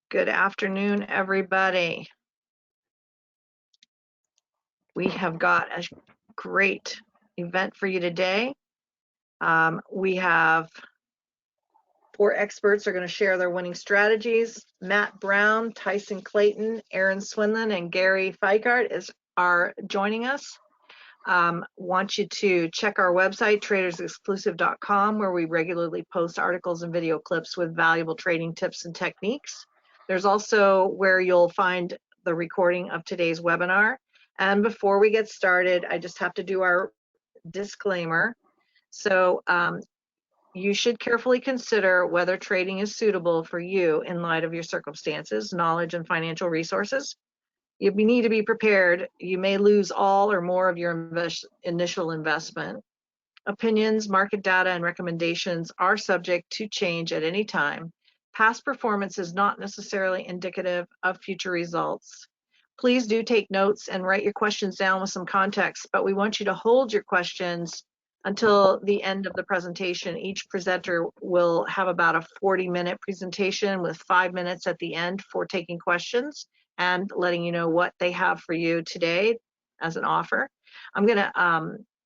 Good afternoon, everybody. We have got a great event for you today. We have 4 experts are going to share their winning strategies. Matt Brown, Tyson Clayton, Erin Swenlin, and Gary Fichardt are joining us. Want you to check our website, tradersexclusive.com, where we regularly post articles and video clips with valuable trading tips and techniques. There's also where you'll find the recording of today's webinar. And before we get started, I just have to do our disclaimer. So you should carefully consider whether trading is suitable for you in light of your circumstances, knowledge, and financial resources. You need to be prepared. You may lose all or more of your initial investment. Opinions, market data, and recommendations are subject to change at any time. Past performance is not necessarily indicative of future results. Please do take notes and write your questions down with some context, but we want you to hold your questions until the end of the presentation. Each presenter will have about a 40-minute presentation with 5 minutes at the end for taking questions and letting you know what they have for you today as an offer.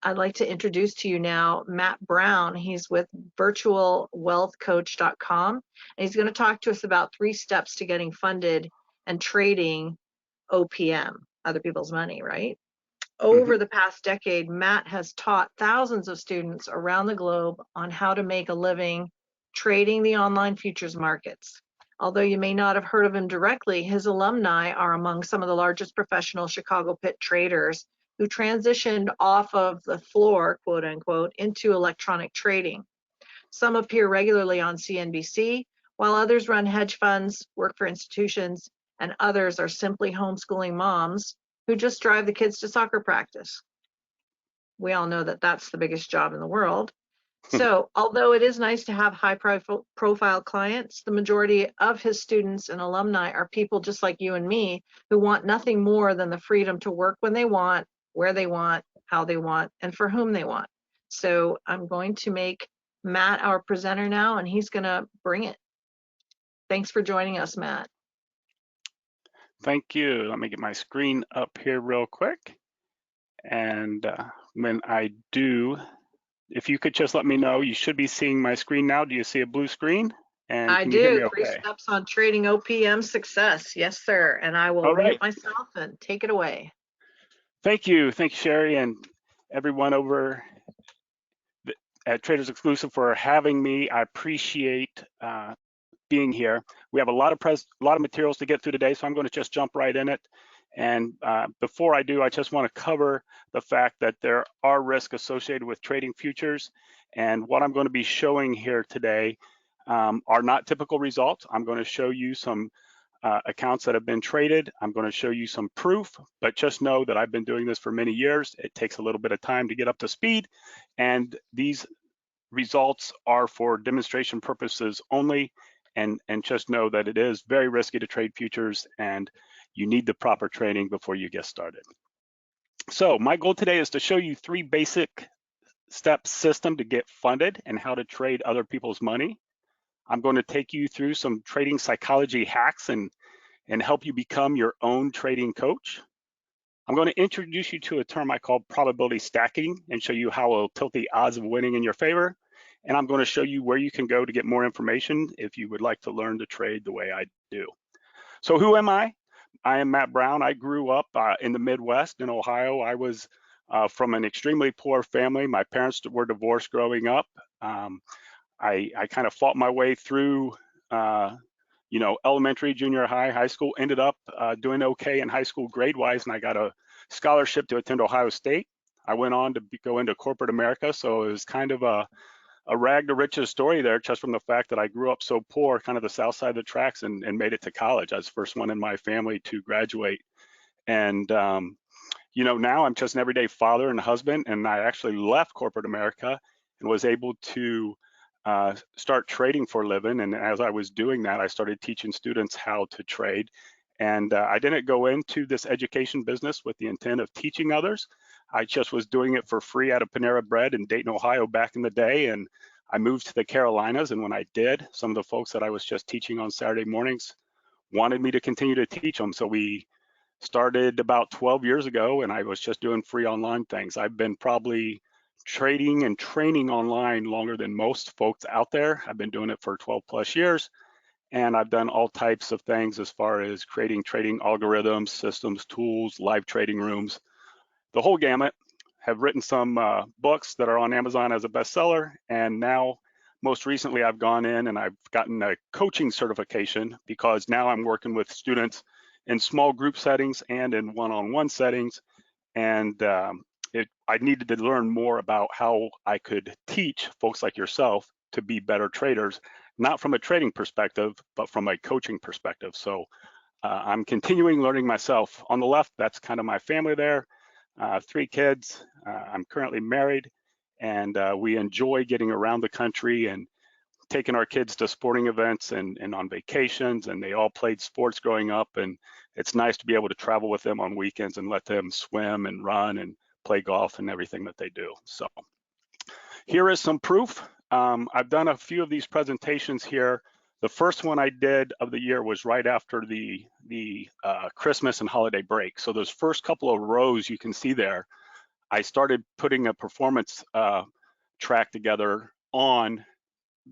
I'd like to introduce to you now Matt Brown. He's with virtualwealthcoach.com, and he's going to talk to us about 3 steps to getting funded and trading OPM, other people's money, right? Over the past decade, Matt has taught thousands of students around the globe on how to make a living trading the online futures markets. Although you may not have heard of him directly, his alumni are among some of the largest professional Chicago pit traders who transitioned off of the floor, quote unquote, into electronic trading. Some appear regularly on CNBC, while others run hedge funds, work for institutions, and others are simply homeschooling moms who just drive the kids to soccer practice. We all know that that's the biggest job in the world. So although it is nice to have high profile clients, the majority of his students and alumni are people just like you and me who want nothing more than the freedom to work when they want, where they want, how they want, and for whom they want. So I'm going to make Matt our presenter now, and he's going to bring it. Thanks for joining us, Matt. Thank you. Let me get my screen up here real quick. And when I do, if you could just let me know, you should be seeing my screen now. Do you see a blue screen? And I can you hear me do. okay? 3 steps on trading OPM success. Yes, sir. And I will mute myself and take it away. Thank you. Thank you, Sherry, and everyone over at Traders Exclusive for having me. I appreciate being here. We have a lot of materials to get through today, so I'm going to just jump right in it. And before I do, I just want to cover the fact that there are risks associated with trading futures. And what I'm going to be showing here today are not typical results. I'm going to show you some accounts that have been traded. I'm going to show you some proof, but just know that I've been doing this for many years. It takes a little bit of time to get up to speed, and these results are for demonstration purposes only. And just know that it is very risky to trade futures, and you need the proper training before you get started. So my goal today is to show you 3 basic step system to get funded and how to trade other people's money. I'm going to take you through some trading psychology hacks and help you become your own trading coach. I'm going to introduce you to a term I call probability stacking and show you how it'll tilt the odds of winning in your favor. And I'm going to show you where you can go to get more information if you would like to learn to trade the way I do. So who am I? I am Matt Brown. I grew up in the Midwest in Ohio. I was from an extremely poor family. My parents were divorced growing up. I kind of fought my way through, elementary, junior high, high school, ended up doing okay in high school grade-wise, and I got a scholarship to attend Ohio State. I went on to go into corporate America, so it was kind of a rag to riches story there, just from the fact that I grew up so poor, kind of the south side of the tracks, and made it to college. I was the first one in my family to graduate. And, now I'm just an everyday father and husband, and I actually left corporate America and was able to start trading for a living. And as I was doing that, I started teaching students how to trade. And I didn't go into this education business with the intent of teaching others. I just was doing it for free out of Panera Bread in Dayton, Ohio back in the day. And I moved to the Carolinas. And when I did, some of the folks that I was just teaching on Saturday mornings wanted me to continue to teach them. So we started about 12 years ago, and I was just doing free online things. I've been probably trading and training online longer than most folks out there. I've been doing it for 12 plus years, and I've done all types of things as far as creating trading algorithms, systems, tools, live trading rooms, the whole gamut. Have written some books that are on Amazon as a bestseller, and now most recently I've gone in and I've gotten a coaching certification, because now I'm working with students in small group settings and in one-on-one settings, and I needed to learn more about how I could teach folks like yourself to be better traders, not from a trading perspective, but from a coaching perspective. So I'm continuing learning myself. On the left, that's kind of my family there. 3 kids. I'm currently married, and we enjoy getting around the country and taking our kids to sporting events and on vacations, and they all played sports growing up, and it's nice to be able to travel with them on weekends and let them swim and run and play golf and everything that they do. So here is some proof. I've done a few of these presentations here. The first one I did of the year was right after the Christmas and holiday break. So those first couple of rows you can see there, I started putting a performance track together on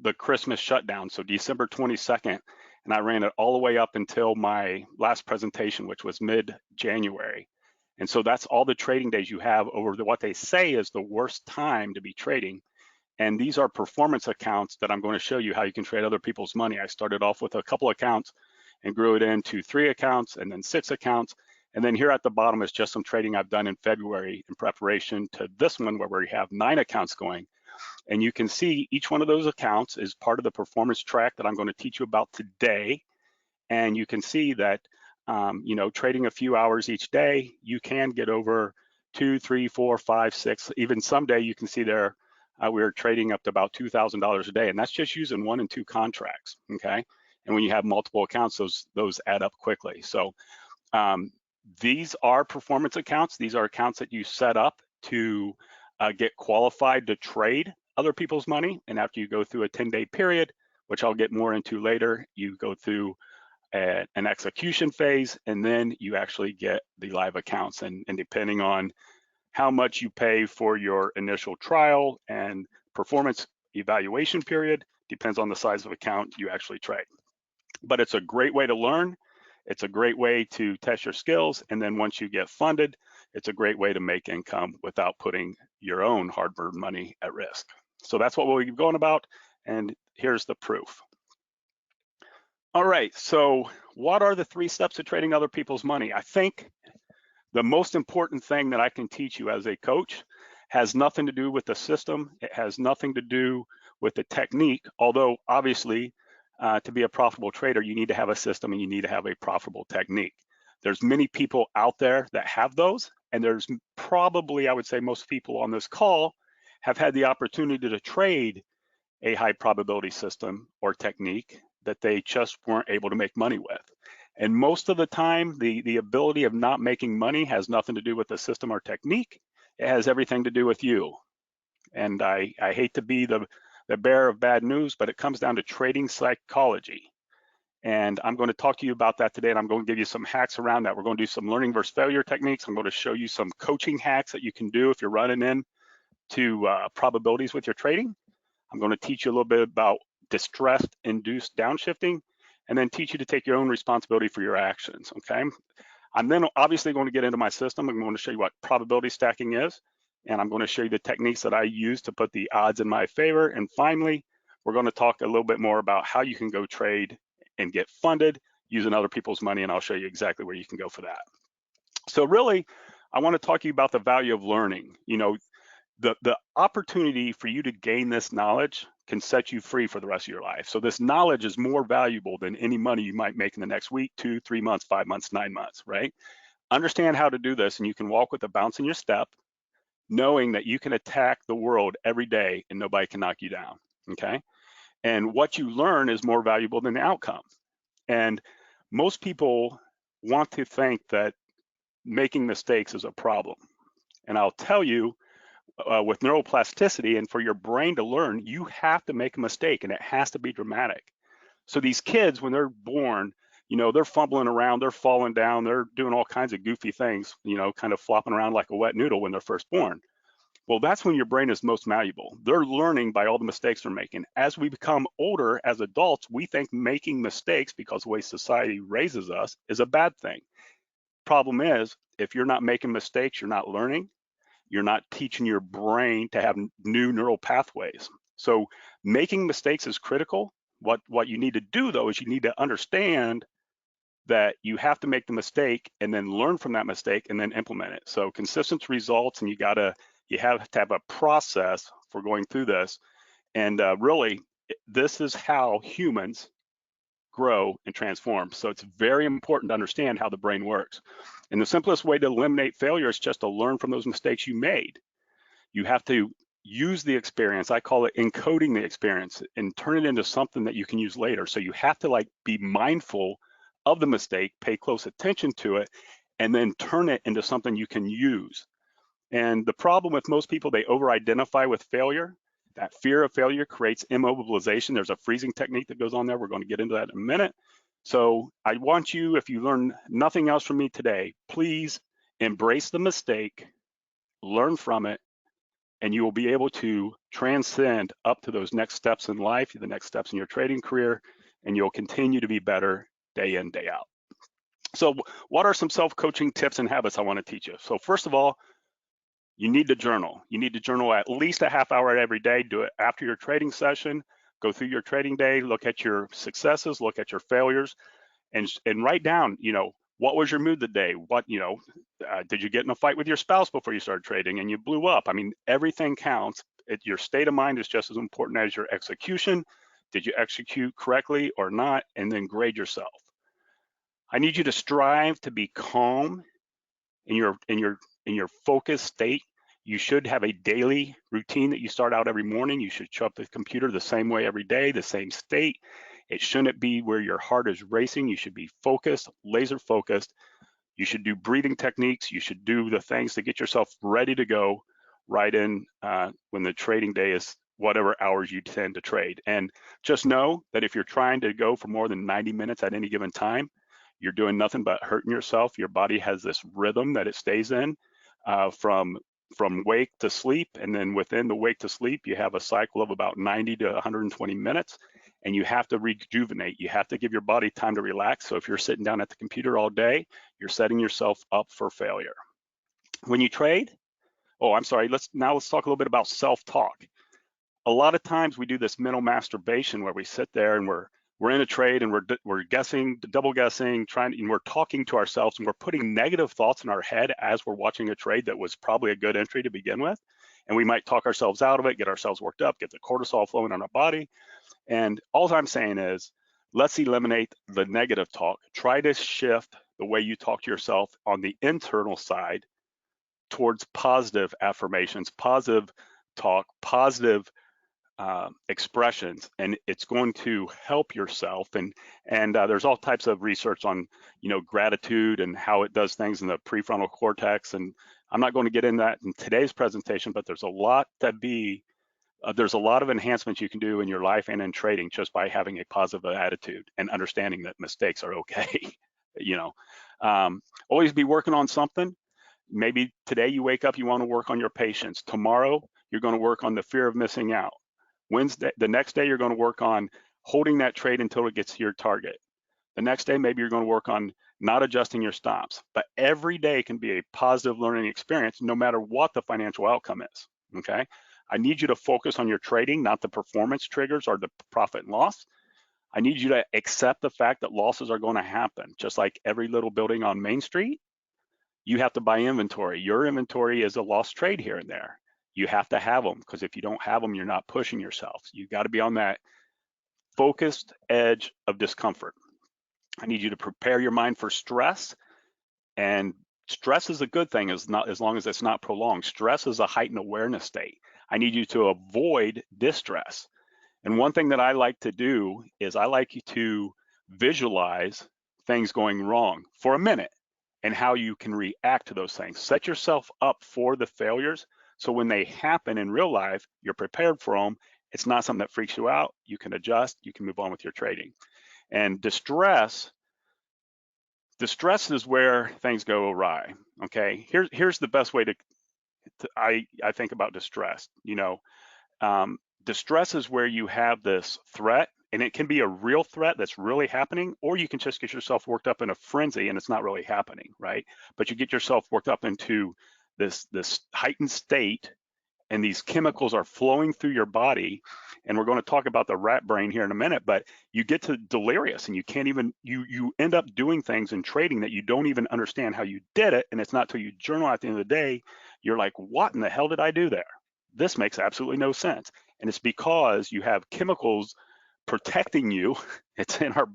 the Christmas shutdown, so December 22nd, and I ran it all the way up until my last presentation, which was mid-January. And so that's all the trading days you have over what they say is the worst time to be trading. And these are performance accounts that I'm going to show you how you can trade other people's money. I started off with a couple accounts and grew it into 3 accounts and then 6 accounts. And then here at the bottom is just some trading I've done in February in preparation to this one, where we have 9 accounts going. And you can see each one of those accounts is part of the performance track that I'm going to teach you about today. And you can see that, you know, trading a few hours each day, you can get over 2, 3, 4, 5, 6, even someday you can see there, we were trading up to about $2,000 a day, and that's just using 1 and 2 contracts, okay? And when you have multiple accounts, those add up quickly. So these are performance accounts. These are accounts that you set up to get qualified to trade other people's money. And after you go through a 10-day period, which I'll get more into later, you go through an execution phase, and then you actually get the live accounts. And depending on how much you pay for your initial trial and performance evaluation period, depends on the size of account you actually trade. But it's a great way to learn. It's a great way to test your skills. And then once you get funded, it's a great way to make income without putting your own hard-earned money at risk. So that's what we'll be going about. And here's the proof. All right, so what are the 3 steps to trading other people's money? I think the most important thing that I can teach you as a coach has nothing to do with the system. It has nothing to do with the technique, although obviously to be a profitable trader, you need to have a system and you need to have a profitable technique. There's many people out there that have those, and there's probably, I would say most people on this call have had the opportunity to trade a high probability system or technique that they just weren't able to make money with. And most of the time, the ability of not making money has nothing to do with the system or technique. It has everything to do with you. And I hate to be the bearer of bad news, but it comes down to trading psychology. And I'm going to talk to you about that today, and I'm going to give you some hacks around that. We're going to do some learning versus failure techniques. I'm going to show you some coaching hacks that you can do if you're running into probabilities with your trading. I'm going to teach you a little bit about distressed induced downshifting, and then teach you to take your own responsibility for your actions, okay? I'm then obviously going to get into my system. I'm going to show you what probability stacking is, and I'm going to show you the techniques that I use to put the odds in my favor. And finally, we're going to talk a little bit more about how you can go trade and get funded using other people's money, and I'll show you exactly where you can go for that. So really, I want to talk to you about the value of learning. You know, the opportunity for you to gain this knowledge can set you free for the rest of your life. So this knowledge is more valuable than any money you might make in the next week, 2, 3 months, 5 months, 9 months, right? Understand how to do this, and you can walk with a bounce in your step, knowing that you can attack the world every day and nobody can knock you down, okay? And what you learn is more valuable than the outcome. And most people want to think that making mistakes is a problem. And I'll tell you, with neuroplasticity, and for your brain to learn, you have to make a mistake, and it has to be dramatic. So these kids, when they're born, they're fumbling around, they're falling down, they're doing all kinds of goofy things, kind of flopping around like a wet noodle when they're first born. Well, that's when your brain is most malleable. They're learning by all the mistakes they're making. As we become older, as adults, we think making mistakes, because the way society raises us, is a bad thing. Problem is, if you're not making mistakes, you're not learning. You're not teaching your brain to have new neural pathways. So making mistakes is critical. What you need to do, though, is you need to understand that you have to make the mistake and then learn from that mistake and then implement it. So consistent results, and you have to have a process for going through this. And really, this is how humans grow and transform. So it's very important to understand how the brain works. And the simplest way to eliminate failure is just to learn from those mistakes you made. You have to use the experience. I call it encoding the experience, and turn it into something that you can use later. So you have to be mindful of the mistake, pay close attention to it, and then turn it into something you can use. And the problem with most people, they over-identify with failure. That fear of failure creates immobilization. There's a freezing technique that goes on there. We're going to get into that in a minute. So I want you, if you learn nothing else from me today, please embrace the mistake, learn from it, and you will be able to transcend up to those next steps in life, the next steps in your trading career, and you'll continue to be better day in, day out. So what are some self-coaching tips and habits I want to teach you? So first of all, you need to journal. You need to journal at least a half hour every day. Do it after your trading session. Go through your trading day, look at your successes, look at your failures, and write down, what was your mood today? Did you get in a fight with your spouse before you started trading and you blew up? I mean, everything counts. Your state of mind is just as important as your execution. Did you execute correctly or not? And then grade yourself. I need you to strive to be calm in your focused state. You should have a daily routine that you start out every morning. You should show up to the computer the same way every day, the same state. It shouldn't be where your heart is racing. You should be focused, laser focused. You should do breathing techniques. You should do the things to get yourself ready to go right in when the trading day is whatever hours you tend to trade. And just know that if you're trying to go for more than 90 minutes at any given time, you're doing nothing but hurting yourself. Your body has this rhythm that it stays in from wake to sleep, and then within the wake to sleep, you have a cycle of about 90 to 120 minutes, and you have to rejuvenate. You have to give your body time to relax. So if you're sitting down at the computer all day, you're setting yourself up for failure. When you trade, let's talk a little bit about self-talk. A lot of times we do this mental masturbation where we sit there and we're in a trade and we're guessing, double guessing, and we're talking to ourselves, and we're putting negative thoughts in our head as we're watching a trade that was probably a good entry to begin with. And we might talk ourselves out of it, get ourselves worked up, get the cortisol flowing in our body. And all I'm saying is, let's eliminate the negative talk. Try to shift the way you talk to yourself on the internal side towards positive affirmations, positive talk, positive expressions, and it's going to help yourself. And there's all types of research on gratitude and how it does things in the prefrontal cortex, and I'm not going to get into that in today's presentation, but there's a lot of enhancements you can do in your life and in trading just by having a positive attitude and understanding that mistakes are okay. Always be working on something. Maybe today you wake up, you want to work on your patience. Tomorrow you're going to work on the fear of missing out. Wednesday, the next day, you're going to work on holding that trade until it gets to your target. The next day, maybe you're going to work on not adjusting your stops. But every day can be a positive learning experience, no matter what the financial outcome is. Okay? I need you to focus on your trading, not the performance triggers or the profit and loss. I need you to accept the fact that losses are going to happen. Just like every little building on Main Street, you have to buy inventory. Your inventory is a lost trade here and there. You have to have them, because if you don't have them, you're not pushing yourself. You got to be on that focused edge of discomfort. I need you to prepare your mind for stress, and stress is a good thing as long as it's not prolonged. Stress is a heightened awareness state. I need you to avoid distress. And one thing that I like to do is I like you to visualize things going wrong for a minute and how you can react to those things. Set yourself up for the failures, so when they happen in real life, you're prepared for them. It's not something that freaks you out. You can adjust, you can move on with your trading. And distress Distress is where things go awry. Okay, here's the best way to I think about distress. Distress is where you have this threat, and it can be a real threat that's really happening, or you can just get yourself worked up in a frenzy and it's not really happening, right? But you get yourself worked up into this heightened state, and these chemicals are flowing through your body. And we're going to talk about the rat brain here in a minute, but you get to delirious and you can't even, you end up doing things in trading that you don't even understand how you did it. And it's not till you journal at the end of the day, you're like, what in the hell did I do there? This makes absolutely no sense. And it's because you have chemicals protecting you. It's in our,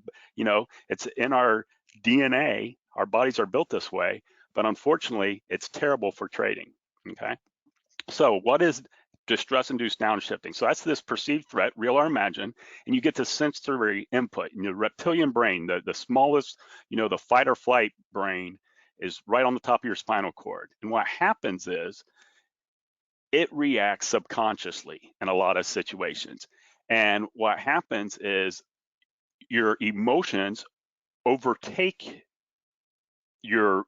it's in our DNA. Our bodies are built this way, but unfortunately, it's terrible for trading. Okay. So what is distress-induced downshifting? So that's this perceived threat, real or imagined, and you get the sensory input. The reptilian brain, the smallest, the fight or flight brain is right on the top of your spinal cord. And what happens is it reacts subconsciously in a lot of situations. And what happens is your emotions overtake your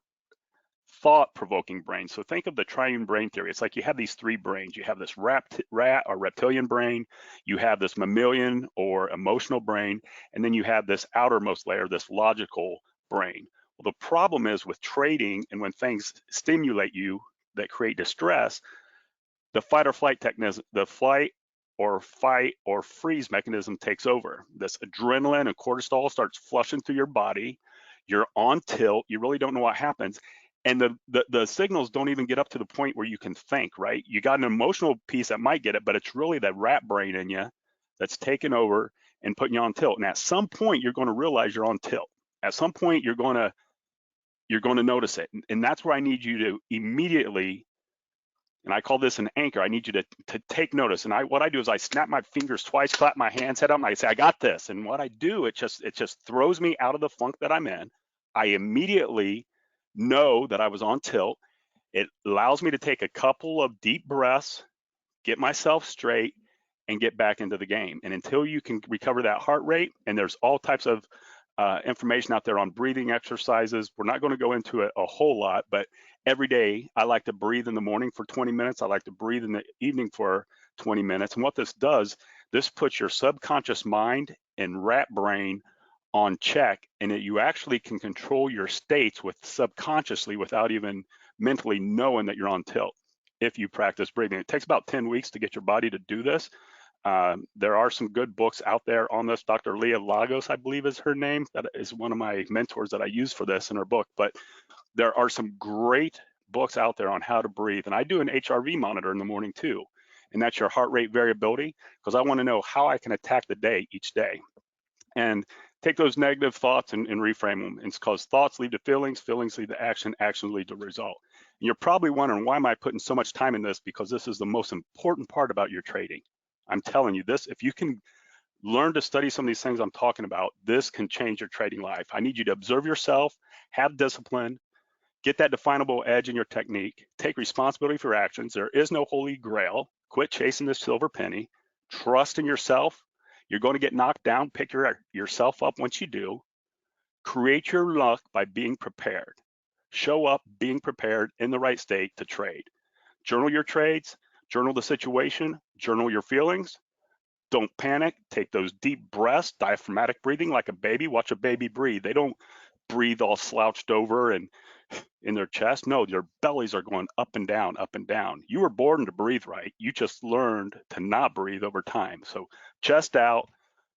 thought-provoking brain. So think of the triune brain theory. It's like you have these three brains. You have this rat or reptilian brain, you have this mammalian or emotional brain, and then you have this outermost layer, this logical brain. Well, the problem is with trading and when things stimulate you that create distress, the fight or flight mechanism, the flight or fight or freeze mechanism takes over. This adrenaline and cortisol starts flushing through your body. You're on tilt. You really don't know what happens. And the signals don't even get up to the point where you can think, right? You got an emotional piece that might get it, but it's really that rat brain in you that's taking over and putting you on tilt. And at some point, you're going to realize you're on tilt. At some point, you're going to notice it. And that's where I need you to immediately, and I call this an anchor. I need you to take notice. And what I do is I snap my fingers twice, clap my hands, head up, and I say, I got this. And what I do, it just throws me out of the funk that I'm in. I immediately know that I was on tilt. It allows me to take a couple of deep breaths, get myself straight, and get back into the game. And until you can recover that heart rate, and there's all types of information out there on breathing exercises. We're not going to go into it a whole lot, but every day I like to breathe in the morning for 20 minutes. I like to breathe in the evening for 20 minutes. And what this does, this puts your subconscious mind and rat brain on check, and that you actually can control your states with subconsciously without even mentally knowing that you're on tilt if you practice breathing. It takes about 10 weeks to get your body to do this. There are some good books out there on this. Dr. Leah Lagos, I believe is her name. That is one of my mentors that I use for this in her book. But there are some great books out there on how to breathe. And I do an HRV monitor in the morning too. And that's your heart rate variability, because I want to know how I can attack the day each day. And take those negative thoughts and reframe them. It's because thoughts lead to feelings, feelings lead to action, actions lead to result. And you're probably wondering, why am I putting so much time in this? Because this is the most important part about your trading. I'm telling you this, if you can learn to study some of these things I'm talking about, this can change your trading life. I need you to observe yourself, have discipline, get that definable edge in your technique, take responsibility for actions. There is no holy grail. Quit chasing this silver penny. Trust in yourself. You're going to get knocked down. Pick yourself up once you do. Create your luck by being prepared. Show up being prepared in the right state to trade. Journal your trades, journal the situation, journal your feelings. Don't panic. Take those deep breaths, diaphragmatic breathing like a baby. Watch a baby breathe. They don't breathe all slouched over and in their chest. No, their bellies are going up and down, up and down. You were born to breathe right. You just learned to not breathe over time. So chest out,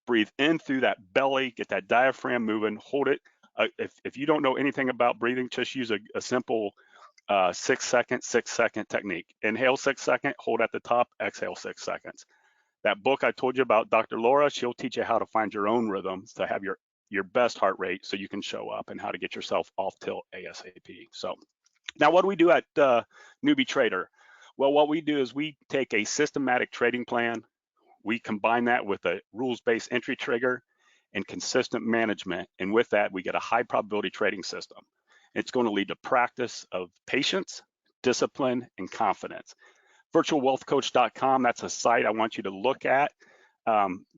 breathe in through that belly, get that diaphragm moving, hold it. If you don't know anything about breathing, just use a simple 6 second technique. Inhale 6 seconds, hold at the top, exhale 6 seconds. That book I told you about, Dr. Laura, she'll teach you how to find your own rhythms to have your best heart rate so you can show up, and how to get yourself off tilt ASAP. So now what do we do at Newbie Trader? Well, what we do is we take a systematic trading plan. We combine that with a rules-based entry trigger and consistent management. And with that, we get a high probability trading system. It's going to lead to practice of patience, discipline, and confidence. Virtualwealthcoach.com, that's a site I want you to look at.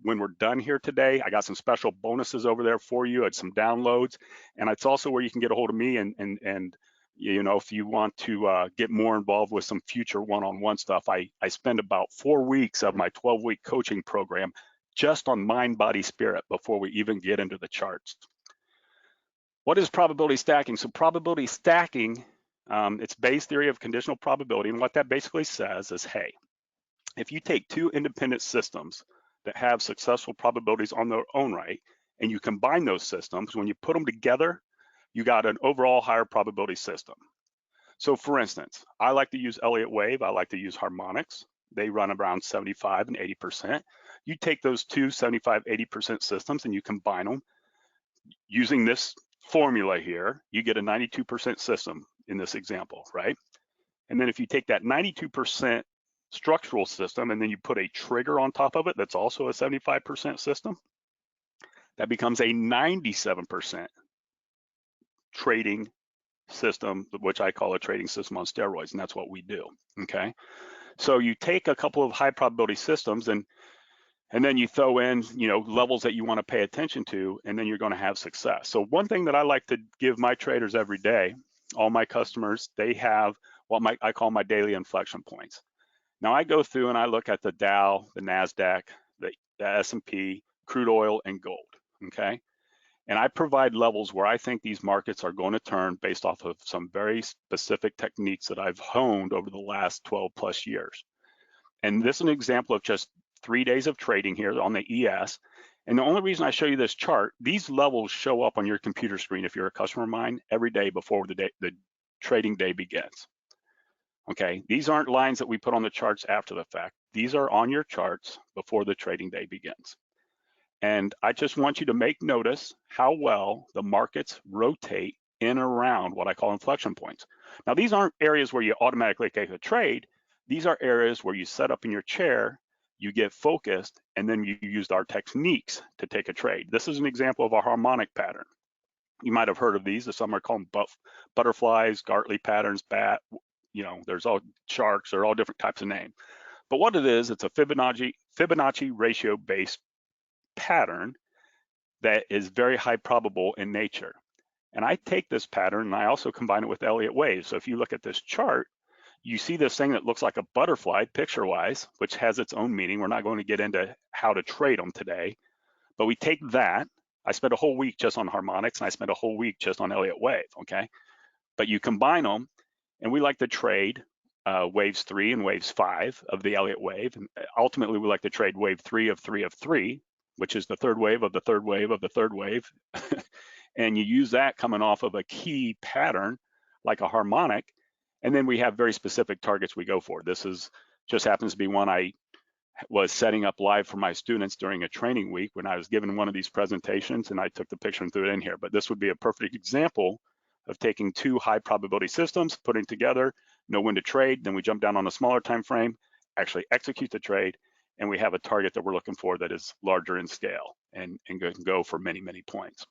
when we're done here today. I got some special bonuses over there for you and some downloads, and it's also where you can get a hold of me and you know, if you want to get more involved with some future one-on-one stuff. I spend about 4 weeks of my 12-week coaching program just on mind, body, spirit before we even get into the charts. What is probability stacking? So probability stacking, it's Bayes' theory of conditional probability, and what that basically says is, hey, if you take two independent systems that have successful probabilities on their own right, and you combine those systems, when you put them together, you got an overall higher probability system. So for instance, I like to use Elliott wave, I like to use harmonics. They run around 75 and 80%. You take those two 75, 80% systems and you combine them using this formula here, you get a 92% system in this example, right? And then if you take that 92% structural system and then you put a trigger on top of it that's also a 75% system, that becomes a 97% trading system, which I call a trading system on steroids, and that's what we do, okay? So you take a couple of high probability systems and then you throw in, you know, levels that you want to pay attention to, and then you're going to have success. So one thing that I like to give my traders every day, all my customers, they have what I call my daily inflection points. Now I go through and I look at the Dow, the NASDAQ, the S&P, crude oil, and gold, okay? And I provide levels where I think these markets are going to turn based off of some very specific techniques that I've honed over the last 12 plus years. And this is an example of just 3 days of trading here on the ES. And the only reason I show you this chart, these levels show up on your computer screen if you're a customer of mine every day before the trading day begins. Okay, these aren't lines that we put on the charts after the fact. These are on your charts before the trading day begins. And I just want you to make notice how well the markets rotate in and around what I call inflection points. Now, these aren't areas where you automatically take a trade. These are areas where you set up in your chair, you get focused, and then you used our techniques to take a trade. This is an example of a harmonic pattern. You might have heard of these. Some are called butterflies, Gartley patterns, bat, you know, there's all sharks, they're all different types of names. But what it is, it's a Fibonacci ratio based pattern that is very high probable in nature. And I take this pattern and I also combine it with Elliott waves. So if you look at this chart, you see this thing that looks like a butterfly picture-wise, which has its own meaning. We're not going to get into how to trade them today, but we take that. I spent a whole week just on harmonics and I spent a whole week just on Elliott wave, okay? But you combine them and we like to trade waves 3 and waves 5 of the Elliott wave. And ultimately we like to trade wave 3 of 3 of 3, which is the third wave of the third wave of the third wave. And you use that coming off of a key pattern like a harmonic. And then we have very specific targets we go for. This is just happens to be one I was setting up live for my students during a training week when I was given one of these presentations, and I took the picture and threw it in here. But this would be a perfect example of taking two high probability systems, putting together, know when to trade, then we jump down on a smaller time frame, actually execute the trade, and we have a target that we're looking for that is larger in scale and can go for many, many points.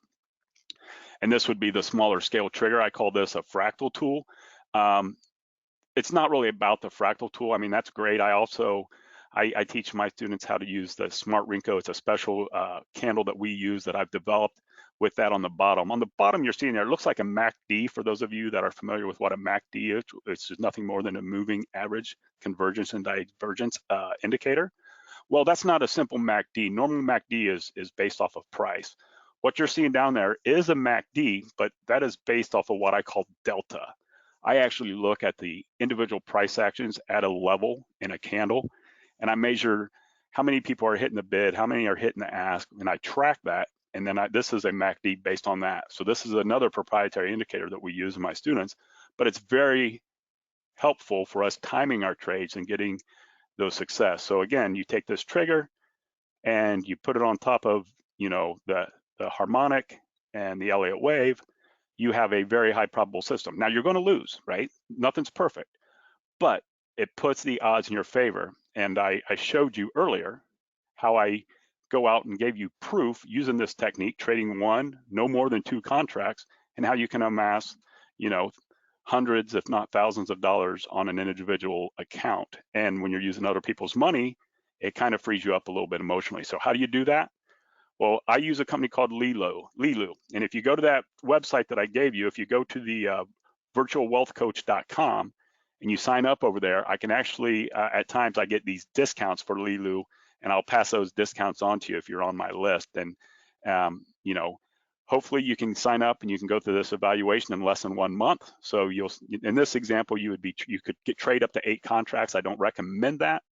And this would be the smaller scale trigger. I call this a fractal tool. It's not really about the fractal tool. I mean, that's great. I teach my students how to use the Smart Rinco. It's a special candle that we use that I've developed with that on the bottom. On the bottom, you're seeing there, it looks like a MACD for those of you that are familiar with what a MACD is. It's just nothing more than a moving average convergence and divergence indicator. Well, that's not a simple MACD. Normally MACD is based off of price. What you're seeing down there is a MACD, but that is based off of what I call delta. I actually look at the individual price actions at a level in a candle, and I measure how many people are hitting the bid, how many are hitting the ask, and I track that, and then this is a MACD based on that. So this is another proprietary indicator that we use in my students, but it's very helpful for us timing our trades and getting those success. So again, you take this trigger and you put it on top of, you know, the harmonic and the Elliott wave, you have a very high probable system. Now you're going to lose, right? Nothing's perfect, but it puts the odds in your favor. And I showed you earlier how I go out and gave you proof using this technique, trading one, no more than 2 contracts, and how you can amass, you know, hundreds, if not thousands of dollars on an individual account. And when you're using other people's money, it kind of frees you up a little bit emotionally. So how do you do that? Well, I use a company called Lilu. And if you go to that website that I gave you, if you go to the virtualwealthcoach.com and you sign up over there, I can actually, at times I get these discounts for Lilu, and I'll pass those discounts on to you if you're on my list. And, you know, hopefully you can sign up and you can go through this evaluation in less than 1 month. So you'll, in this example, you could trade up to 8 contracts. I don't recommend that.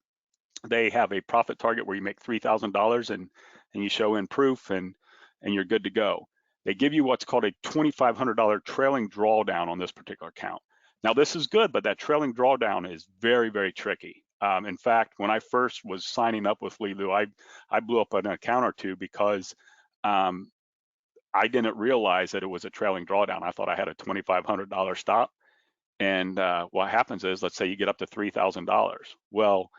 They have a profit target where you make $3,000 and you show in proof and you're good to go. They give you what's called a $2,500 trailing drawdown on this particular account. Now this is good, but that trailing drawdown is very, very tricky. In fact, when I first was signing up with Lilu, I blew up an account or two because I didn't realize that it was a trailing drawdown. I thought I had a $2,500 stop. And what happens is, let's say you get up to $3,000. Well,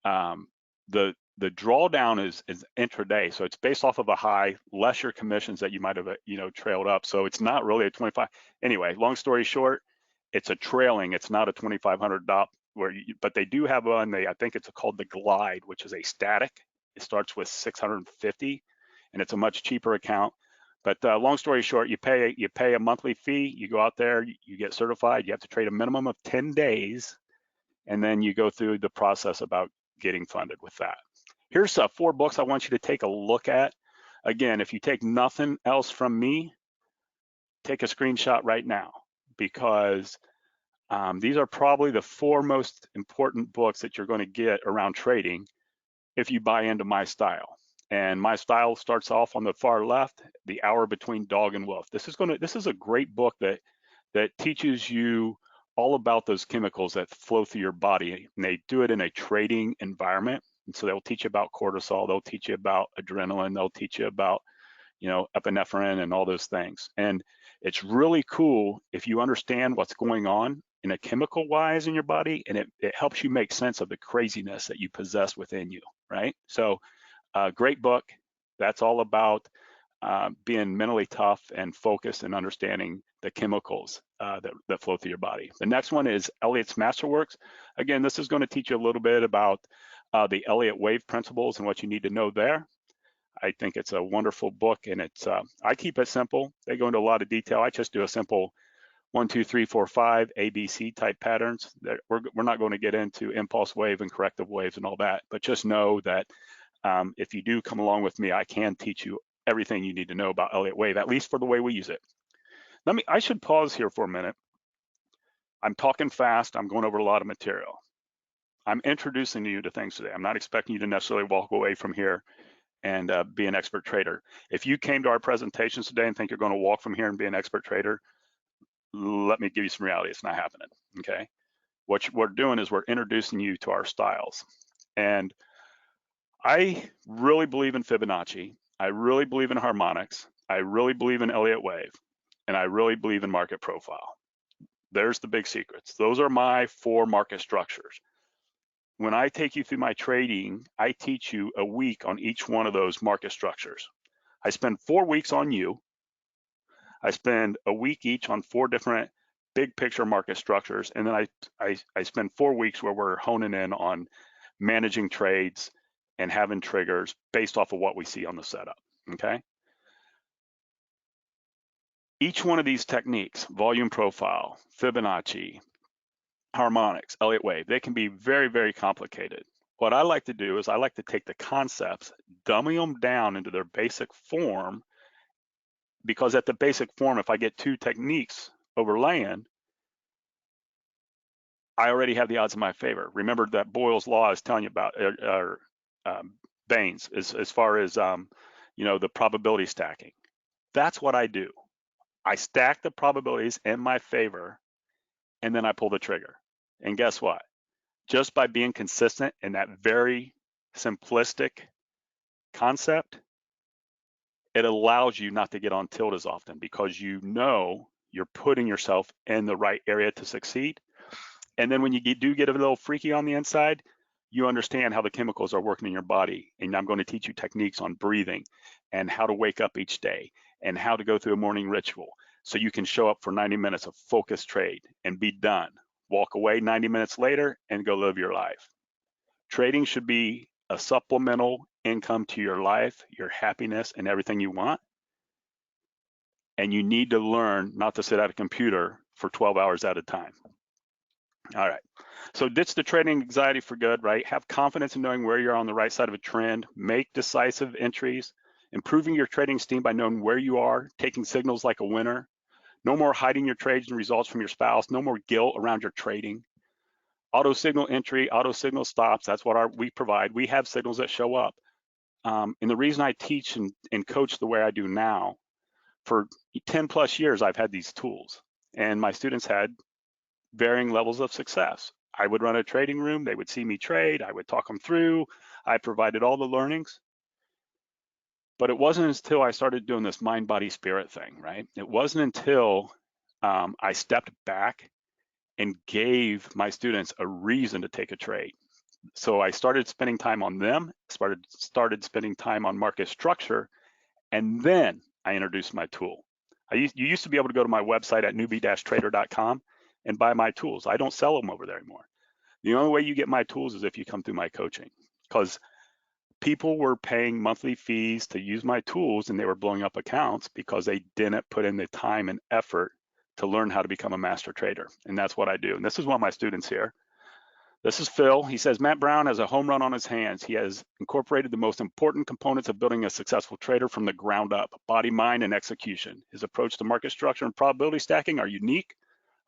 the drawdown is intraday, so it's based off of a high, less your commissions that you might have trailed up. So it's not really a 25. Anyway, long story short, it's a trailing. It's not a $2,500 but they do have one. I think it's called the Glide, which is a static. It starts with 650, and it's a much cheaper account. But long story short, you pay a monthly fee. You go out there, you get certified. You have to trade a minimum of 10 days, and then you go through the process about getting funded with that. Here's 4 books I want you to take a look at. Again, if you take nothing else from me, take a screenshot right now, because these are probably the 4 most important books that you're going to get around trading if you buy into my style. And my style starts off on the far left, The Hour Between Dog and Wolf. This is a great book that teaches you all about those chemicals that flow through your body, and they do it in a trading environment. And so they'll teach you about cortisol, they'll teach you about adrenaline, they'll teach you about, epinephrine and all those things. And it's really cool if you understand what's going on in a chemical wise in your body, and it helps you make sense of the craziness that you possess within you, right? So great book. That's all about being mentally tough and focused and understanding the chemicals that flow through your body. The next one is Elliott's Masterworks. Again, this is going to teach you a little bit about the Elliott Wave principles and what you need to know there. I think it's a wonderful book, and it's I keep it simple. They go into a lot of detail. I just do a simple 1, 2, 3, 4, 5 ABC type patterns. That we're not going to get into impulse wave and corrective waves and all that, but just know that if you do come along with me, I can teach you everything you need to know about Elliott Wave, at least for the way we use it. I should pause here for a minute. I'm talking fast. I'm going over a lot of material. I'm introducing you to things today. I'm not expecting you to necessarily walk away from here and be an expert trader. If you came to our presentations today and think you're going to walk from here and be an expert trader, let me give you some reality. It's not happening, okay? What we're doing is we're introducing you to our styles. And I really believe in Fibonacci. I really believe in harmonics. I really believe in Elliott Wave. And I really believe in market profile. There's the big secrets. Those are my 4 market structures. When I take you through my trading, I teach you a week on each one of those market structures. I spend 4 weeks on you. I spend a week each on 4 different big picture market structures. And then I spend 4 weeks where we're honing in on managing trades and having triggers based off of what we see on the setup, okay? Each one of these techniques, volume profile, Fibonacci, harmonics, Elliott Wave, they can be very, very complicated. What I like to do is I like to take the concepts, dummy them down into their basic form, because at the basic form, if I get 2 techniques overlaying, I already have the odds in my favor. Remember that Boyle's law is telling you about, Baines, as far as, the probability stacking. That's what I do. I stack the probabilities in my favor, and then I pull the trigger. And guess what? Just by being consistent in that very simplistic concept, it allows you not to get on tilt as often, because you know you're putting yourself in the right area to succeed. And then when you do get a little freaky on the inside, you understand how the chemicals are working in your body. And I'm going to teach you techniques on breathing and how to wake up each day and how to go through a morning ritual so you can show up for 90 minutes of focused trade and be done. Walk away 90 minutes later and go live your life. Trading should be a supplemental income to your life, your happiness, and everything you want. And you need to learn not to sit at a computer for 12 hours at a time. All right, so ditch the trading anxiety for good, right? Have confidence in knowing where you're on the right side of a trend, make decisive entries, improving your trading esteem by knowing where you are, taking signals like a winner. No more hiding your trades and results from your spouse, no more guilt around your trading. Auto signal entry, auto signal stops, that's what we provide. We have signals that show up. And the reason I teach and coach the way I do now, for 10 plus years, I've had these tools, and my students had varying levels of success. I would run a trading room, they would see me trade, I would talk them through, I provided all the learnings. But it wasn't until I started doing this mind, body, spirit thing, right? It wasn't until I stepped back and gave my students a reason to take a trade. So I started spending time on them, started spending time on market structure, and then I introduced my tool. You used to be able to go to my website at newbie-trader.com and buy my tools. I don't sell them over there anymore. The only way you get my tools is if you come through my coaching, because people were paying monthly fees to use my tools and they were blowing up accounts because they didn't put in the time and effort to learn how to become a master trader. And that's what I do. And this is one of my students here. This is Phil. He says, Matt Brown has a home run on his hands. He has incorporated the most important components of building a successful trader from the ground up: body, mind, and execution. His approach to market structure and probability stacking are unique,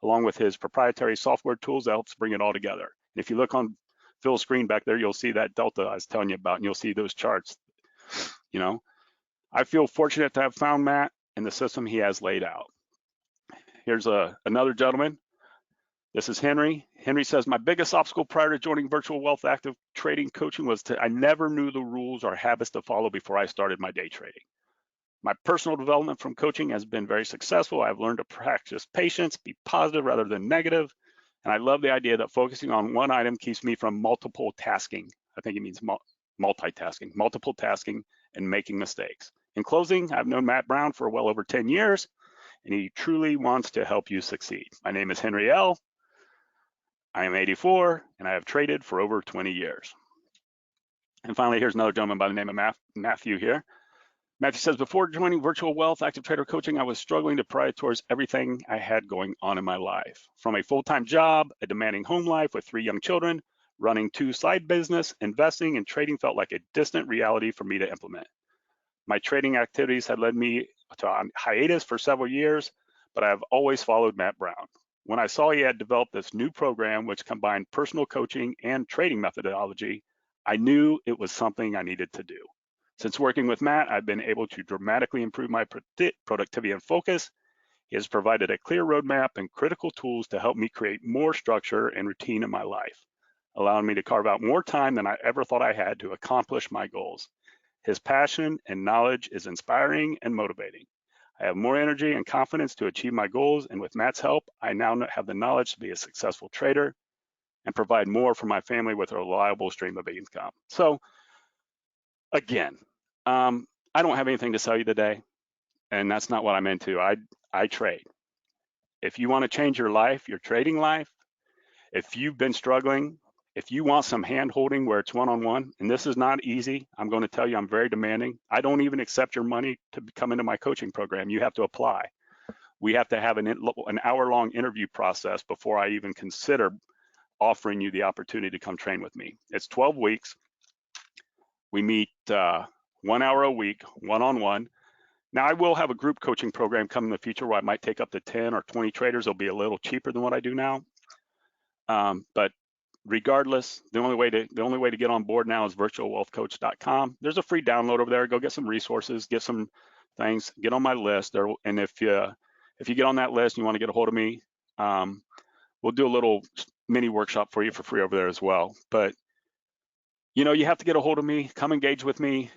along with his proprietary software tools that helps bring it all together. And if you look on Phil's screen back there, you'll see that delta I was telling you about, and you'll see those charts. You know, I feel fortunate to have found Matt and the system he has laid out. Here's another gentleman. This is Henry. Henry says, my biggest obstacle prior to joining Virtual Wealth Active Trading Coaching was I never knew the rules or habits to follow before I started my day trading. My personal development from coaching has been very successful. I've learned to practice patience, be positive rather than negative. And I love the idea that focusing on one item keeps me from multiple tasking. I think it means multitasking, multiple tasking and making mistakes. In closing, I've known Matt Brown for well over 10 years, and he truly wants to help you succeed. My name is Henry L. I am 84, and I have traded for over 20 years. And finally, here's another gentleman by the name of Matthew here. Matthew says, before joining Virtual Wealth Active Trader Coaching, I was struggling to prioritize everything I had going on in my life. From a full-time job, a demanding home life with 3 young children, running 2 side business, investing and trading felt like a distant reality for me to implement. My trading activities had led me to a hiatus for several years, but I have always followed Matt Brown. When I saw he had developed this new program which combined personal coaching and trading methodology, I knew it was something I needed to do. Since working with Matt, I've been able to dramatically improve my productivity and focus. He has provided a clear roadmap and critical tools to help me create more structure and routine in my life, allowing me to carve out more time than I ever thought I had to accomplish my goals. His passion and knowledge is inspiring and motivating. I have more energy and confidence to achieve my goals, and with Matt's help, I now have the knowledge to be a successful trader and provide more for my family with a reliable stream of income. So again, I don't have anything to sell you today, and that's not what I'm into. I trade. If you want to change your life, your trading life, if you've been struggling, if you want some hand holding where it's one-on-one, and this is not easy, I'm going to tell you I'm very demanding. I don't even accept your money to come into my coaching program. You have to apply. We have to have an hour-long interview process before I even consider offering you the opportunity to come train with me. It's 12 weeks. We meet 1 hour a week, one-on-one. Now, I will have a group coaching program come in the future where I might take up to 10 or 20 traders. It'll be a little cheaper than what I do now. But regardless, the only way to get on board now is virtualwealthcoach.com. There's a free download over there. Go get some resources, get some things, get on my list. And if you get on that list and you want to get a hold of me, we'll do a little mini workshop for you for free over there as well. But you have to get a hold of me, come engage with me,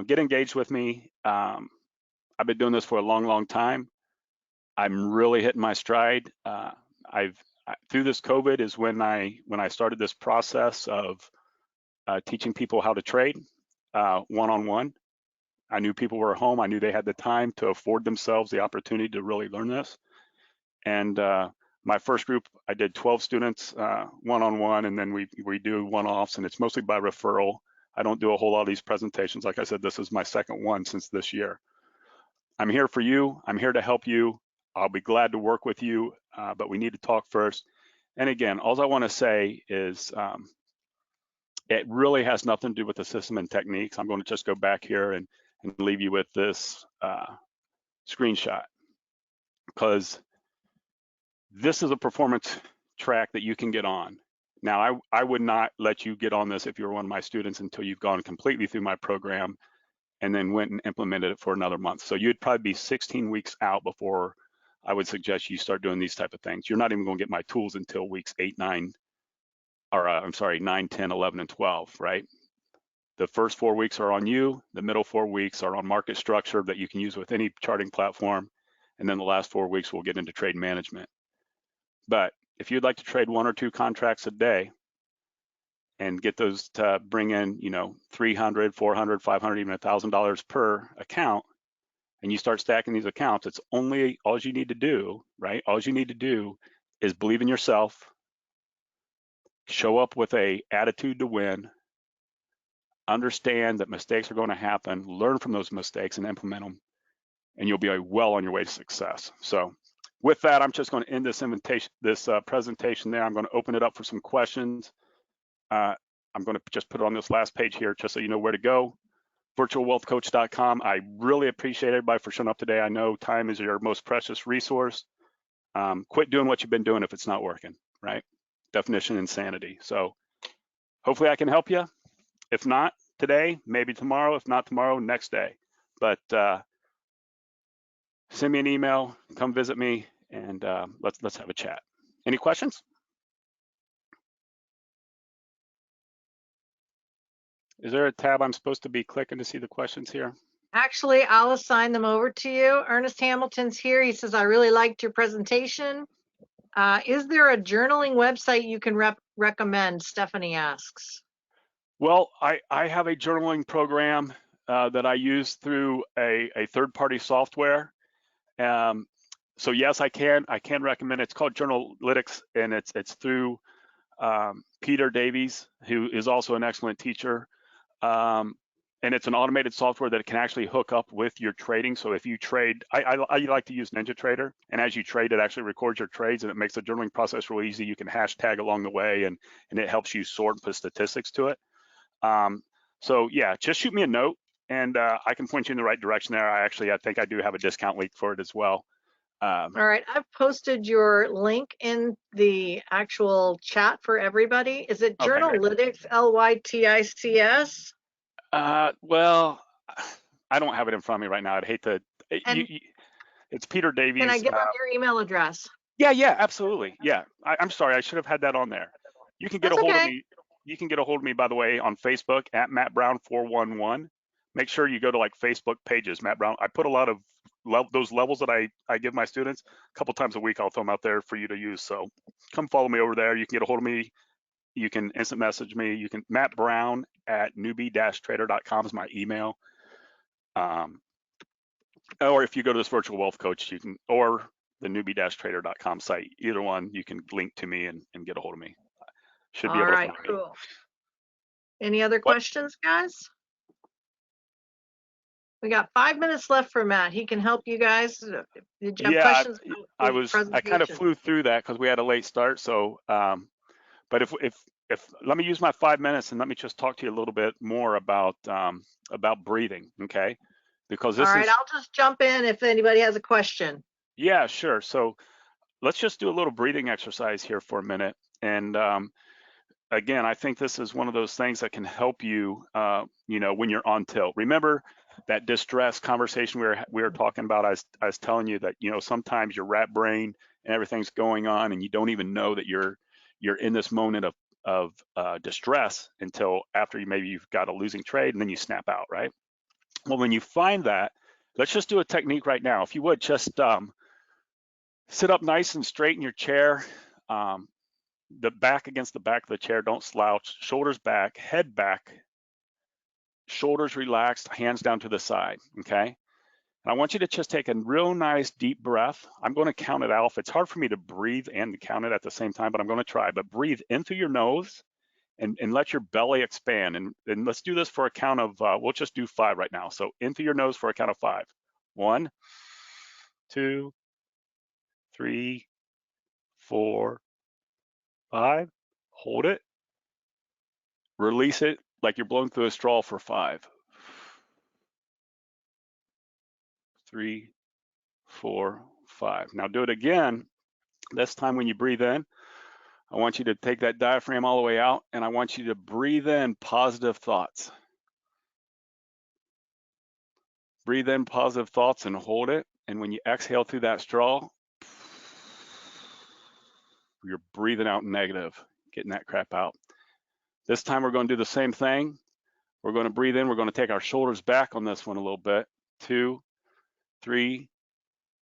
get engaged with me. I've been doing this for a long, long time. I'm really hitting my stride. Through this COVID is when I started this process of teaching people how to trade one-on-one. I knew people were home. I knew they had the time to afford themselves the opportunity to really learn this. And my first group, I did 12 students one-on-one, and then we do one-offs, and it's mostly by referral. I don't do a whole lot of these presentations. Like I said, this is my second one since this year. I'm here for you. I'm here to help you. I'll be glad to work with you, but we need to talk first. And again, all I want to say is it really has nothing to do with the system and techniques. I'm going to just go back here and leave you with this screenshot, because this is a performance track that you can get on. Now, I would not let you get on this if you were one of my students until you've gone completely through my program and then went and implemented it for another month. So you'd probably be 16 weeks out before I would suggest you start doing these type of things. You're not even going to get my tools until weeks 8, 9, or I'm sorry, 9, 10, 11, and 12, right? The first 4 weeks are on you. The middle 4 weeks are on market structure that you can use with any charting platform. And then the last 4 weeks, we'll get into trade management. But if you'd like to trade 1 or 2 contracts a day and get those to bring in, you know, $300, $400, $500, even $1,000 per account, and you start stacking these accounts, it's only, all you need to do, right? All you need to do is believe in yourself, show up with a attitude to win, understand that mistakes are going to happen, learn from those mistakes and implement them, and you'll be well on your way to success. So with that, I'm just going to end this presentation there. I'm going to open it up for some questions. I'm going to just put it on this last page here, just so you know where to go. virtualwealthcoach.com. I really appreciate everybody for showing up today. I know time is your most precious resource. Quit doing what you've been doing if it's not working, right? Definition insanity. So hopefully I can help you. If not today, maybe tomorrow. If not tomorrow, next day. But send me an email, come visit me, and let's have a chat. Any questions? Is there a tab I'm supposed to be clicking to see the questions here? Actually, I'll assign them over to you. Ernest Hamilton's here. He says, I really liked your presentation. Is there a journaling website you can recommend? Stephanie asks. Well, I have a journaling program that I use through a third-party software. So yes, I can recommend it. It's called Journalytics, and it's through Peter Davies, who is also an excellent teacher. And it's an automated software that can actually hook up with your trading. So if you trade, I like to use NinjaTrader, and as you trade, it actually records your trades and it makes the journaling process real easy. You can hashtag along the way, and it helps you sort and put statistics to it. So yeah, just shoot me a note and I can point you in the right direction there. I think I do have a discount link for it as well. All right, I've posted your link in the actual chat for everybody. Is it Journalytics, Lytics? Well, I don't have it in front of me right now. I'd hate to. It's Peter Davies. Can I give them your email address? Yeah, absolutely. Yeah, I'm sorry, I should have had that on there. You can get a hold of me. You can get a hold of me, by the way, on Facebook at Matt Brown 411. Make sure you go to like Facebook pages, Matt Brown. I put a lot of those levels that I give my students a couple times a week. I'll throw them out there for you to use. So come follow me over there. You can get a hold of me. You can instant message me. You can Matt Brown at newbie-trader.com is my email. Or if you go to this virtual wealth coach, you can, or the newbie-trader.com site, either one, you can link to me and get a hold of me. Should be able to find me. Cool. Any other questions, guys? We got 5 minutes left for Matt. He can help you guys. Did you have questions? I kind of flew through that because we had a late start. So, but if let me use my 5 minutes and let me just talk to you a little bit more about breathing, okay? Because this I'll just jump in if anybody has a question. Yeah, sure. So let's just do a little breathing exercise here for a minute. And again, I think this is one of those things that can help you, when you're on tilt. Remember that distress conversation we were talking about? I was telling you that, sometimes your rat brain and everything's going on and you don't even know that you're in this moment of distress until after you've got a losing trade and then you snap out, right? Well, when you find that, let's just do a technique right now. If you would, just sit up nice and straight in your chair, the back against the back of the chair, don't slouch, shoulders back, head back, shoulders relaxed, hands down to the side, okay? And I want you to just take a real nice deep breath. I'm going to count it out. It's hard for me to breathe and count it at the same time, but I'm going to try. But breathe in through your nose and let your belly expand. And let's do this for a count of, we'll just do 5 right now. So in through your nose for a count of 5. 1, 2, 3, 4, 5. Hold it. Release it like you're blowing through a straw for 5. 3, 4, 5. Now do it again. This time when you breathe in, I want you to take that diaphragm all the way out, and I want you to breathe in positive thoughts. Breathe in positive thoughts and hold it. And when you exhale through that straw, you're breathing out negative, getting that crap out. This time we're going to do the same thing. We're going to breathe in. We're going to take our shoulders back on this one a little bit. 2, 3,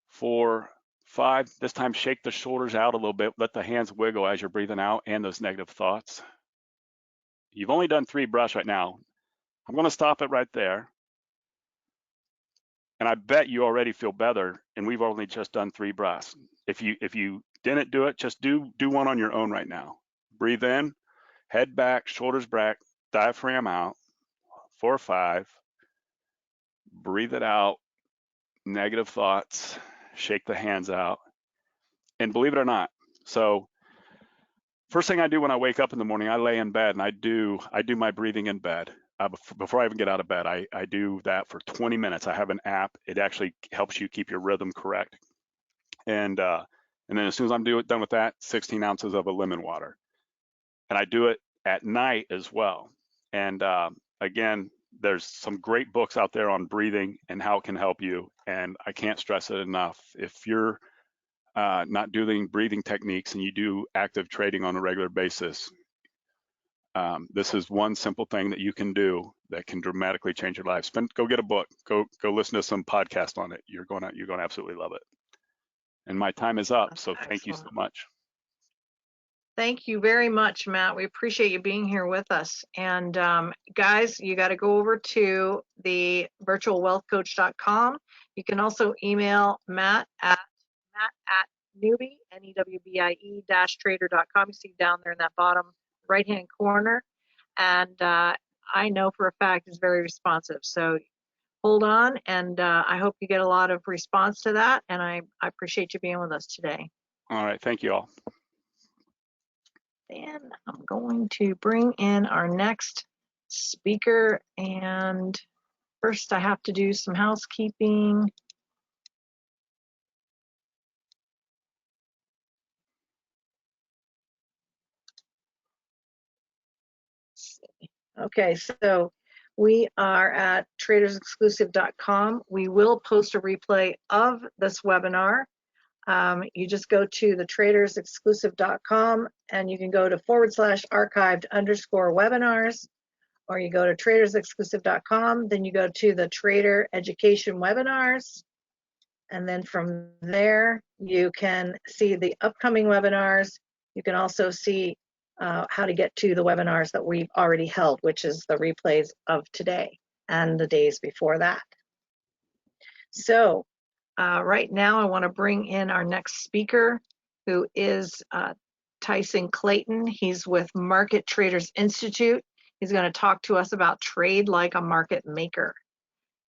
4, 5. This time shake the shoulders out a little bit. Let the hands wiggle as you're breathing out and those negative thoughts. You've only done 3 breaths right now. I'm going to stop it right there. And I bet you already feel better, and we've only just done 3 breaths. If you didn't do it, just do one on your own right now. Breathe in, head back, shoulders back, diaphragm out, 4, 5. Breathe it out, negative thoughts, shake the hands out. And believe it or not, so first thing I do when I wake up in the morning, I lay in bed and I do my breathing in bed. Before I even get out of bed, I do that for 20 minutes. I have an app. It actually helps you keep your rhythm correct. And then as soon as I'm done with that, 16 ounces of a lemon water. And I do it at night as well. And again, there's some great books out there on breathing and how it can help you. And I can't stress it enough. If you're not doing breathing techniques and you do active trading on a regular basis, this is one simple thing that you can do that can dramatically change your life. Go get a book. Go listen to some podcast on it. You're going to absolutely love it. And my time is up. So thank you so much. Thank you very much, Matt. We appreciate you being here with us. And guys, you got to go over to the virtualwealthcoach.com. You can also email Matt at newbie, NEWBIE-trader.com. You see down there in that bottom right-hand corner. And I know for a fact is very responsive. So hold on, and I hope you get a lot of response to that. And I appreciate you being with us today. All right, thank you all. And I'm going to bring in our next speaker. And first I have to do some housekeeping. Okay, so we are at tradersexclusive.com. We will post a replay of this webinar. You just go to the tradersexclusive.com and you can go to /archived_webinars, or you go to tradersexclusive.com, then you go to the Trader Education Webinars, and then from there you can see the upcoming webinars. You can also see how to get to the webinars that we've already held, which is the replays of today and the days before that. So right now I want to bring in our next speaker, who is Tyson Clayton. He's with Market Traders Institute. He's going to talk to us about trade like a market maker.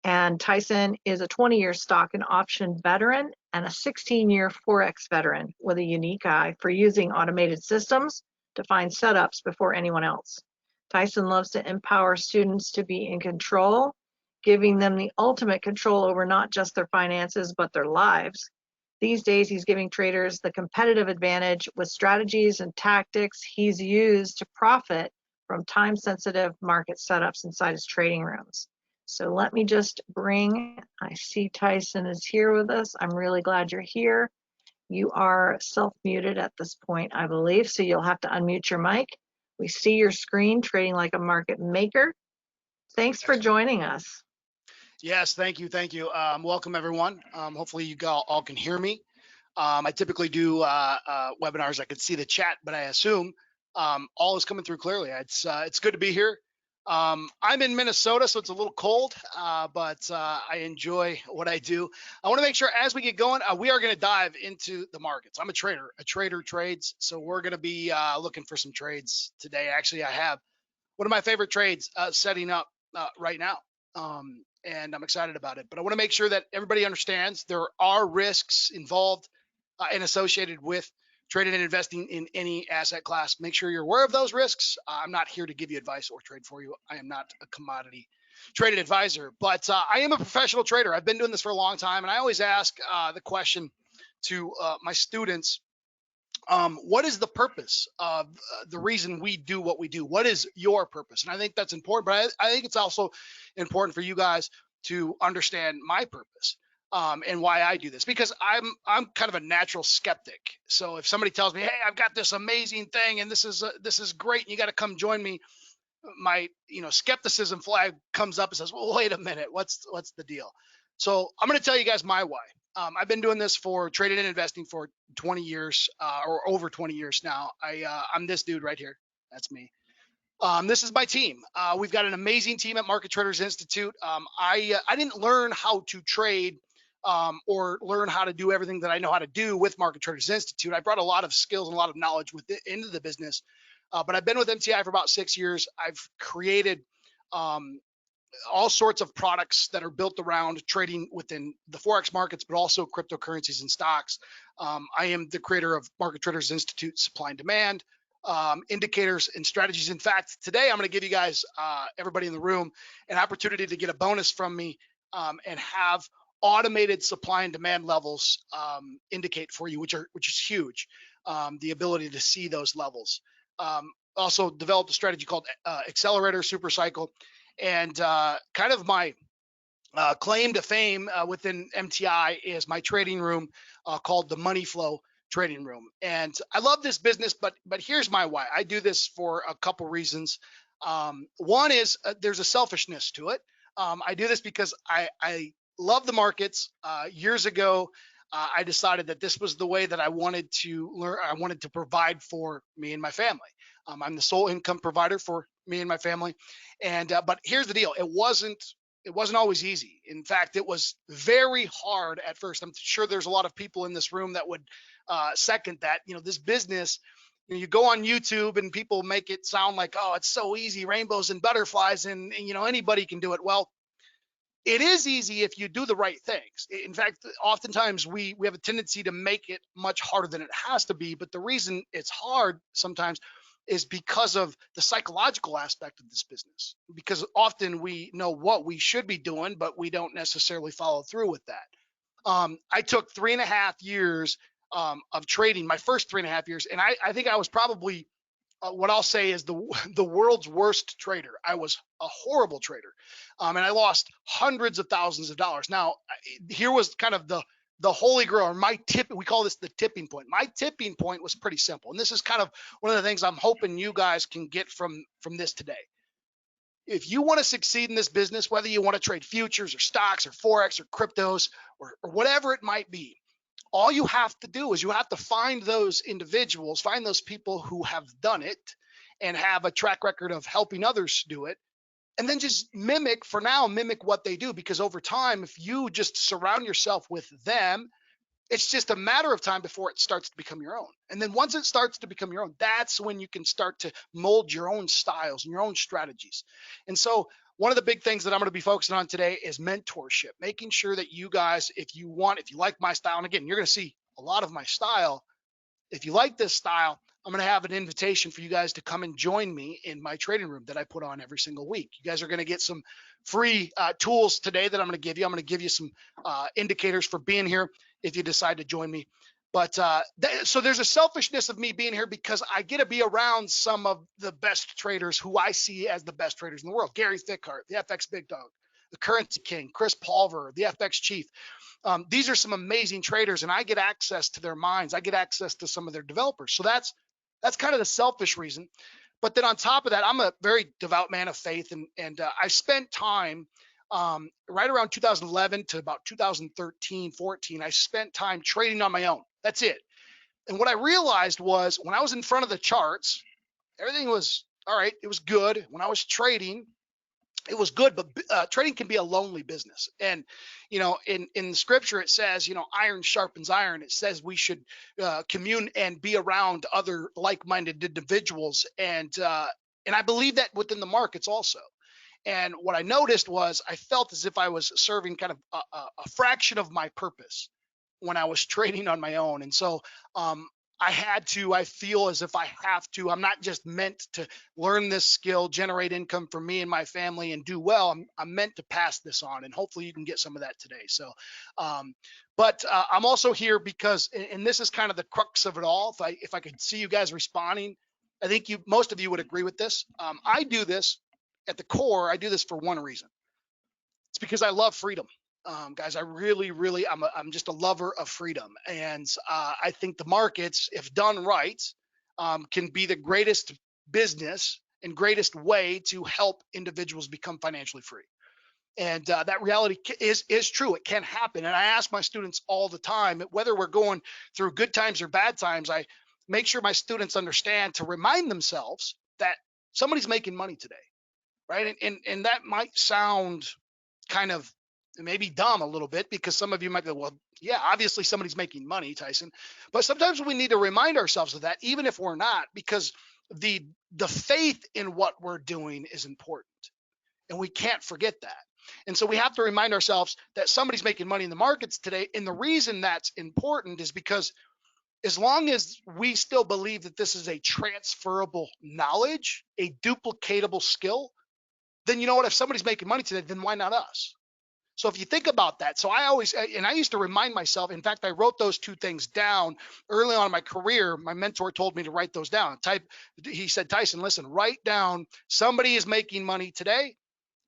And Tyson is a 20-year stock and option veteran and a 16-year Forex veteran with a unique eye for using automated systems to find setups before anyone else. Tyson loves to empower students to be in control, giving them the ultimate control over not just their finances, but their lives. These days, he's giving traders the competitive advantage with strategies and tactics he's used to profit from time-sensitive market setups inside his trading rooms. So let me just I see Tyson is here with us. I'm really glad you're here. You are self-muted at this point, I believe, so you'll have to unmute your mic. We see your screen, trading like a market maker. Thanks for joining us. Yes, thank you. Welcome, everyone. Hopefully you all can hear me. I typically do webinars. I could see the chat, but I assume all is coming through clearly. It's good to be here. I'm in Minnesota, so it's a little cold, but I enjoy what I do. I want to make sure as we get going, we are going to dive into the markets. I'm a trader. A trader trades, so we're going to be looking for some trades today. Actually, I have one of my favorite trades setting up right now, and I'm excited about it. But I want to make sure that everybody understands there are risks involved and associated with trading and investing in any asset class. Make sure you're aware of those risks. I'm not here to give you advice or trade for you. I am not a commodity traded advisor, but I am a professional trader. I've been doing this for a long time, and I always ask the question to my students, what is the purpose of the reason we do what we do? What is your purpose? And I think that's important, but I think it's also important for you guys to understand my purpose. And why I do this, because I'm kind of a natural skeptic. So if somebody tells me, hey, I've got this amazing thing and this is great and you got to come join me, my skepticism flag comes up and says, well, wait a minute, what's the deal? So I'm going to tell you guys my why. I've been doing this for trading and investing for 20 years or over 20 years now. I'm this dude right here. That's me. This is my team. We've got an amazing team at Market Traders Institute. I didn't learn how to trade or learn how to do everything that I know how to do with Market Traders Institute. I brought a lot of skills and a lot of knowledge into the business, but I've been with MTI for about 6 years. I've created all sorts of products that are built around trading within the Forex markets, but also cryptocurrencies and stocks. I am the creator of Market Traders Institute Supply and Demand, indicators and strategies. In fact, today I'm going to give you guys, everybody in the room, an opportunity to get a bonus from me and have automated supply and demand levels indicate for you, which is huge. The ability to see those levels. Also developed a strategy called Accelerator Super Cycle, and kind of my claim to fame within MTI is my trading room called the Money Flow Trading Room. And I love this business, but here's my why. I do this for a couple reasons. One is there's a selfishness to it. I do this because I love the markets. Years ago, I decided that this was the way that I wanted to learn. I wanted to provide for me and my family. I'm the sole income provider for me and my family. And but here's the deal: it wasn't always easy. In fact, it was very hard at first. I'm sure there's a lot of people in this room that would second that. This business. You go on YouTube and people make it sound like, oh, it's so easy, rainbows and butterflies, and anybody can do it. Well, it is easy if you do the right things. In fact, oftentimes we have a tendency to make it much harder than it has to be. But the reason it's hard sometimes is because of the psychological aspect of this business. Because often we know what we should be doing, but we don't necessarily follow through with that. I took 3.5 years of trading, my first 3.5 years, and I think I was probably what I'll say is the world's worst trader. I was a horrible trader, and I lost hundreds of thousands of dollars. Now, here was kind of the holy grail, or my tip. We call this the tipping point. My tipping point was pretty simple, and this is kind of one of the things I'm hoping you guys can get from this today. If you want to succeed in this business, whether you want to trade futures or stocks or Forex or cryptos or whatever it might be, all you have to do is you have to find those individuals, find those people who have done it and have a track record of helping others do it. And then just mimic what they do, because over time, if you just surround yourself with them, it's just a matter of time before it starts to become your own. And then once it starts to become your own, that's when you can start to mold your own styles and your own strategies. And so one of the big things that I'm going to be focusing on today is mentorship, making sure that you guys, if you like my style, and again, you're going to see a lot of my style. If you like this style, I'm going to have an invitation for you guys to come and join me in my trading room that I put on every single week. You guys are going to get some free tools today that I'm going to give you. I'm going to give you some indicators for being here if you decide to join me. But so there's a selfishness of me being here because I get to be around some of the best traders who I see as the best traders in the world. Gary Fichardt, the FX Big Dog, the Currency King, Chris Pulver, the FX Chief. These are some amazing traders, and I get access to their minds. I get access to some of their developers. So that's kind of the selfish reason. But then on top of that, I'm a very devout man of faith, and I spent time right around 2011 to about 2013, 14. I spent time trading on my own. That's it. And what I realized was when I was in front of the charts, everything was all right. It was good. When I was trading, it was good, but trading can be a lonely business. And, in scripture, it says, iron sharpens iron. It says we should commune and be around other like-minded individuals. And I believe that within the markets also. And what I noticed was I felt as if I was serving kind of a fraction of my purpose when I was trading on my own. And so I feel as if I have to, I'm not just meant to learn this skill, generate income for me and my family and do well. I'm meant to pass this on, and hopefully you can get some of that today. So, but I'm also here because, and this is kind of the crux of it all. If I could see you guys responding, I think most of you would agree with this. I do this at the core. I do this for one reason. It's because I love freedom. Guys, I really, I'm just a lover of freedom. And I think the markets, if done right, can be the greatest business and greatest way to help individuals become financially free. And that reality is true. It can happen. And I ask my students all the time, whether we're going through good times or bad times, I make sure my students understand to remind themselves that somebody's making money today, right? And that might sound kind of maybe dumb a little bit, because some of you might go, well, yeah, obviously somebody's making money, Tyson. But sometimes we need to remind ourselves of that, even if we're not, because the faith in what we're doing is important, and we can't forget that. And so we have to remind ourselves that somebody's making money in the markets today. And the reason that's important is because as long as we still believe that this is a transferable knowledge, a duplicatable skill, then you know what? If somebody's making money today, then why not us? So if you think about that, so I used to remind myself, in fact, I wrote those two things down early on in my career. My mentor told me to write those down. He said, Tyson, listen, write down somebody is making money today,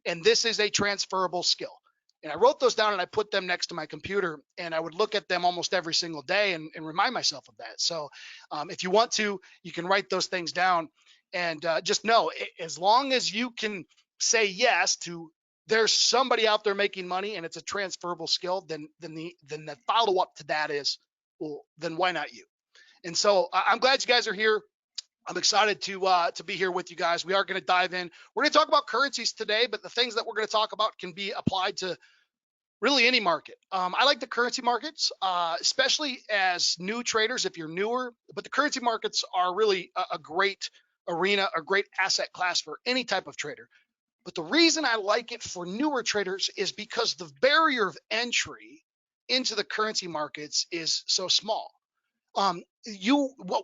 and this is a transferable skill. And I wrote those down and I put them next to my computer, and I would look at them almost every single day and remind myself of that. So if you want to, you can write those things down, and just know, as long as you can say yes to there's somebody out there making money and it's a transferable skill, then the follow-up to that is, well, then why not you? And so I'm glad you guys are here. I'm excited to be here with you guys. We are going to dive in. We're going to talk about currencies today, but the things that we're going to talk about can be applied to really any market. I like the currency markets, especially as new traders, if you're newer, but the currency markets are really a great arena, a great asset class for any type of trader. But the reason I like it for newer traders is because the barrier of entry into the currency markets is so small. I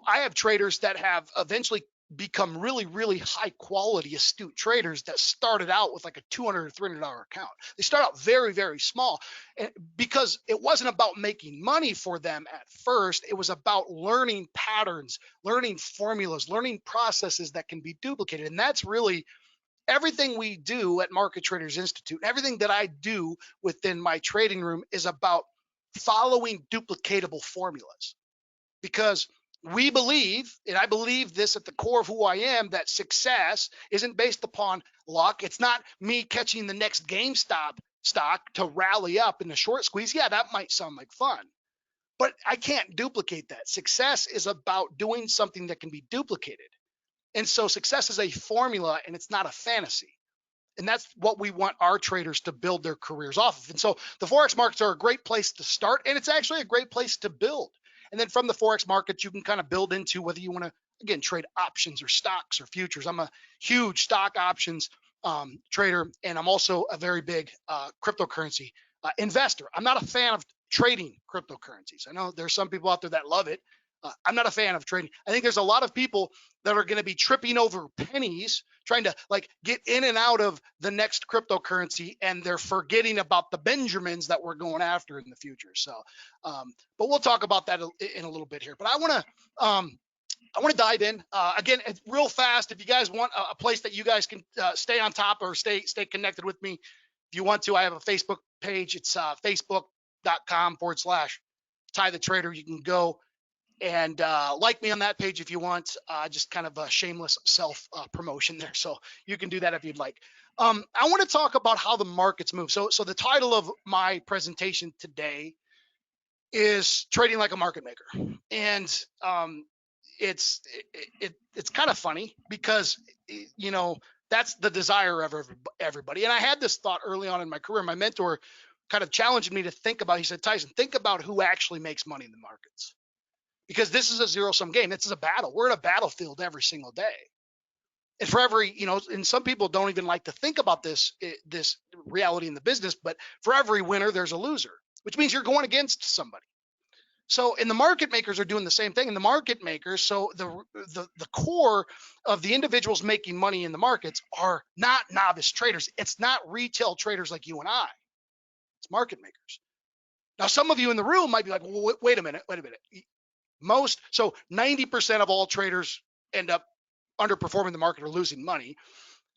have traders that have eventually become really, really high quality, astute traders that started out with like a $200 or $300 account. They start out very, very small, and because it wasn't about making money for them at first. It was about learning patterns, learning formulas, learning processes that can be duplicated. And that's really everything we do at Market Traders Institute. Everything that I do within my trading room is about following duplicatable formulas, because we believe, and I believe this at the core of who I am, that success isn't based upon luck. It's not me catching the next GameStop stock to rally up in the short squeeze. Yeah, that might sound like fun, but I can't duplicate that. Success is about doing something that can be duplicated. And so success is a formula, and it's not a fantasy. And that's what we want our traders to build their careers off of. And so the Forex markets are a great place to start, and it's actually a great place to build. And then from the Forex markets, you can kind of build into whether you want to, again, trade options or stocks or futures. I'm a huge stock options trader, and I'm also a very big cryptocurrency investor. I'm not a fan of trading cryptocurrencies. I know there's some people out there that love it. I'm not a fan of trading. I think there's a lot of people that are going to be tripping over pennies trying to like get in and out of the next cryptocurrency, and they're forgetting about the Benjamins that we're going after in the future. So, but we'll talk about that in a little bit here. But I want to dive in again. It's real fast. If you guys want a place that you guys can stay on top or stay connected with me, if you want to, I have a Facebook page. It's facebook.com/Ty the Trader. You can go and like me on that page if you want, just kind of a shameless self promotion there. So you can do that if you'd like. I want to talk about how the markets move. So the title of my presentation today is Trading Like a Market Maker. And it's kind of funny because, That's the desire of everybody. And I had this thought early on in my career. My mentor kind of challenged me to think about, he said, Tyson, think about who actually makes money in the markets. Because this is a zero-sum game. This is a battle. We're in a battlefield every single day. And for every, and some people don't even like to think about this reality in the business, but for every winner, there's a loser, which means you're going against somebody. So, and the market makers are doing the same thing. And the market makers, so the core of the individuals making money in the markets are not novice traders. It's not retail traders like you and I. It's market makers. Now, some of you in the room might be like, well, wait a minute. So 90% of all traders end up underperforming the market or losing money.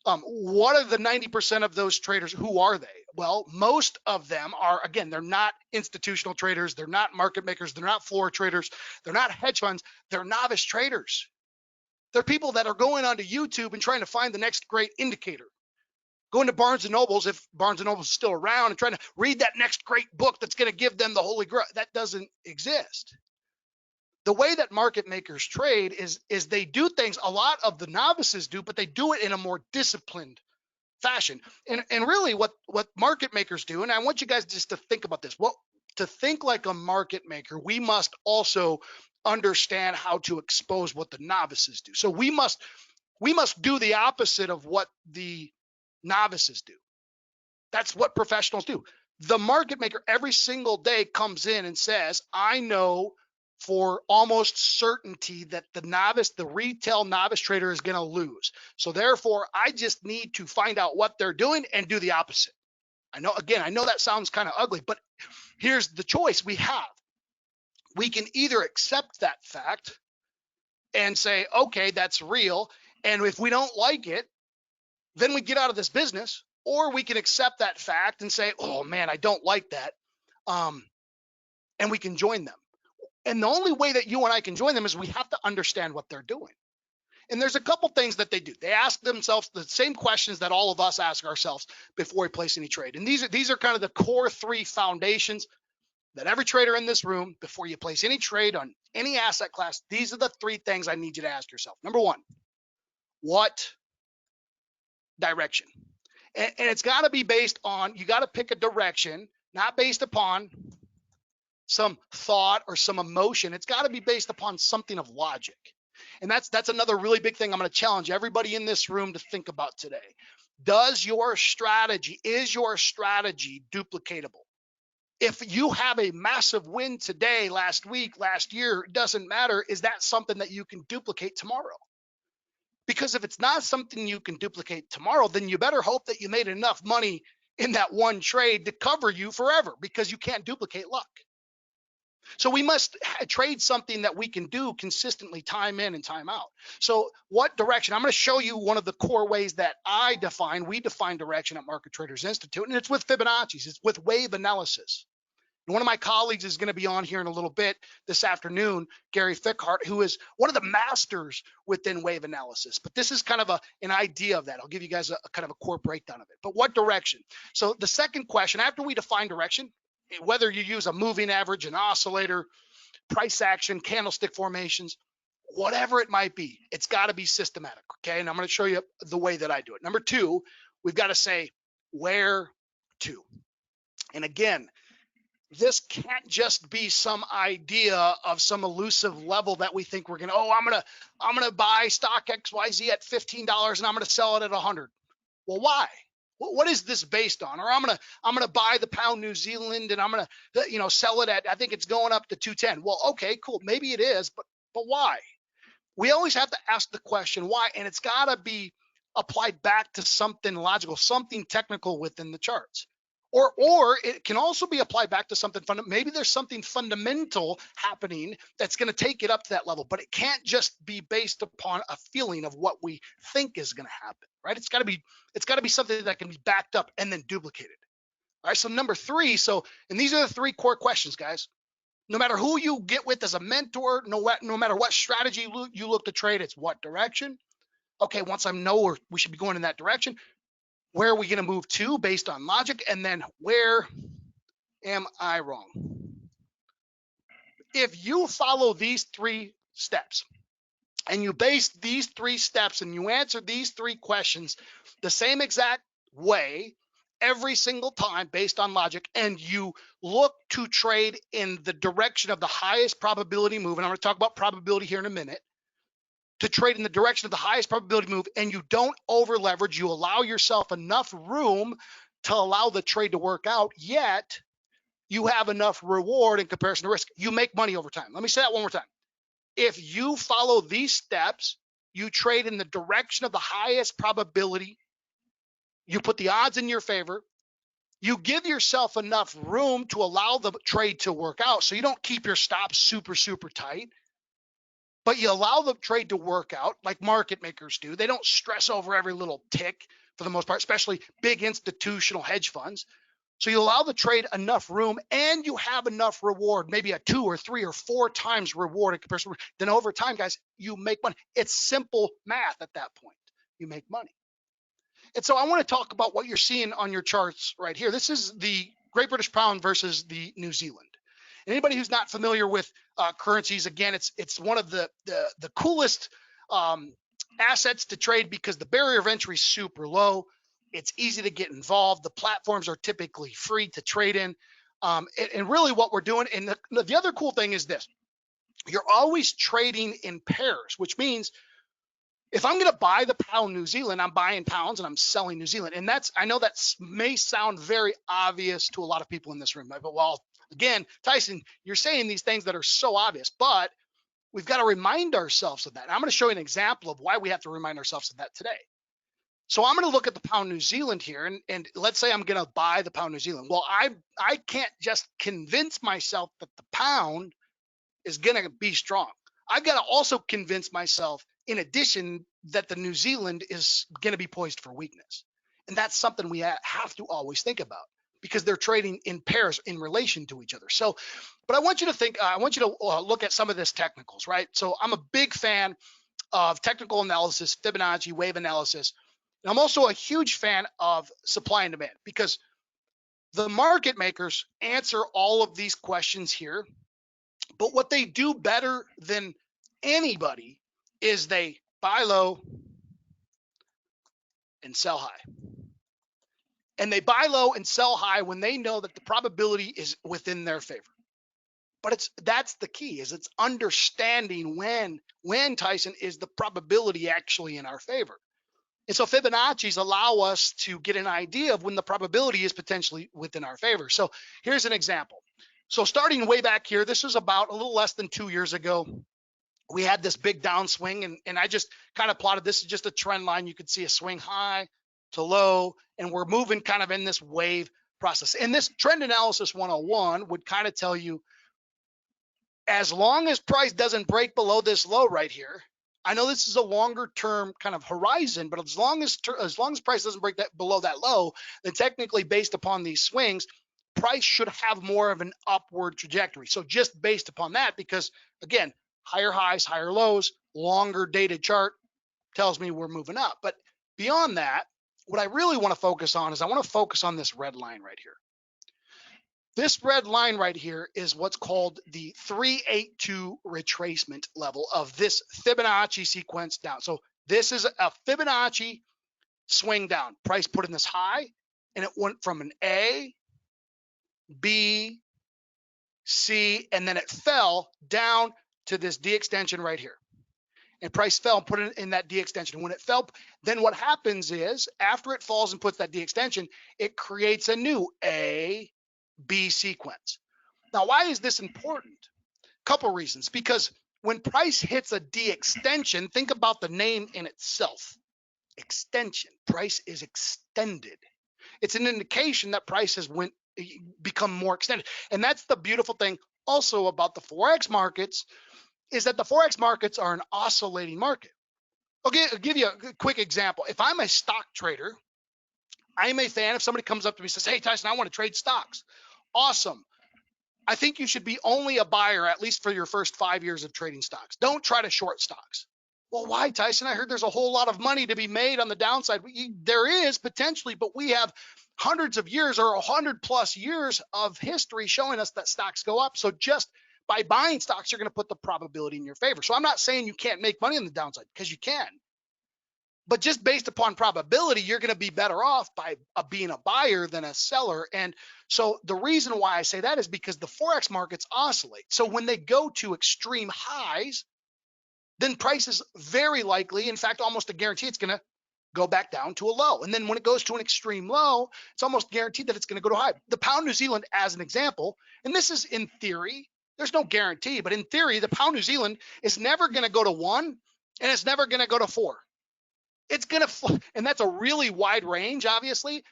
What are the 90% of those traders? Who are they? Well, most of them are, again, they're not institutional traders. They're not market makers. They're not floor traders. They're not hedge funds. They're novice traders. They're people that are going onto YouTube and trying to find the next great indicator. Going to Barnes & Noble's, if Barnes & Noble's is still around, and trying to read that next great book that's going to give them the holy grail. That doesn't exist. The way that market makers trade is they do things a lot of the novices do, but they do it in a more disciplined fashion. And really what market makers do, and I want you guys just to think about this. Well, to think like a market maker, we must also understand how to expose what the novices do. So we must do the opposite of what the novices do. That's what professionals do. The market maker every single day comes in and says, I know for almost certainty that the retail novice trader is going to lose. So therefore, I just need to find out what they're doing and do the opposite. I know that sounds kind of ugly, but here's the choice we have. We can either accept that fact and say, okay, that's real. And if we don't like it, then we get out of this business, or we can accept that fact and say, oh man, I don't like that. And we can join them. And the only way that you and I can join them is we have to understand what they're doing. And there's a couple things that they do. They ask themselves the same questions that all of us ask ourselves before we place any trade. And these are kind of the core three foundations that every trader in this room, before you place any trade on any asset class, these are the three things I need you to ask yourself. Number one, what direction? And it's got to be based on, you got to pick a direction, not based upon some thought or some emotion. It's got to be based upon something of logic. And that's another really big thing I'm going to challenge everybody in this room to think about today. Is your strategy duplicatable? If you have a massive win today, last week, last year, it doesn't matter. Is that something that you can duplicate tomorrow? Because if it's not something you can duplicate tomorrow, then you better hope that you made enough money in that one trade to cover you forever, because you can't duplicate luck. So we must trade something that we can do consistently, time in and time out. So what direction? I'm going to show you one of the core ways that we define direction at Market Traders Institute, and it's with Fibonacci's. It's with wave analysis. And one of my colleagues is going to be on here in a little bit this afternoon, Gary Fichardt, who is one of the masters within wave analysis. But this is kind of an idea of that. I'll give you guys a kind of a core breakdown of it. But what direction? So the second question, after we define direction, whether you use a moving average, an oscillator, price action, candlestick formations, whatever it might be, it's got to be systematic, okay? And I'm going to show you the way that I do it. Number two, we've got to say where to. And again, this can't just be some idea of some elusive level that we think we're going to, I'm going to buy stock XYZ at $15 and I'm going to sell it at 100. Well, why? What is this based on? Or I'm gonna buy the pound New Zealand and I'm gonna sell it at, I think it's going up to 210. Well, okay, cool. Maybe it is, but why? We always have to ask the question why, and it's gotta be applied back to something logical, something technical within the charts. Or it can also be applied back to something maybe there's something fundamental happening that's going to take it up to that level, but it can't just be based upon a feeling of what we think is going to happen, right? It's got to be something that can be backed up and then duplicated. All right. So number three. And these are the three core questions, guys. No matter who you get with as a mentor, no matter what strategy you look to trade, it's what direction. Okay. Once I know we should be going in that direction, where are we going to move to based on logic? And then where am I wrong? If you follow these three steps, and you base these 3 steps and you answer these 3 questions the same exact way every single time based on logic, and you look to trade in the direction of the highest probability move, and I'm going to talk about probability here in a minute, to trade in the direction of the highest probability move, and you don't over leverage, you allow yourself enough room to allow the trade to work out, yet you have enough reward in comparison to risk. You make money over time. Let me say that one more time. If you follow these steps, you trade in the direction of the highest probability, you put the odds in your favor, you give yourself enough room to allow the trade to work out. So you don't keep your stops super, super tight, but you allow the trade to work out like market makers do. They don't stress over every little tick for the most part, especially big institutional hedge funds. So you allow the trade enough room and you have enough reward, maybe a 2 or 3 or 4 times reward in comparison. Then over time, guys, you make money. It's simple math at that point. You make money. And so I want to talk about what you're seeing on your charts right here. This is the Great British Pound versus the New Zealand. Anybody who's not familiar with currencies, again, it's one of the coolest assets to trade because the barrier of entry is super low. It's easy to get involved. The platforms are typically free to trade in. And really what we're doing, and the other cool thing is this, you're always trading in pairs, which means if I'm going to buy the pound New Zealand, I'm buying pounds and I'm selling New Zealand. And I know that may sound very obvious to a lot of people in this room. But well, again, Tyson, you're saying these things that are so obvious, but we've got to remind ourselves of that. And I'm going to show you an example of why we have to remind ourselves of that today. So I'm going to look at the pound New Zealand here, and let's say I'm going to buy the pound New Zealand. Well, I can't just convince myself that the pound is going to be strong. I've got to also convince myself, in addition, that the New Zealand is going to be poised for weakness. And that's something we have to always think about because they're trading in pairs in relation to each other. So, but I want you to think, I want you to look at some of this technicals, right? So I'm a big fan of technical analysis, Fibonacci, wave analysis. And I'm also a huge fan of supply and demand because the market makers answer all of these questions here. But what they do better than anybody is they buy low and sell high. And they buy low and sell high when they know that the probability is within their favor. But that's the key, is it's understanding when Tyson is the probability actually in our favor. And so Fibonacci's allow us to get an idea of when the probability is potentially within our favor. So here's an example. So starting way back here, this is about a little less than 2 years ago. We had this big downswing, and I just kind of plotted, this is just a trend line. You could see a swing high to low, and we're moving kind of in this wave process. And this trend analysis 101 would kind of tell you, as long as price doesn't break below this low right here, I know this is a longer term kind of horizon, but as long as price doesn't break that below that low, then technically based upon these swings, price should have more of an upward trajectory. So just based upon that, because again, higher highs, higher lows, longer dated chart tells me we're moving up. But beyond that, what I really want to focus on is I want to focus on this red line right here. This red line right here is what's called the 382 retracement level of this Fibonacci sequence down. So this is a Fibonacci swing down. Price put in this high, and it went from an A, B, C, and then it fell down to this D extension right here. And price fell and put it in that D extension. And when it fell, then what happens is after it falls and puts that D extension, it creates a new A, B sequence. Now, why is this important? Couple reasons. Because when price hits a D extension, think about the name in itself. Extension. Price is extended. It's an indication that price has become more extended. And that's the beautiful thing also about the Forex markets, is that the Forex markets are an oscillating market. Okay, I'll give you a quick example. If I'm a stock trader, I'm a fan. If somebody comes up to me and says, hey, Tyson, I want to trade stocks. Awesome. I think you should be only a buyer, at least for your first 5 years of trading stocks. Don't try to short stocks. Well, why, Tyson? I heard there's a whole lot of money to be made on the downside. There is potentially, but we have hundreds of years or 100+ years of history showing us that stocks go up. So just by buying stocks, you're going to put the probability in your favor. So I'm not saying you can't make money on the downside, because you can. But just based upon probability, you're going to be better off by being a buyer than a seller. And so the reason why I say that is because the Forex markets oscillate. So when they go to extreme highs, then prices very likely, in fact, almost a guarantee, it's going to go back down to a low. And then when it goes to an extreme low, it's almost guaranteed that it's going to go to high. The pound New Zealand, as an example, and this is in theory, there's no guarantee, but in theory, the pound New Zealand is never going to go to 1 and it's never going to go to 4. It's going to, and that's a really wide range, obviously,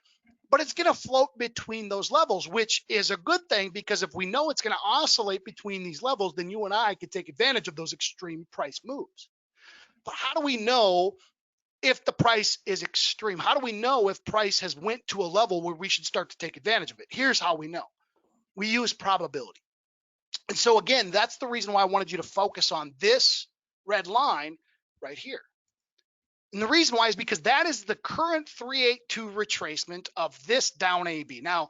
but it's going to float between those levels, which is a good thing, because if we know it's going to oscillate between these levels, then you and I could take advantage of those extreme price moves. But how do we know if the price is extreme? How do we know if price has went to a level where we should start to take advantage of it? Here's how we know. We use probability. And so again, that's the reason why I wanted you to focus on this red line right here. And the reason why is because that is the current 382 retracement of this down AB. Now,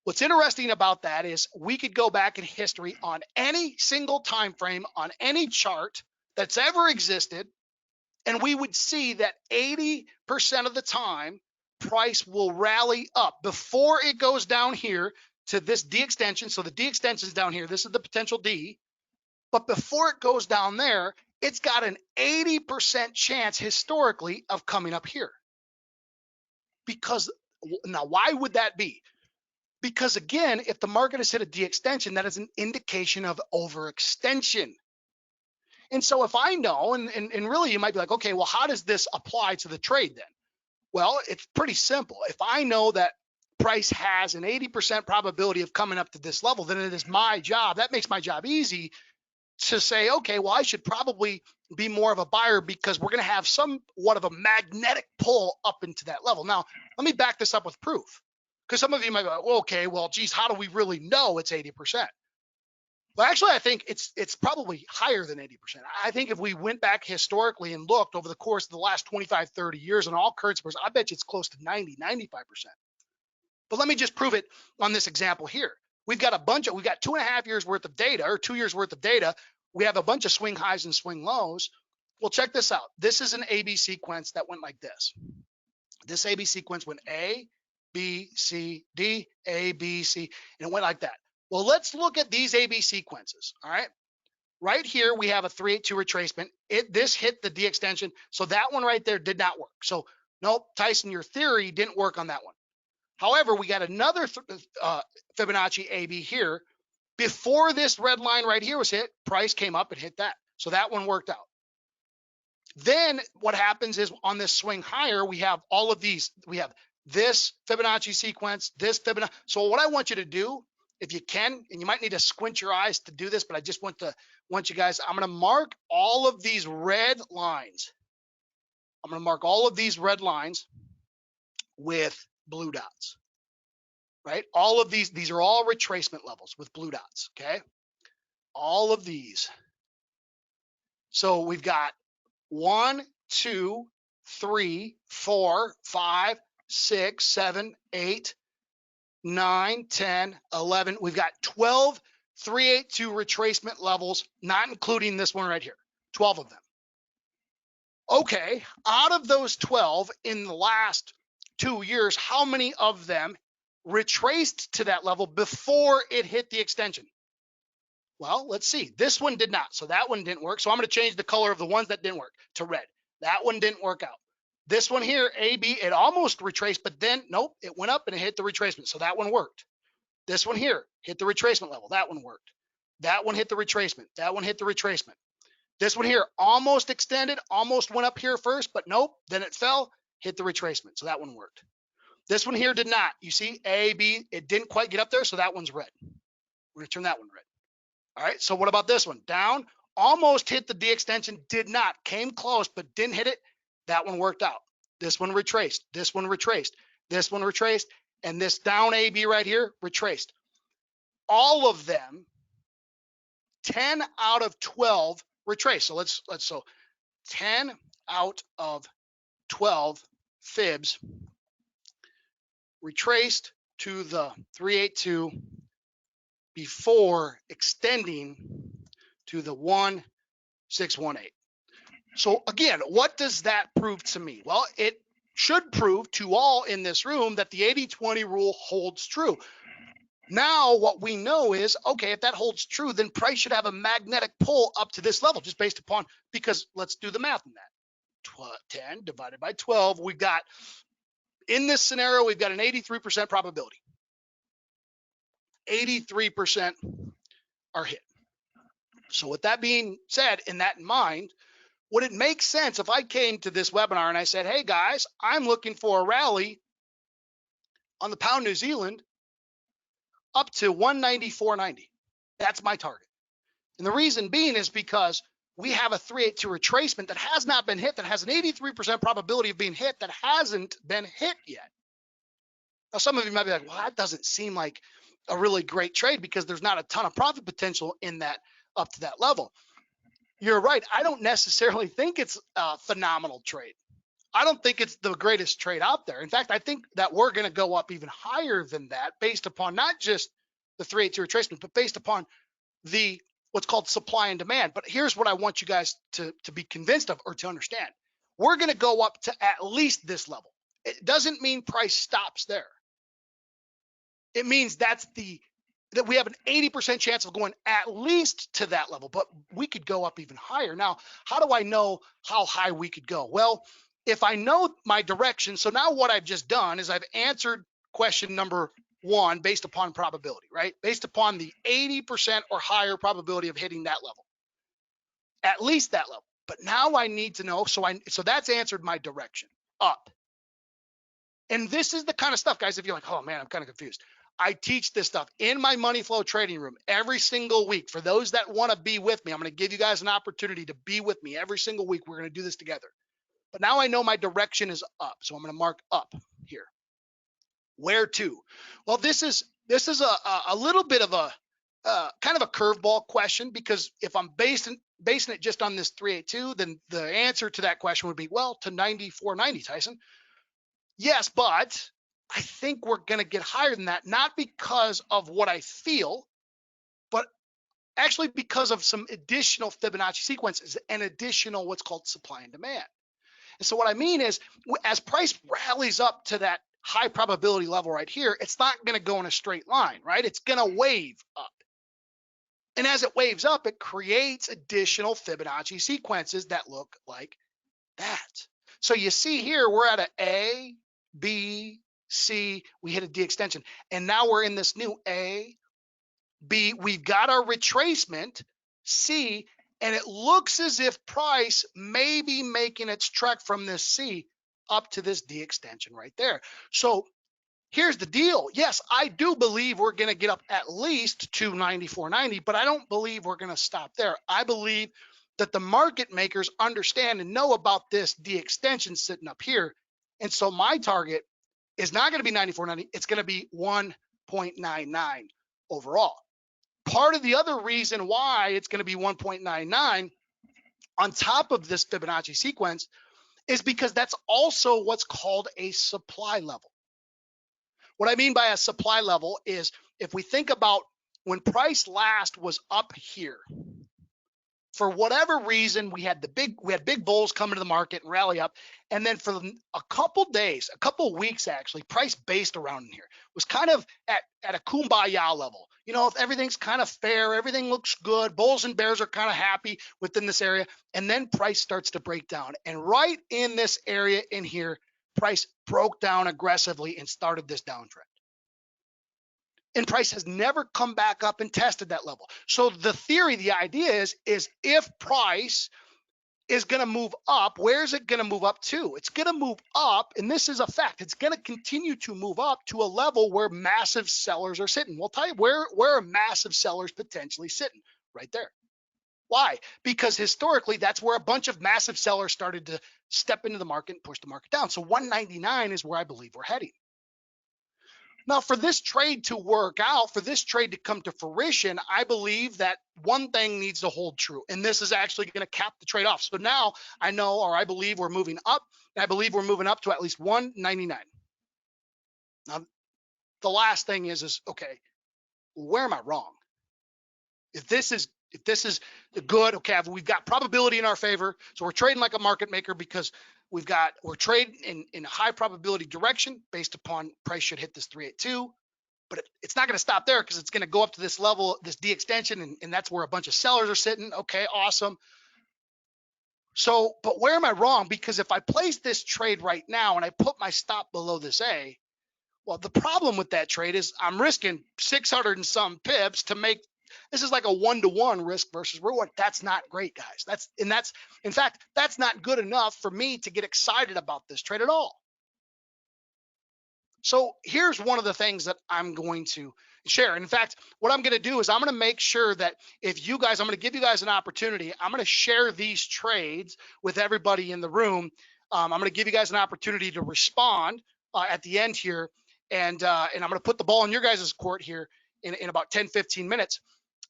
what's interesting about that is we could go back in history on any single time frame on any chart that's ever existed, and we would see that 80% of the time price will rally up before it goes down here to this D extension. So the D extension is down here. This is the potential D. But before it goes down there, it's got an 80% chance historically of coming up here. Because now, why would that be? Because again, if the market has hit a D extension, that is an indication of overextension. And so if I know, and really you might be like, okay, well, how does this apply to the trade then? Well, it's pretty simple. If I know that price has an 80% probability of coming up to this level, then it is my job. That makes my job easy to say, okay, well, I should probably be more of a buyer, because we're going to have somewhat of a magnetic pull up into that level. Now, let me back this up with proof, because some of you might be like, well, okay, well, geez, how do we really know it's 80%? Well, actually, I think it's probably higher than 80%. I think if we went back historically and looked over the course of the last 25, 30 years on all currency pairs, I bet you it's close to 90, 95%. But let me just prove it on this example here. We've got 2.5 years worth of data, or 2 years worth of data. We have a bunch of swing highs and swing lows. Well, check this out. This is an AB sequence that went like this. This AB sequence went A, B, C, D, A, B, C, and it went like that. Well, let's look at these AB sequences, all right? Right here, we have a 382 retracement. This hit the D extension, so that one right there did not work. So, nope, Tyson, your theory didn't work on that one. However, we got another Fibonacci AB here. Before this red line right here was hit, price came up and hit that. So that one worked out. Then what happens is on this swing higher, we have all of these. We have this Fibonacci sequence, this Fibonacci. So what I want you to do, if you can, and you might need to squint your eyes to do this, but I just want you guys, I'm going to mark all of these red lines. I'm going to mark all of these red lines with blue dots, right? All of these are all retracement levels with blue dots, okay? All of these. So we've got 1, 2, 3, 4, 5, 6, 7, 8, 9, 10, 11. We've got 12 382 retracement levels, not including this one right here, 12 of them. Okay, out of those 12 in the last 2 years, how many of them retraced to that level before it hit the extension? Well, let's see. This one did not, so that one didn't work. So I'm going to change the color of the ones that didn't work to red. That one didn't work out. This one here, AB, it almost retraced, but then nope, it went up and it hit the retracement, so that one worked. This one here hit the retracement level. That one worked. That one hit the retracement. That one hit the retracement. This one here almost extended, almost went up here first, but nope, then it fell, hit the retracement, so that one worked. This one here did not. You see, A, B, it didn't quite get up there, so that one's red. We're going to turn that one red. All right, so what about this one? Down, almost hit the D extension, did not. Came close, but didn't hit it. That one worked out. This one retraced. This one retraced. This one retraced. And this down AB right here retraced. All of them, 10 out of 12 retraced. So so 10 out of 12 fibs retraced to the 382 before extending to the 1618. So again, what does that prove to me? Well, it should prove to all in this room that the 80-20 rule holds true. Now, what we know is, okay, if that holds true, then price should have a magnetic pull up to this level, just based upon, because let's do the math on that. 10 divided by 12, we've got, in this scenario, we've got an 83% probability. 83% are hit. So with that being said, and that in mind, would it make sense if I came to this webinar and I said, hey guys, I'm looking for a rally on the pound New Zealand up to 194.90. That's my target. And the reason being is because we have a 382 retracement that has not been hit, that has an 83% probability of being hit, that hasn't been hit yet. Now, some of you might be like, well, that doesn't seem like a really great trade because there's not a ton of profit potential in that up to that level. You're right. I don't necessarily think it's a phenomenal trade. I don't think it's the greatest trade out there. In fact, I think that we're going to go up even higher than that based upon not just the 382 retracement, but based upon the what's called supply and demand. But here's what I want you guys to be convinced of or to understand. We're going to go up to at least this level. It doesn't mean price stops there. It means that we have an 80% chance of going at least to that level, but we could go up even higher. Now, how do I know how high we could go? Well, if I know my direction, so now what I've just done is I've answered question number 1 based upon probability, right? Based upon the 80% or higher probability of hitting that level, at least that level. But now I need to know, so that's answered my direction, up. And this is the kind of stuff, guys, if you're like, oh man, I'm kind of confused. I teach this stuff in my money flow trading room every single week. For those that want to be with me, I'm going to give you guys an opportunity to be with me every single week. We're going to do this together. But now I know my direction is up. So I'm going to mark up here. Where to? Well, this is a little bit of a kind of a curveball question, because if I'm basing it just on this 382, then the answer to that question would be, well, to 94.90, Tyson. Yes, but I think we're going to get higher than that, not because of what I feel, but actually because of some additional Fibonacci sequences and additional what's called supply and demand. And so what I mean is, as price rallies up to that high probability level right here, it's not going to go in a straight line, right? It's going to wave up. And as it waves up, it creates additional Fibonacci sequences that look like that. So you see here, we're at A, B, C, we hit a D extension. And now we're in this new A, B, we've got our retracement, C, and it looks as if price may be making its trek from this C up to this D extension right there. So here's the deal. Yes, I do believe we're going to get up at least to 94.90, but I don't believe we're going to stop there. I believe that the market makers understand and know about this D extension sitting up here. And so my target is not going to be 94.90. It's going to be 1.99 overall. Part of the other reason why it's going to be 1.99 on top of this Fibonacci sequence is because that's also what's called a supply level. What I mean by a supply level is, if we think about when price last was up here, for whatever reason, we had big bulls come into the market and rally up. And then for a couple days, a couple weeks, actually, price based around in here was kind of at a kumbaya level. You know, if everything's kind of fair, everything looks good, bulls and bears are kind of happy within this area. And then price starts to break down. And right in this area in here, price broke down aggressively and started this downtrend. And price has never come back up and tested that level. So the theory, the idea is if price is going to move up, where is it going to move up to? It's going to move up, and this is a fact. It's going to continue to move up to a level where massive sellers are sitting. We'll tell you where are massive sellers potentially sitting? Right there. Why? Because historically, that's where a bunch of massive sellers started to step into the market and push the market down. So 199 is where I believe we're heading. Now, for this trade to work out, for this trade to come to fruition, I believe that one thing needs to hold true, and this is actually going to cap the trade off. So now I know, or I believe we're moving up, and I believe we're moving up to at least 199. Now, the last thing is okay, where am I wrong? If this is good, okay, we've got probability in our favor. So we're trading like a market maker because we're trading in a high probability direction based upon price should hit this 382. But it's not going to stop there because it's going to go up to this level, this D extension, and that's where a bunch of sellers are sitting. Okay, awesome. So, but where am I wrong? Because if I place this trade right now and I put my stop below this A, well, the problem with that trade is I'm risking 600 and some pips to make, this is like a 1-to-1 risk versus reward. That's not great, guys. In fact, that's not good enough for me to get excited about this trade at all. So here's one of the things that I'm going to share. In fact, what I'm going to do is I'm going to make sure that I'm going to give you guys an opportunity. I'm going to share these trades with everybody in the room. I'm going to give you guys an opportunity to respond at the end here. And I'm going to put the ball in your guys' court here in about 10, 15 minutes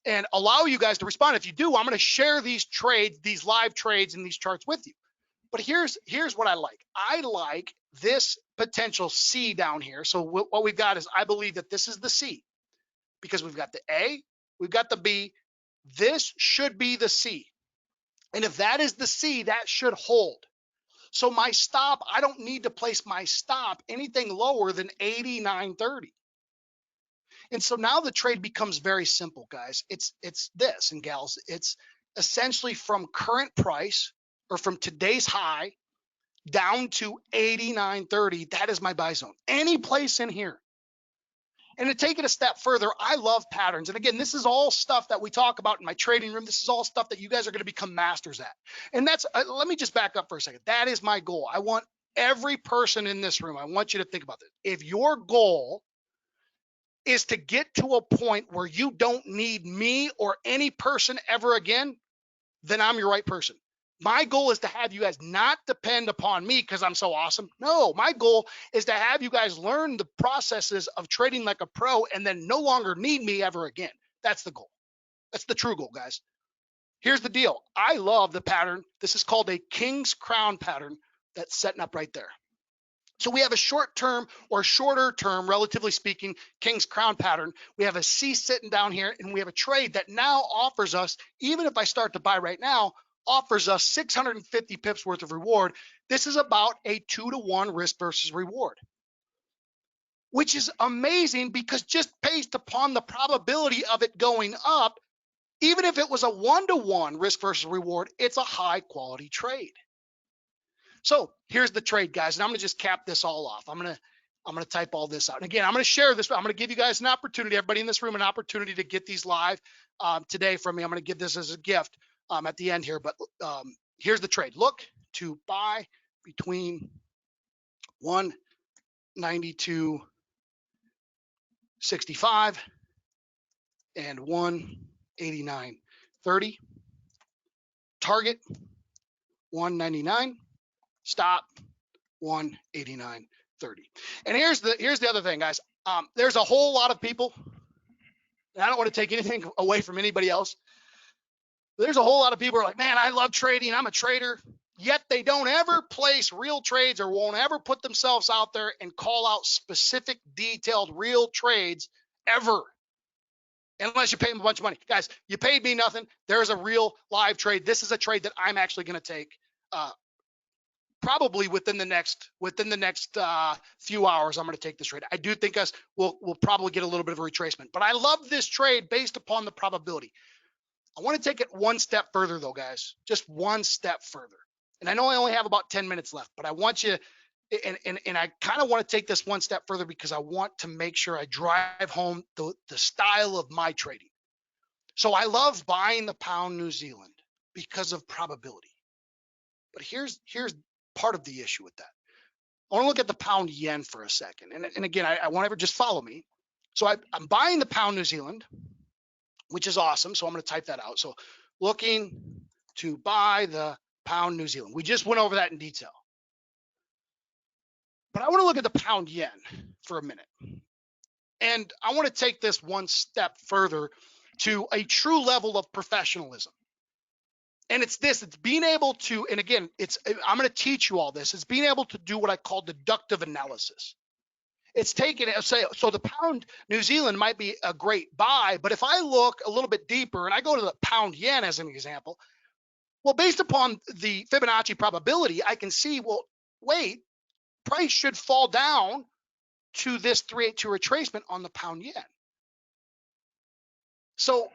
and allow you guys to respond. If you do, I'm going to share these trades, these live trades and these charts with you. But here's what I like. I like this potential C down here. So what we've got is, I believe that this is the C because we've got the A, we've got the B. This should be the C. And if that is the C, that should hold. So my stop, I don't need to place my stop anything lower than 89.30. And so now the trade becomes very simple, guys. It's this, and gals, it's essentially from current price or from today's high down to 89.30. That is my buy zone. Any place in here. And to take it a step further, I love patterns. And again, this is all stuff that we talk about in my trading room. This is all stuff that you guys are going to become masters at. And that's, let me just back up for a second. That is my goal. I want every person in this room, I want you to think about this. If your goal is to get to a point where you don't need me or any person ever again, then I'm your right person. My goal is to have you guys not depend upon me because I'm so awesome. No, my goal is to have you guys learn the processes of trading like a pro and then no longer need me ever again. That's the goal. That's the true goal, guys. Here's the deal. I love the pattern. This is called a King's Crown pattern that's setting up right there. So we have a short term or shorter term, relatively speaking, King's Crown pattern. We have a C sitting down here, and we have a trade that now offers us, even if I start to buy right now, offers us 650 pips worth of reward. This is about a 2-to-1 risk versus reward, which is amazing because just based upon the probability of it going up, even if it was a 1-to-1 risk versus reward, it's a high quality trade. So here's the trade, guys, and I'm going to just cap this all off. I'm going to type all this out. And again, I'm going to share this. I'm going to give you guys an opportunity, everybody in this room, an opportunity to get these live today from me. I'm going to give this as a gift at the end here. But here's the trade. Look to buy between 192.65 and 189.30. Target 199. Stop 189.30. And here's the other thing, guys. There's a whole lot of people, and I don't want to take anything away from anybody else. There's a whole lot of people who are like, man, I love trading. I'm a trader. Yet they don't ever place real trades or won't ever put themselves out there and call out specific, detailed, real trades ever. Unless you pay them a bunch of money. Guys, you paid me nothing. There's a real live trade. This is a trade that I'm actually going to take probably within the next few hours. I'm going to take this trade. I do think we'll probably get a little bit of a retracement, but I love this trade based upon the probability. I want to take it one step further though, guys, just one step further. And I know I only have about 10 minutes left, but I want you, and I kind of want to take this one step further because I want to make sure I drive home the style of my trading. So I love buying the pound New Zealand because of probability. But here's part of the issue with that. I want to look at the pound yen for a second. And again, I want to just follow me. So I'm buying the pound New Zealand, which is awesome. So I'm going to type that out. So looking to buy the pound New Zealand. We just went over that in detail. But I want to look at the pound yen for a minute. And I want to take this one step further to a true level of professionalism. And it's being able to, and again, I'm going to teach you all this. It's being able to do what I call deductive analysis. It's taken, so the pound New Zealand might be a great buy, but if I look a little bit deeper and I go to the pound yen as an example, well, based upon the Fibonacci probability, I can see, well, wait, price should fall down to this 382 retracement on the pound yen. So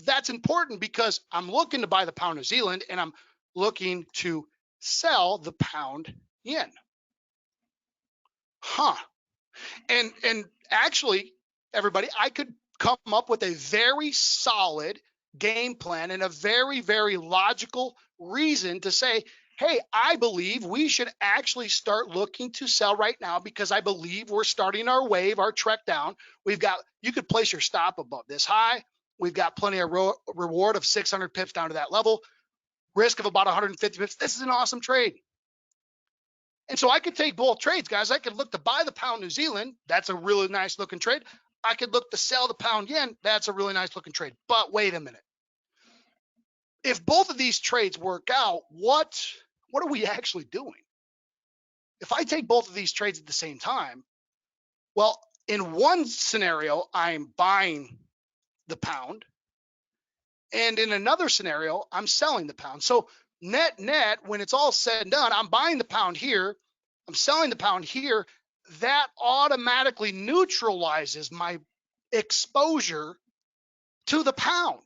that's important because I'm looking to buy the pound New Zealand and I'm looking to sell the pound yen. And actually, everybody, I could come up with a very solid game plan and a very, very logical reason to say, hey, I believe we should actually start looking to sell right now because I believe we're starting our wave, our trek down. You could place your stop above this high. We've got plenty of reward of 600 pips down to that level, risk of about 150 pips. This is an awesome trade. And so I could take both trades, guys. I could look to buy the pound New Zealand. That's a really nice looking trade. I could look to sell the pound yen. That's a really nice looking trade. But wait a minute. If both of these trades work out, what are we actually doing? If I take both of these trades at the same time, well, in one scenario, I'm buying the pound. And in another scenario, I'm selling the pound. So net, when it's all said and done, I'm buying the pound here, I'm selling the pound here. That automatically neutralizes my exposure to the pound.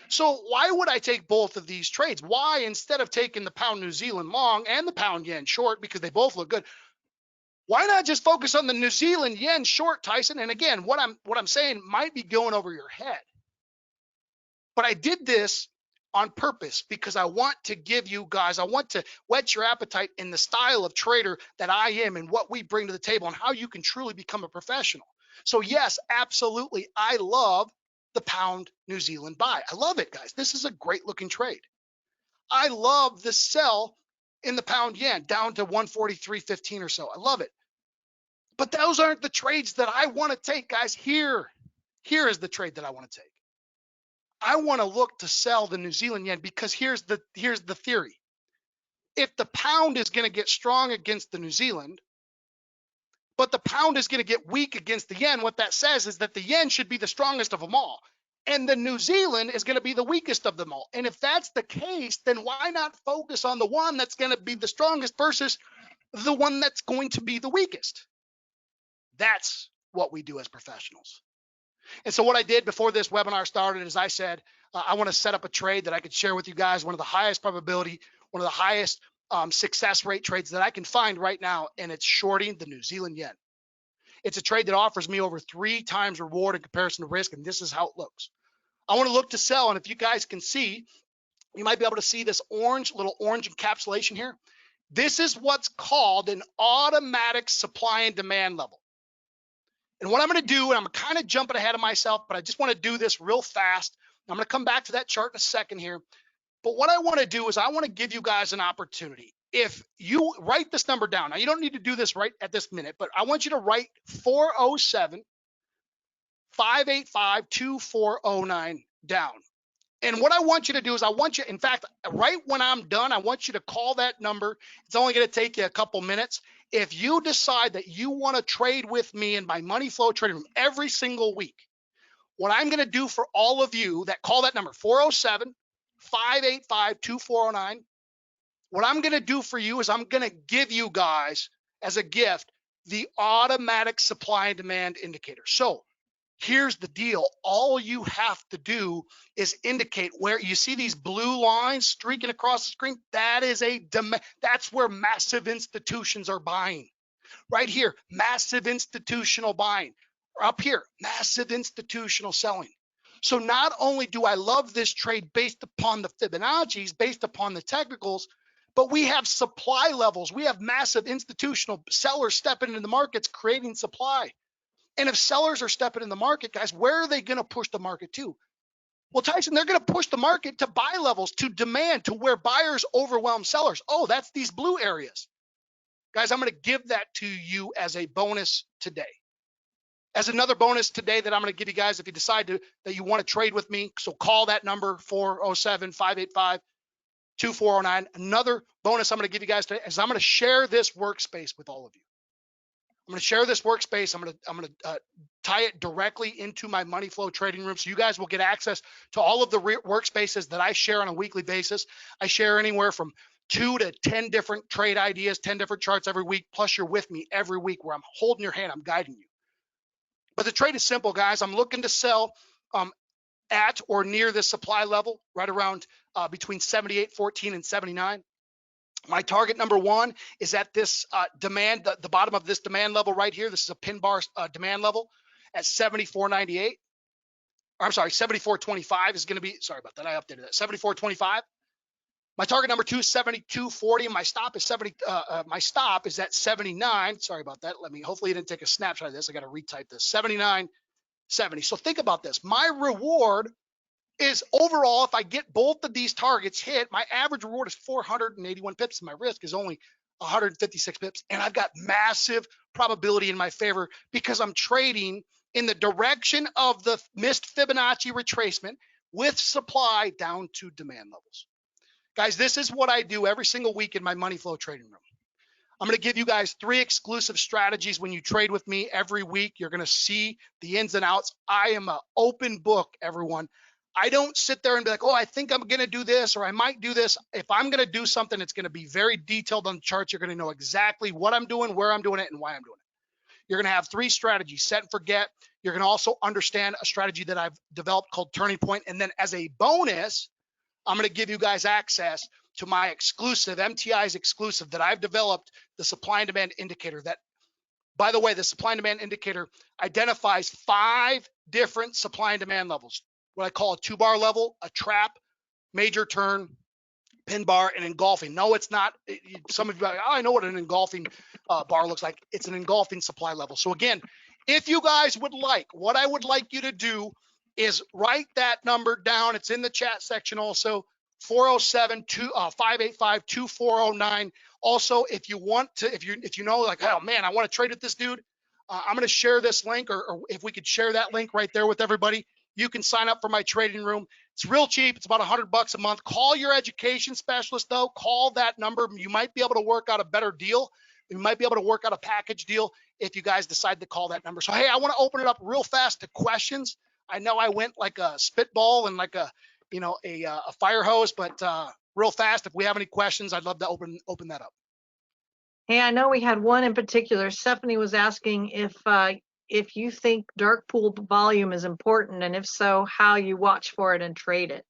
So why would I take both of these trades? Why, instead of taking the pound New Zealand long and the pound yen short, because they both look good, why not just focus on the New Zealand yen short, Tyson? And again, what I'm saying might be going over your head. But I did this on purpose because I want to give you guys, I want to whet your appetite in the style of trader that I am and what we bring to the table and how you can truly become a professional. So yes, absolutely. I love the pound New Zealand buy. I love it, guys. This is a great looking trade. I love the sell in the pound yen down to 143.15 or so. I love it. But those aren't the trades that I want to take, guys. Here is the trade that I want to take. I want to look to sell the New Zealand yen because here's the theory. If the pound is going to get strong against the New Zealand, but the pound is going to get weak against the yen, what that says is that the yen should be the strongest of them all. And the New Zealand is going to be the weakest of them all. And if that's the case, then why not focus on the one that's going to be the strongest versus the one that's going to be the weakest? That's what we do as professionals. And so what I did before this webinar started is I said, I want to set up a trade that I could share with you guys, one of the highest probability, one of the highest success rate trades that I can find right now, and it's shorting the New Zealand yen. It's a trade that offers me over 3 times reward in comparison to risk, and this is how it looks. I want to look to sell, and if you guys can see, you might be able to see this little orange encapsulation here. This is what's called an automatic supply and demand level. And what I'm going to do, and I'm kind of jumping ahead of myself, but I just want to do this real fast. I'm going to come back to that chart in a second here. But what I want to do is I want to give you guys an opportunity. If you write this number down, now you don't need to do this right at this minute, but I want you to write 407-585-2409 down. And what I want you to do is in fact, right when I'm done, I want you to call that number. It's only going to take you a couple minutes. If you decide that you want to trade with me in my money flow trading room every single week, what I'm going to do for all of you that call that number, 407-585-2409, what I'm going to do for you is I'm going to give you guys as a gift the automatic supply and demand indicator. So here's the deal. All you have to do is indicate where you see these blue lines streaking across the screen. That is that's where massive institutions are buying. Right here, massive institutional buying. Up here, massive institutional selling. So not only do I love this trade based upon the Fibonacci's, based upon the technicals, but we have supply levels. We have massive institutional sellers stepping into the markets, creating supply. And if sellers are stepping in the market, guys, where are they going to push the market to? Well, Tyson, they're going to push the market to buy levels, to demand, to where buyers overwhelm sellers. Oh, that's these blue areas. Guys, I'm going to give that to you as a bonus today. As another bonus today that I'm going to give you guys if you decide that you want to trade with me. So call that number, 407-585-2409. Another bonus I'm going to give you guys today is I'm going to share this workspace with all of you. I'm going to share this workspace. I'm going to tie it directly into my money flow trading room. So you guys will get access to all of the workspaces that I share on a weekly basis. I share anywhere from 2 to 10 different trade ideas, 10 different charts every week. Plus you're with me every week where I'm holding your hand. I'm guiding you. But the trade is simple, guys. I'm looking to sell at or near this supply level, right around between 78.14 and 79. My target number one is at this demand, the bottom of this demand level right here. This is a pin bar demand level at 74.98. I'm sorry, 74.25 is going to be, sorry about that. I updated that. 74.25. My target number two is 72.40. My stop is my stop is at 79. Sorry about that. Hopefully you didn't take a snapshot of this. I got to retype this. 79.70. So think about this. My reward is overall, if I get both of these targets hit, my average reward is 481 pips. And my risk is only 156 pips. And I've got massive probability in my favor because I'm trading in the direction of the missed Fibonacci retracement with supply down to demand levels. Guys, this is what I do every single week in my money flow trading room. I'm going to give you guys 3 exclusive strategies when you trade with me every week. You're going to see the ins and outs. I am an open book, everyone. I don't sit there and be like, oh, I think I'm going to do this or I might do this. If I'm going to do something, it's going to be very detailed on the charts. You're going to know exactly what I'm doing, where I'm doing it, and why I'm doing it. You're going to have 3 strategies: set and forget. You're going to also understand a strategy that I've developed called Turning Point. And then as a bonus, I'm going to give you guys access to my exclusive, MTI's exclusive that I've developed, the supply and demand indicator. That, by the way, the supply and demand indicator identifies 5 different supply and demand levels. What I call a 2-bar level, a trap, major turn, pin bar, and engulfing. No, it's not. Some of you are like, oh, I know what an engulfing bar looks like. It's an engulfing supply level. So again, if you guys would like, what I would like you to do is write that number down. It's in the chat section also, 407-585-2409. Also, if you want to, if you know, like, oh man, I want to trade with this dude, I'm going to share this link, or if we could share that link right there with everybody. You can sign up for my trading room. It's real cheap. It's about $100 a month. Call your education specialist though. Call that number. You might be able to work out a better deal. You might be able to work out a package deal if you guys decide to call that number. So, hey, I want to open it up real fast to questions. I know I went like a spitball and like a fire hose, but real fast, if we have any questions, I'd love to open that up. Hey, I know we had one in particular. Stephanie was asking if you think dark pool volume is important, and if so, how you watch for it and trade it.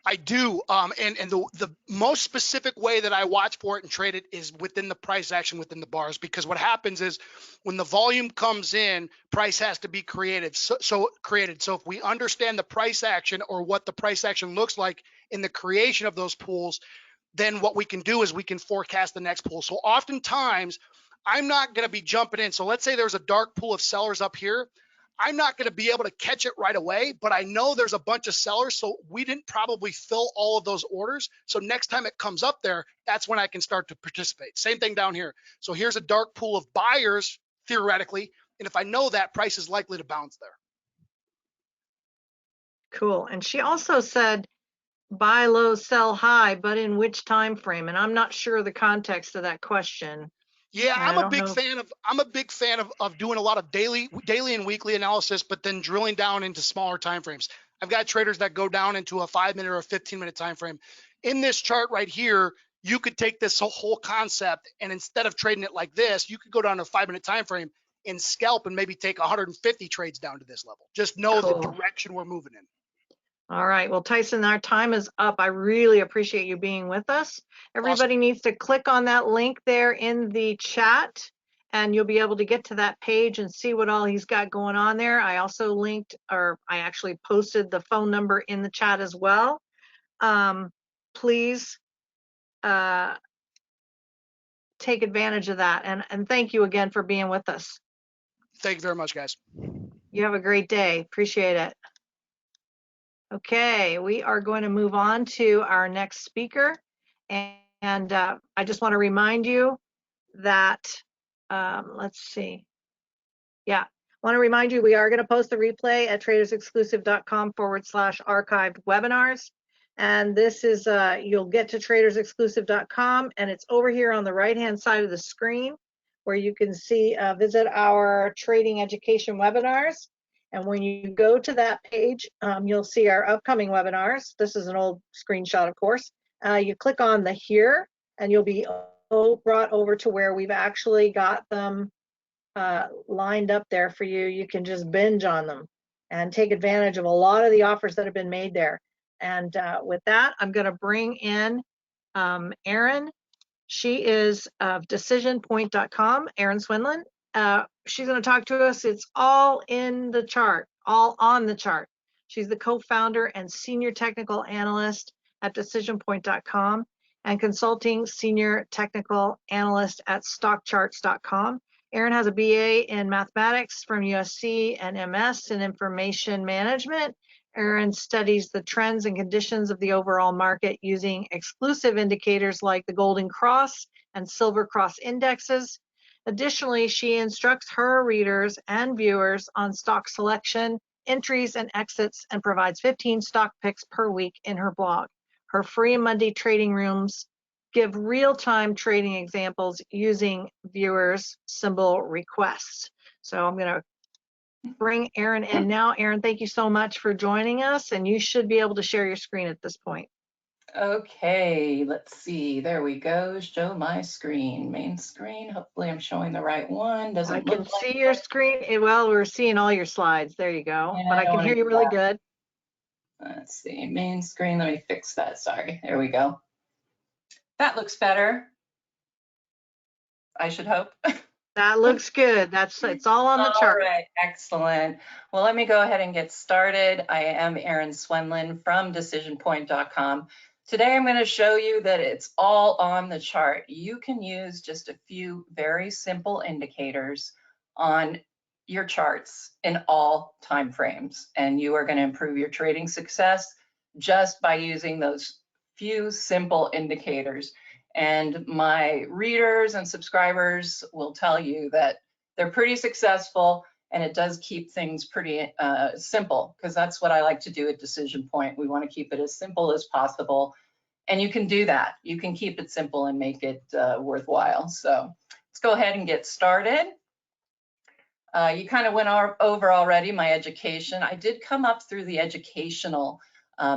I do, and the most specific way that I watch for it and trade it is within the price action within the bars, because what happens is when the volume comes in, price has to be created. So if we understand the price action or what the price action looks like in the creation of those pools, then what we can do is we can forecast the next pool. So oftentimes, I'm not going to be jumping in. So let's say there's a dark pool of sellers up here. I'm not going to be able to catch it right away, but I know there's a bunch of sellers, so we didn't probably fill all of those orders. So next time it comes up there, that's when I can start to participate. Same thing down here. So here's a dark pool of buyers, theoretically, and if I know that, price is likely to bounce there. Cool. And she also said, buy low, sell high, but in which time frame? And I'm not sure the context of that question. Yeah, I'm a big fan of doing a lot of daily and weekly analysis, but then drilling down into smaller time frames. I've got traders that go down into a 5-minute or a 15-minute time frame. In this chart right here, you could take this whole concept, and instead of trading it like this, you could go down to a 5-minute time frame and scalp and maybe take 150 trades down to this level. Just know the direction we're moving in. All right. Well, Tyson, our time is up. I really appreciate you being with us. Everybody needs to click on that link there in the chat, and you'll be able to get to that page and see what all he's got going on there. I also I actually posted the phone number in the chat as well. Please take advantage of that. And thank you again for being with us. Thank you very much, guys. You have a great day. Appreciate it. Okay, we are going to move on to our next speaker. And I just want to remind you that, let's see. Yeah, I want to remind you we are going to post the replay at tradersexclusive.com/archived webinars. And this is, you'll get to tradersexclusive.com, and it's over here on the right-hand side of the screen where you can see, visit our trading education webinars. And when you go to that page, you'll see our upcoming webinars. This is an old screenshot, of course. You click on the here, and you'll be brought over to where we've actually got them lined up there for you. You can just binge on them and take advantage of a lot of the offers that have been made there. And with that, I'm going to bring in Erin. She is of decisionpoint.com, Erin Swenlin. She's going to talk to us. It's all in the chart, all on the chart. She's the co-founder and senior technical analyst at decisionpoint.com and consulting senior technical analyst at stockcharts.com. Erin has a BA in mathematics from USC and MS in information management. Erin studies the trends and conditions of the overall market using exclusive indicators like the Golden Cross and Silver Cross indexes. Additionally, she instructs her readers and viewers on stock selection, entries, and exits, and provides 15 stock picks per week in her blog. Her free Monday trading rooms give real-time trading examples using viewers' symbol requests. So I'm going to bring Erin in now. Erin, thank you so much for joining us, and you should be able to share your screen at this point. Okay, let's see. There we go. Show my screen, main screen. Hopefully I'm showing the right one. Doesn't I can look like see your screen. Well, we're seeing all your slides. There you go. Yeah, But I can hear you really good. Let's see, main screen. Let me fix that. Sorry. There we go. That looks better. I should hope. That looks good. It's all on the chart. All right, excellent. Well, let me go ahead and get started. I am Erin Swenlin from decisionpoint.com. Today, I'm going to show you that it's all on the chart. You can use just a few very simple indicators on your charts in all time frames, and you are going to improve your trading success just by using those few simple indicators. And my readers and subscribers will tell you that they're pretty successful, and it does keep things pretty simple, because that's what I like to do at Decision Point. We want to keep it as simple as possible, and you can do that. You can keep it simple and make it worthwhile. So let's go ahead and get started. You kind of went over already my education. I did come up through the educational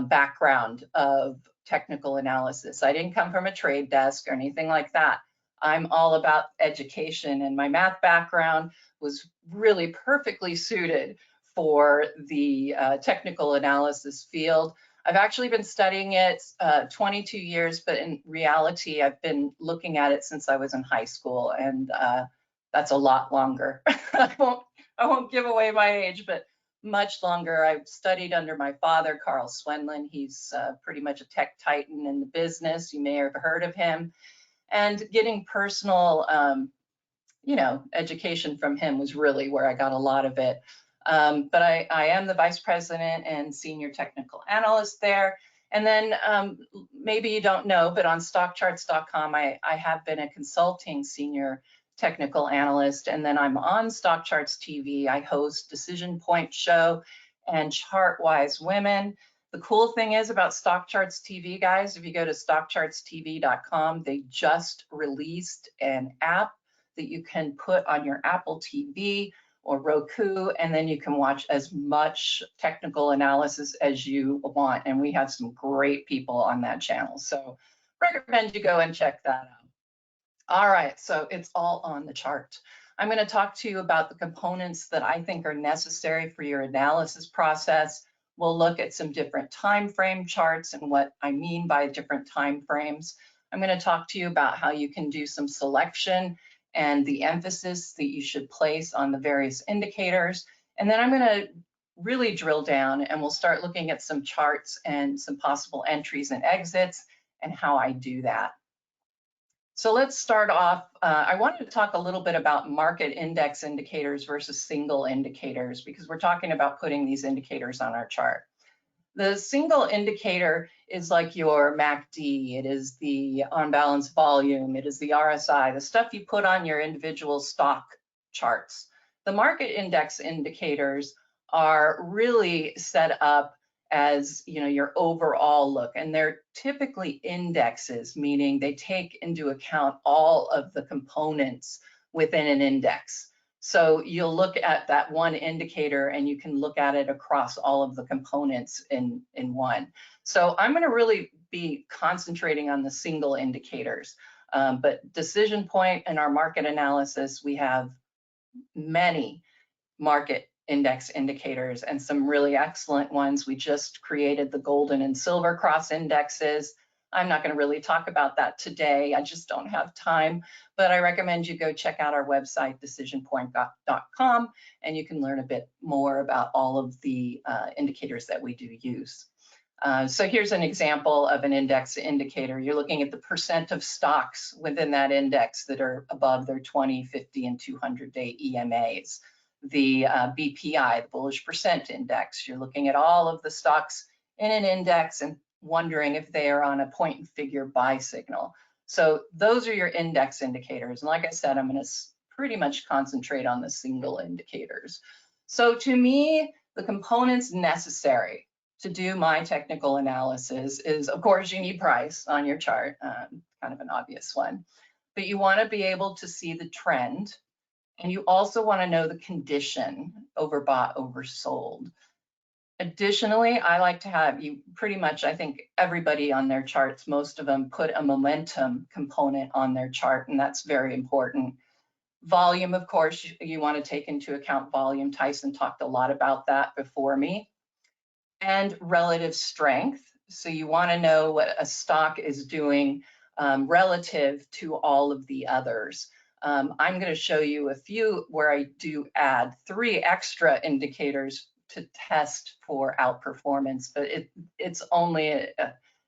background of technical analysis. I didn't come from a trade desk or anything like that. I'm all about education, and my math background was really perfectly suited for the technical analysis field. I've actually been studying it 22 years, but in reality, I've been looking at it since I was in high school, and that's a lot longer. I won't give away my age, but much longer. I've studied under my father, Carl Swenlin. He's pretty much a tech titan in the business. You may have heard of him. And getting personal, education from him was really where I got a lot of it. But I am the vice president and senior technical analyst there. And then maybe you don't know, but on stockcharts.com, I have been a consulting senior technical analyst, and then I'm on Stock Charts TV. I host Decision Point Show and Chartwise Women. The cool thing is about Stock Charts TV, guys, if you go to stockchartstv.com, they just released an app that you can put on your Apple TV or Roku, and then you can watch as much technical analysis as you want. And we have some great people on that channel. So recommend you go and check that out. All right, so it's all on the chart. I'm going to talk to you about the components that I think are necessary for your analysis process. We'll look at some different time frame charts and what I mean by different time frames. I'm going to talk to you about how you can do some selection and the emphasis that you should place on the various indicators. And then I'm going to really drill down, and we'll start looking at some charts and some possible entries and exits and how I do that. So let's start off. I wanted to talk a little bit about market index indicators versus single indicators, because we're talking about putting these indicators on our chart. The single indicator is like your MACD. It is the on-balance volume. It is the RSI, the stuff you put on your individual stock charts. The market index indicators are really set up as your overall look, and they're typically indexes, meaning they take into account all of the components within an index. So you'll look at that one indicator and you can look at it across all of the components in one. So I'm going to really be concentrating on the single indicators. But decision point in our market analysis, we have many market index indicators and some really excellent ones. We just created the golden and silver cross indexes. I'm not going to really talk about that today. I just don't have time, but I recommend you go check out our website, decisionpoint.com, and you can learn a bit more about all of the indicators that we do use. So here's an example of an index indicator. You're looking at the percent of stocks within that index that are above their 20, 50, and 200-day EMAs. The BPI, the bullish percent index. You're looking at all of the stocks in an index and wondering if they are on a point and figure buy signal. So those are your index indicators. And like I said, I'm going to pretty much concentrate on the single indicators. So to me, the components necessary to do my technical analysis is, of course, you need price on your chart, kind of an obvious one, but you want to be able to see the trend. And you also want to know the condition, overbought, oversold. Additionally, I like to have you pretty much, I think everybody on their charts, most of them put a momentum component on their chart, and that's very important. Volume, of course, you want to take into account volume. Tyson talked a lot about that before me. And relative strength. So you want to know what a stock is doing relative to all of the others. I'm going to show you a few where I do add 3 extra indicators to test for outperformance, but it's only,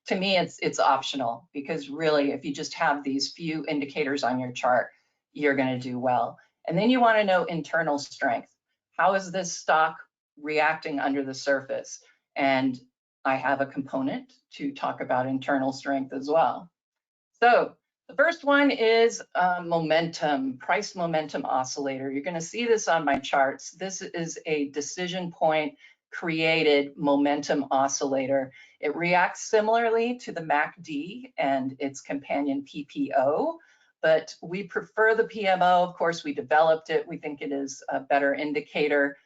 to me, it's optional, because really, if you just have these few indicators on your chart, you're going to do well. And then you want to know internal strength. How is this stock reacting under the surface? And I have a component to talk about internal strength as well. So the first one is momentum, price momentum oscillator. You're going to see this on my charts. This is a decision point created momentum oscillator. It reacts similarly to the MACD and its companion PPO, but we prefer the PMO. Of course, we developed it. We think it is a better indicator.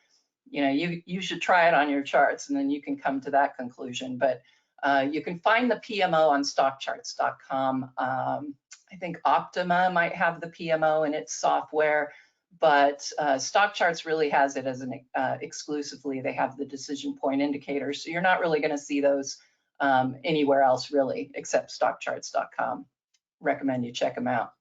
You know, you should try it on your charts and then you can come to that conclusion. But you can find the PMO on stockcharts.com. I think Optima might have the PMO in its software, but StockCharts really has it as an exclusively. They have the decision point indicators, so you're not really going to see those anywhere else really, except stockcharts.com. Recommend you check them out.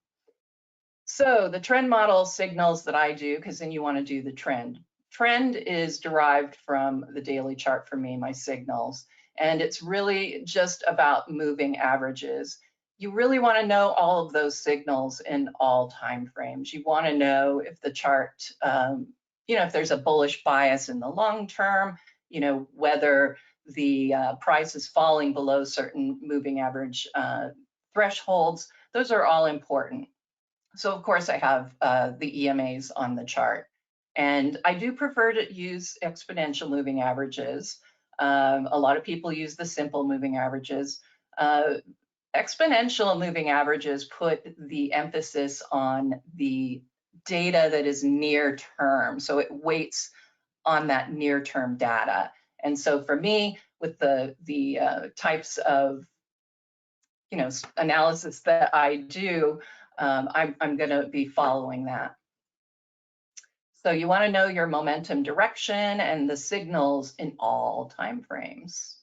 So the trend model signals that I do, because then you want to do the trend. Trend is derived from the daily chart for me, my signals, and it's really just about moving averages. You really want to know all of those signals in all time frames. You want to know if the chart, you know, if there's a bullish bias in the long term, you know, whether the price is falling below certain moving average thresholds. Those are all important. So of course I have the EMAs on the chart. And I do prefer to use exponential moving averages. A lot of people use the simple moving averages. Exponential moving averages put the emphasis on the data that is near term. So it weights on that near term data. And so for me, with the types of, you know, analysis that I do, I'm going to be following that. So you want to know your momentum direction and the signals in all time frames.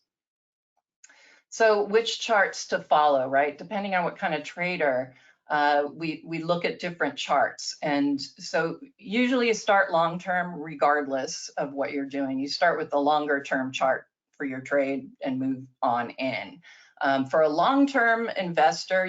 So which charts to follow, right? Depending on what kind of trader, we look at different charts. And so usually you start long-term regardless of what you're doing. You start with the longer term chart for your trade and move on in. For a long-term investor,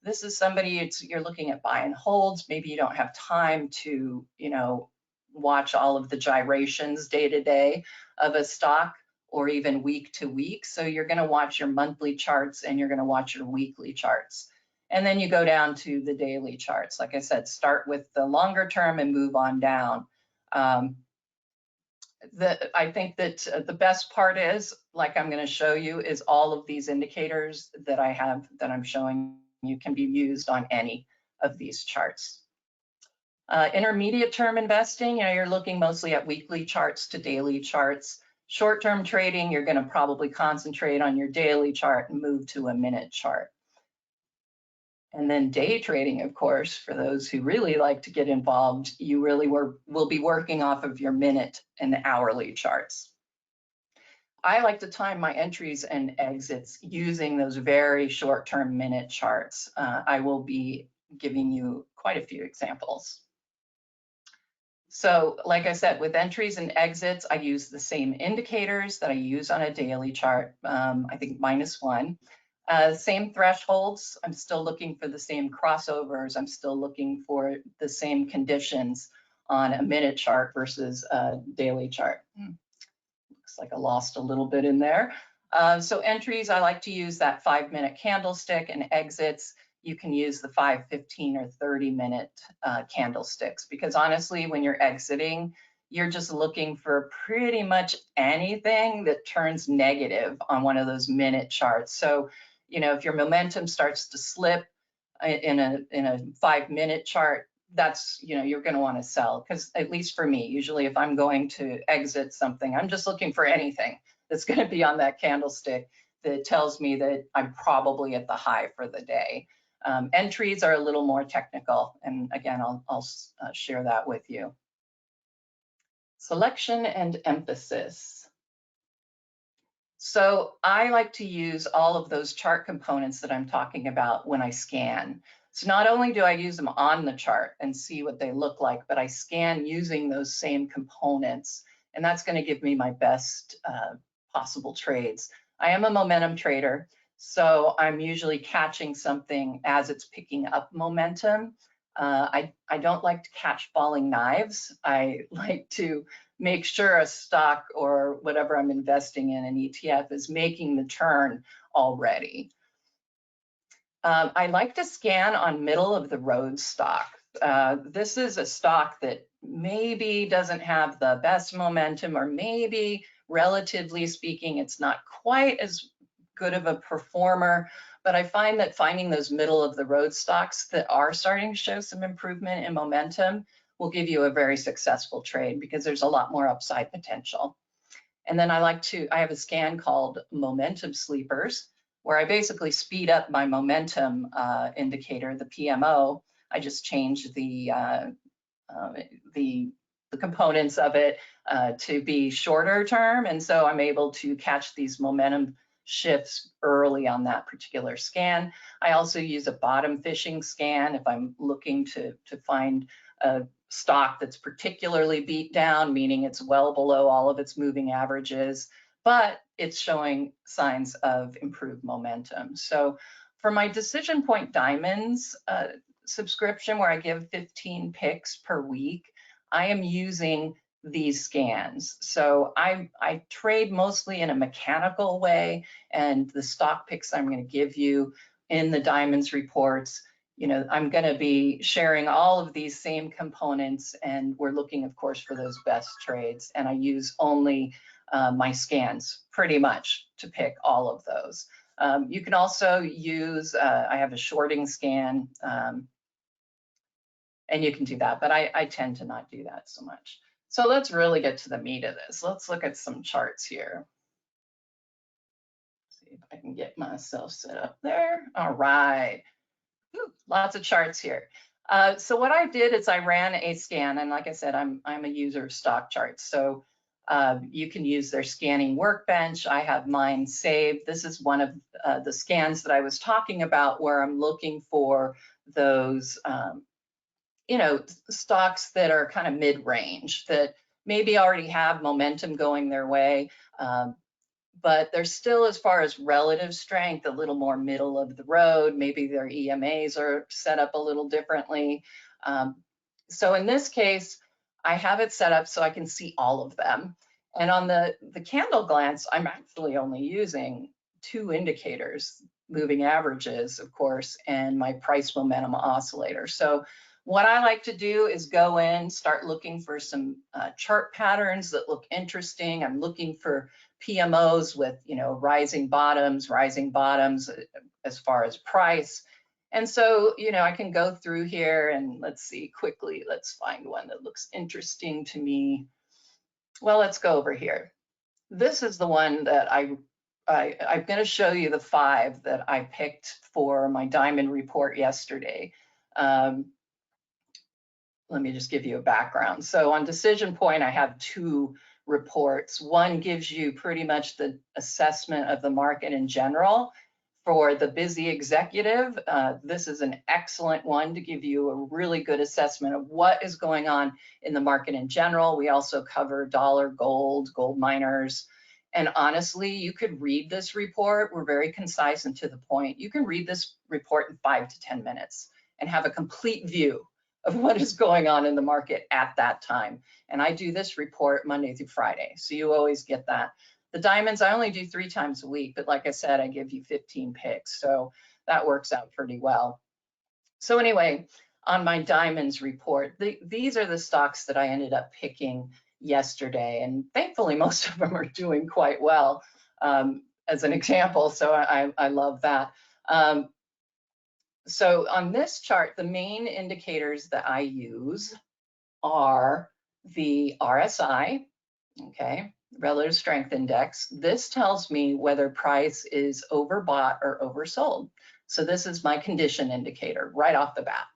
this is somebody, you're looking at buy and holds. Maybe you don't have time to, you know, watch all of the gyrations day to day of a stock or even week to week. So you're going to watch your monthly charts and you're going to watch your weekly charts. And then you go down to the daily charts. Like I said, start with the longer term and move on down. I think that the best part is, like I'm going to show you, is all of these indicators that I have that I'm showing you can be used on any of these charts. Intermediate term investing, you're looking mostly at weekly charts to daily charts. Short-term trading, you're going to probably concentrate on your daily chart and move to a minute chart. And then day trading, of course, for those who really like to get involved, you really will be working off of your minute and hourly charts. I like to time my entries and exits using those very short-term minute charts. I will be giving you quite a few examples. So like I said, with entries and exits, I use the same indicators that I use on a daily chart, I think -1. Same thresholds, I'm still looking for the same crossovers, I'm still looking for the same conditions on a minute chart versus a daily chart. Looks like I lost a little bit in there. So entries, I like to use that 5-minute candlestick, and exits, you can use the 5, 15, or 30-minute candlesticks, because honestly, when you're exiting, you're just looking for pretty much anything that turns negative on one of those minute charts. So, if your momentum starts to slip in a 5-minute chart, that's, you're going to want to sell, because at least for me, usually if I'm going to exit something, I'm just looking for anything that's going to be on that candlestick that tells me that I'm probably at the high for the day. Entries are a little more technical, and again, I'll share that with you. Selection and emphasis. So I like to use all of those chart components that I'm talking about when I scan. So not only do I use them on the chart and see what they look like, but I scan using those same components, and that's going to give me my best possible trades. I am a momentum trader, so I'm usually catching something as it's picking up momentum. I don't like to catch falling knives. I like to make sure a stock or whatever I'm investing in, an ETF, is making the turn already. I like to scan on middle of the road stock. This is a stock that maybe doesn't have the best momentum, or maybe relatively speaking, it's not quite as good of a performer, but I find that finding those middle of the road stocks that are starting to show some improvement in momentum will give you a very successful trade, because there's a lot more upside potential. And then I have a scan called Momentum Sleepers, where I basically speed up my momentum indicator, the PMO. I just change the components of it to be shorter term, and so I'm able to catch these momentum shifts early on that particular scan. I also use a bottom fishing scan if I'm looking to find a stock that's particularly beat down, meaning it's well below all of its moving averages, but it's showing signs of improved momentum. So for my Decision Point Diamonds subscription, where I give 15 picks per week, I am using these scans. So I trade mostly in a mechanical way, and the stock picks I'm going to give you in the Diamonds reports, I'm going to be sharing all of these same components, and we're looking, of course, for those best trades. And I use only my scans pretty much to pick all of those. You can also use, I have a shorting scan, and you can do that, but I tend to not do that so much. So let's really get to the meat of this. Let's look at some charts here. See if I can get myself set up there. All right. Ooh, lots of charts here. So what I did is I ran a scan, and like I said, I'm a user of stock charts. So you can use their scanning workbench. I have mine saved. This is one of the scans that I was talking about, where I'm looking for those stocks that are kind of mid-range, that maybe already have momentum going their way, but they're still, as far as relative strength, a little more middle of the road. Maybe their EMAs are set up a little differently. So in this case, I have it set up so I can see all of them. And on the candle glance, I'm actually only using 2 indicators, moving averages, of course, and my price momentum oscillator. So what I like to do is go in, start looking for some chart patterns that look interesting. I'm looking for PMOs with, rising bottoms as far as price. And so, I can go through here and let's see quickly. Let's find one that looks interesting to me. Well, let's go over here. This is the one that I'm going to show you the 5 that I picked for my diamond report yesterday. Let me just give you a background. So on Decision Point, I have 2 reports. One gives you pretty much the assessment of the market in general. For the busy executive, this is an excellent one to give you a really good assessment of what is going on in the market in general. We also cover dollar, gold miners. And honestly, you could read this report. We're very concise and to the point. You can read this report in 5 to 10 minutes and have a complete view of what is going on in the market at that time. And I do this report Monday through Friday, so you always get that. The diamonds, I only do 3 times a week, but like I said, I give you 15 picks, so that works out pretty well. So anyway, on my diamonds report, these are the stocks that I ended up picking yesterday, and thankfully most of them are doing quite well, as an example, so I love that. So on this chart, the main indicators that I use are the RSI, okay, Relative Strength Index. This tells me whether price is overbought or oversold. So this is my condition indicator right off the bat.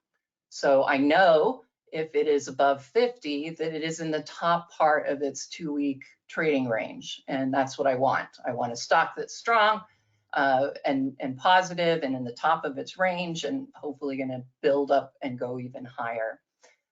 So I know if it is above 50, that it is in the top part of its 2-week trading range. And that's what I want. I want a stock that's strong, and positive and in the top of its range, and hopefully going to build up and go even higher.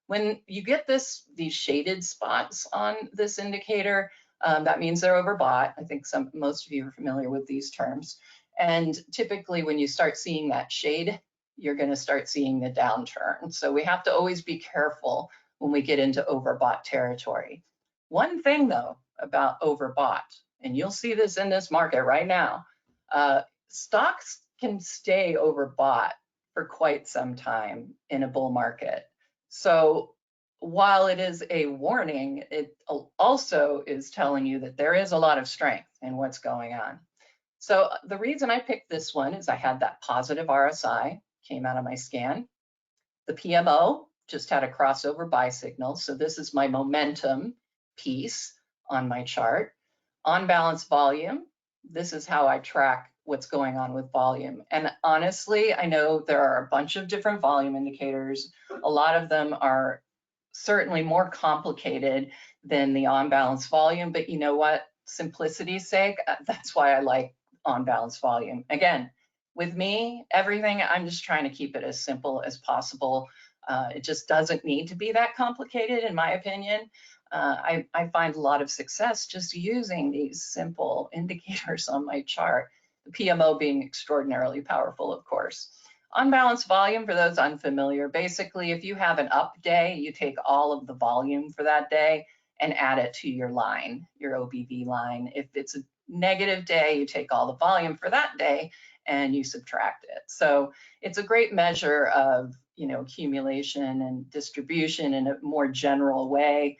When you get these shaded spots on this indicator, that means they're overbought. I think most of you are familiar with these terms. And typically when you start seeing that shade, you're going to start seeing the downturn. So we have to always be careful when we get into overbought territory. One thing though about overbought, and you'll see this in this market right now, stocks can stay overbought for quite some time in a bull market. So while it is a warning, it also is telling you that there is a lot of strength in what's going on. So the reason I picked this one is I had that positive RSI came out of my scan. The PMO just had a crossover buy signal. So this is my momentum piece on my chart. On balance volume, this is how I track what's going on with volume. And honestly, I know there are a bunch of different volume indicators. A lot of them are certainly more complicated than the on balance volume, but you know what? Simplicity's sake, that's why I like on balance volume. Again, with me, everything, I'm just trying to keep it as simple as possible. It just doesn't need to be that complicated, in my opinion. I find a lot of success just using these simple indicators on my chart, the PMO being extraordinarily powerful, of course. Unbalanced volume, for those unfamiliar, basically if you have an up day, you take all of the volume for that day and add it to your line, your OBV line. If it's a negative day, you take all the volume for that day and you subtract it. So it's a great measure of, accumulation and distribution in a more general way.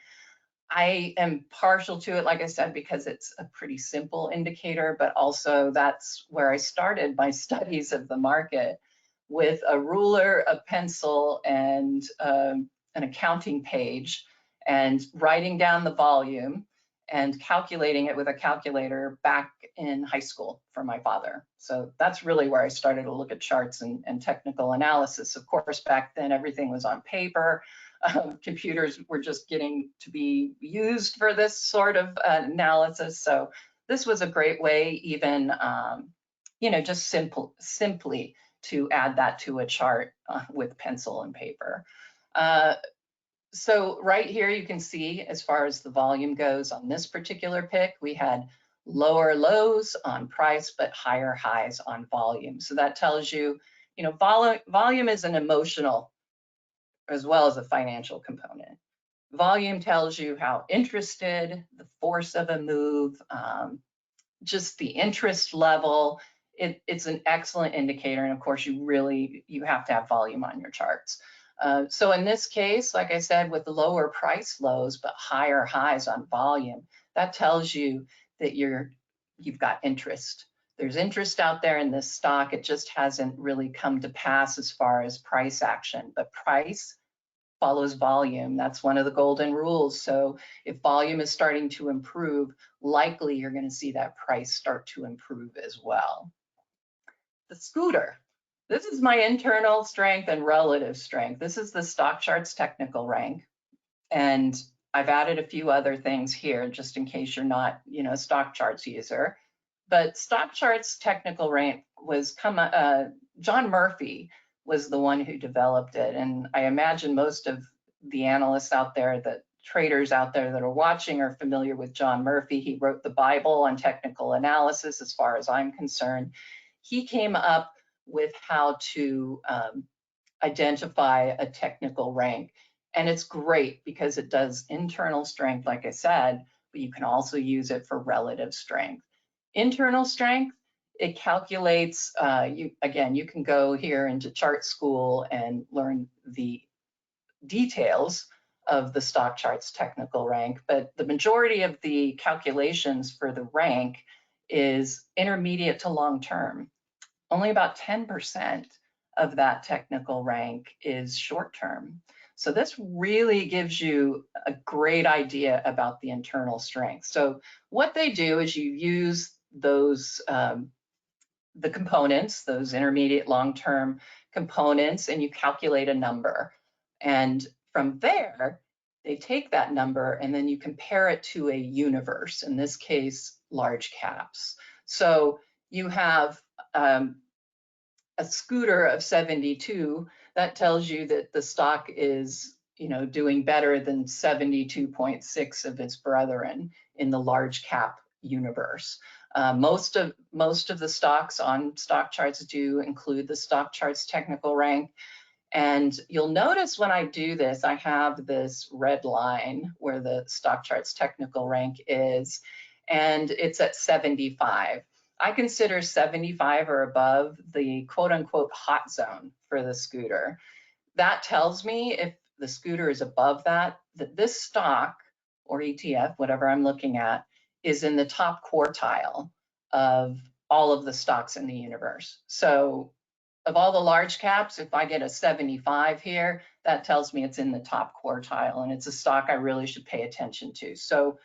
I am partial to it, like I said, because it's a pretty simple indicator, but also that's where I started my studies of the market, with a ruler, a pencil, and an accounting page, and writing down the volume and calculating it with a calculator back in high school for my father. So that's really where I started to look at charts and technical analysis. Of course, back then everything was on paper. Computers were just getting to be used for this sort of analysis. So this was a great way, even, just simply to add that to a chart with pencil and paper. So right here, you can see as far as the volume goes on this particular pick, we had lower lows on price, but higher highs on volume. So that tells you, volume is an emotional as well as a financial component. Volume tells you how interested, the force of a move, just the interest level. It's an excellent indicator. And of course, you have to have volume on your charts. So in this case, like I said, with lower price lows, but higher highs on volume, that tells you that you've got interest. There's interest out there in this stock. It just hasn't really come to pass as far as price action, but price follows volume. That's one of the golden rules. So if volume is starting to improve, likely you're going to see that price start to improve as well. The scooter. This is my internal strength and relative strength. This is the stock charts technical rank. And I've added a few other things here just in case you're not, a stock charts user. But stock charts technical rank was John Murphy was the one who developed it. And I imagine most of the analysts out there, the traders out there that are watching are familiar with John Murphy. He wrote the Bible on technical analysis, as far as I'm concerned. He came up with how to identify a technical rank. And it's great because it does internal strength, like I said, but you can also use it for relative strength. Internal strength, it calculates, you can go here into chart school and learn the details of the stock charts technical rank, but the majority of the calculations for the rank is intermediate to long term. Only about 10% of that technical rank is short term. So this really gives you a great idea about the internal strength. So what they do is you use those, the components, those intermediate long-term components, and you calculate a number. And from there, they take that number and then you compare it to a universe, in this case, large caps. So you have a scooter of 72, that tells you that the stock is, doing better than 72.6 of its brethren in the large cap universe. Most of the stocks on stock charts do include the stock charts technical rank. And you'll notice when I do this, I have this red line where the stock charts technical rank is, and it's at 75. I consider 75 or above the quote unquote hot zone for the scooter. That tells me if the scooter is above that this stock or ETF, whatever I'm looking at, is in the top quartile of all of the stocks in the universe. So of all the large caps, if I get a 75 here, that tells me it's in the top quartile, and it's a stock I really should pay attention to. So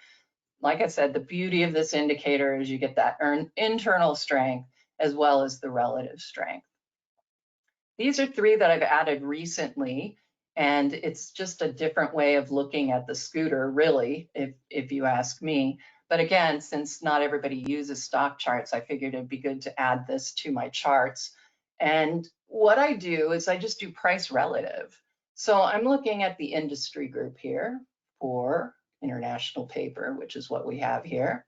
like I said, the beauty of this indicator is you get that internal strength as well as the relative strength. These are three that I've added recently, and it's just a different way of looking at the scooter, really, if you ask me. But again, since not everybody uses stock charts, I figured it'd be good to add this to my charts. And what I do is I just do price relative. So I'm looking at the industry group here for international paper, which is what we have here.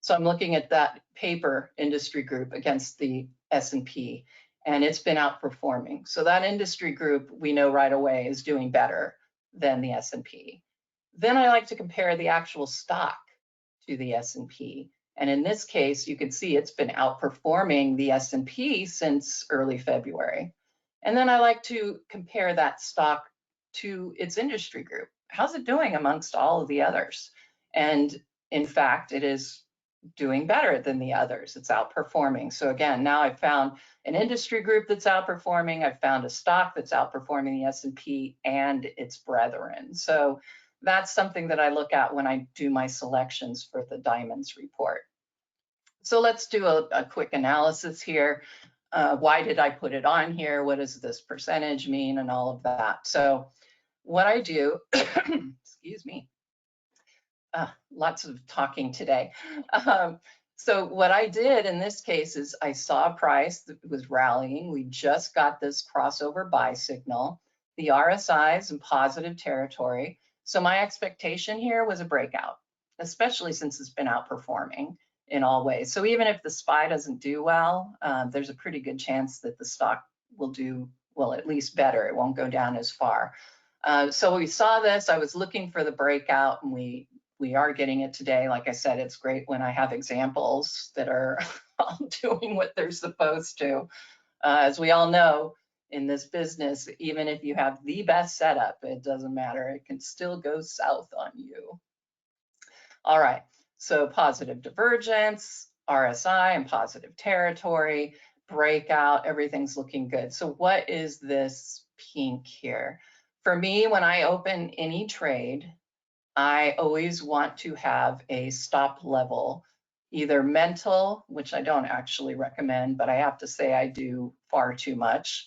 So I'm looking at that paper industry group against the S&P, and it's been outperforming. So that industry group, we know right away, is doing better than the S&P. Then I like to compare the actual stock to the S&P. And in this case, you can see it's been outperforming the S&P since early February. And then I like to compare that stock to its industry group. How's it doing amongst all of the others? And in fact, it is doing better than the others. It's outperforming. So again, now I've found an industry group that's outperforming. I've found a stock that's outperforming the S&P and its brethren. So that's something that I look at when I do my selections for the Diamonds report. So let's do a quick analysis here. Why did I put it on here? What does this percentage mean and all of that? So what I do, excuse me, lots of talking today. So what I did in this case is I saw a price that was rallying. We just got this crossover buy signal. The RSI is in positive territory. So my expectation here was a breakout, especially since it's been outperforming in all ways. So even if the SPY doesn't do well, there's a pretty good chance that the stock will do, well, at least better. It won't go down as far. So we saw this. I was looking for the breakout, and we are getting it today. Like I said, it's great when I have examples that are all doing what they're supposed to. As we all know, in this business, even if you have the best setup, it doesn't matter. It can still go south on you. All right, so positive divergence. RSI in positive territory, breakout, everything's looking good. So what is this pink here? For me, when I open any trade, I always want to have a stop level, either mental, which I don't actually recommend, but I have to say I do far too much.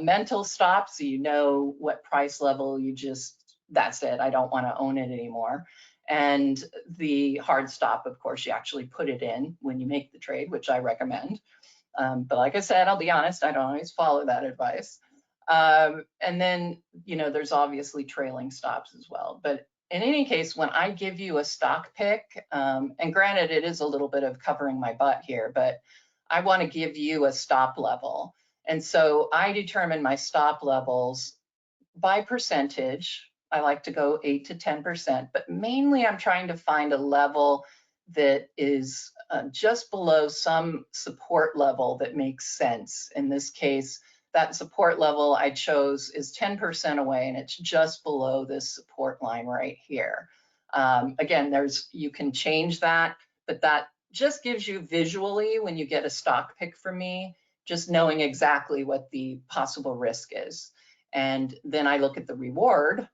Mental stop, so you know what price level you just, that's it, I don't want to own it anymore. And the hard stop, of course, you actually put it in when you make the trade, which I recommend. But like I said, I'll be honest, I don't always follow that advice. And then, you know, there's obviously trailing stops as well. But in any case, when I give you a stock pick, and granted, it is a little bit of covering my butt here, but I want to give you a stop level. And so I determine my stop levels by percentage. I like to go 8 to 10%, but mainly I'm trying to find a level that is just below some support level that makes sense. In this case, that support level I chose is 10% away, and it's just below this support line right here. Again, you can change that, but that just gives you visually, when you get a stock pick from me, just knowing exactly what the possible risk is. And then I look at the reward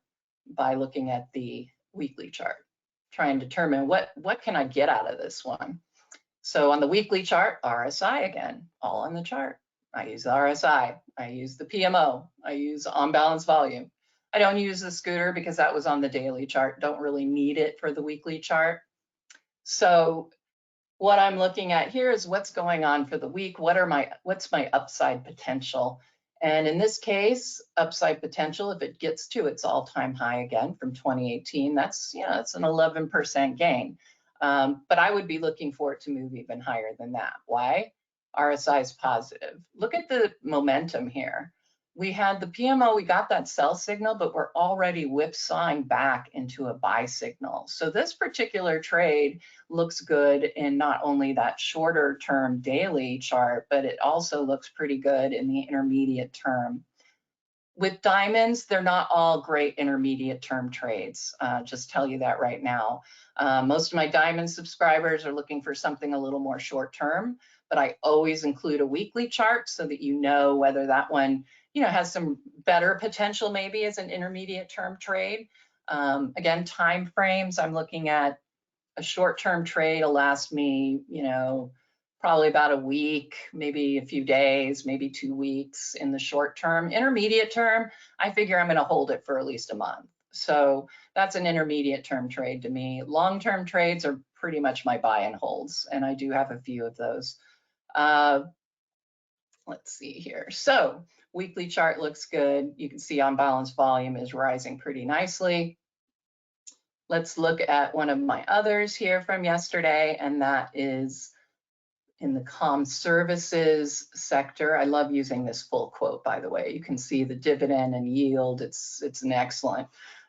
by looking at the weekly chart, try and determine what can I get out of this one. So on the weekly chart, RSI again, all on the chart. I use the RSI, I use the PMO, I use on balance volume. I don't use the scooter because that was on the daily chart, don't really need it for the weekly chart. So what I'm looking at here is what's going on for the week, what's my upside potential. And in this case, upside potential, if it gets to its all-time high again from 2018, that's an 11% gain. But I would be looking for it to move even higher than that. Why? RSI is positive. Look at the momentum here. We had the PMO, we got that sell signal, but we're already whipsawing back into a buy signal. So this particular trade looks good in not only that shorter term daily chart, but it also looks pretty good in the intermediate term. With diamonds, they're not all great intermediate term trades. Just tell you that right now. Most of my diamond subscribers are looking for something a little more short term, but I always include a weekly chart so that you know whether that one has some better potential maybe as an intermediate term trade. Again, time frames, I'm looking at a short-term trade will last me, probably about a week, maybe a few days, maybe 2 weeks in the short term. Intermediate term, I figure I'm going to hold it for at least a month. So that's an intermediate term trade to me. Long-term trades are pretty much my buy and holds, and I do have a few of those. Let's see here. So weekly chart looks good. You can see on balance volume is rising pretty nicely. Let's look at one of my others here from yesterday, and that is in the comm services sector. I love using this full quote, by the way. You can see the dividend and yield. It's an excellent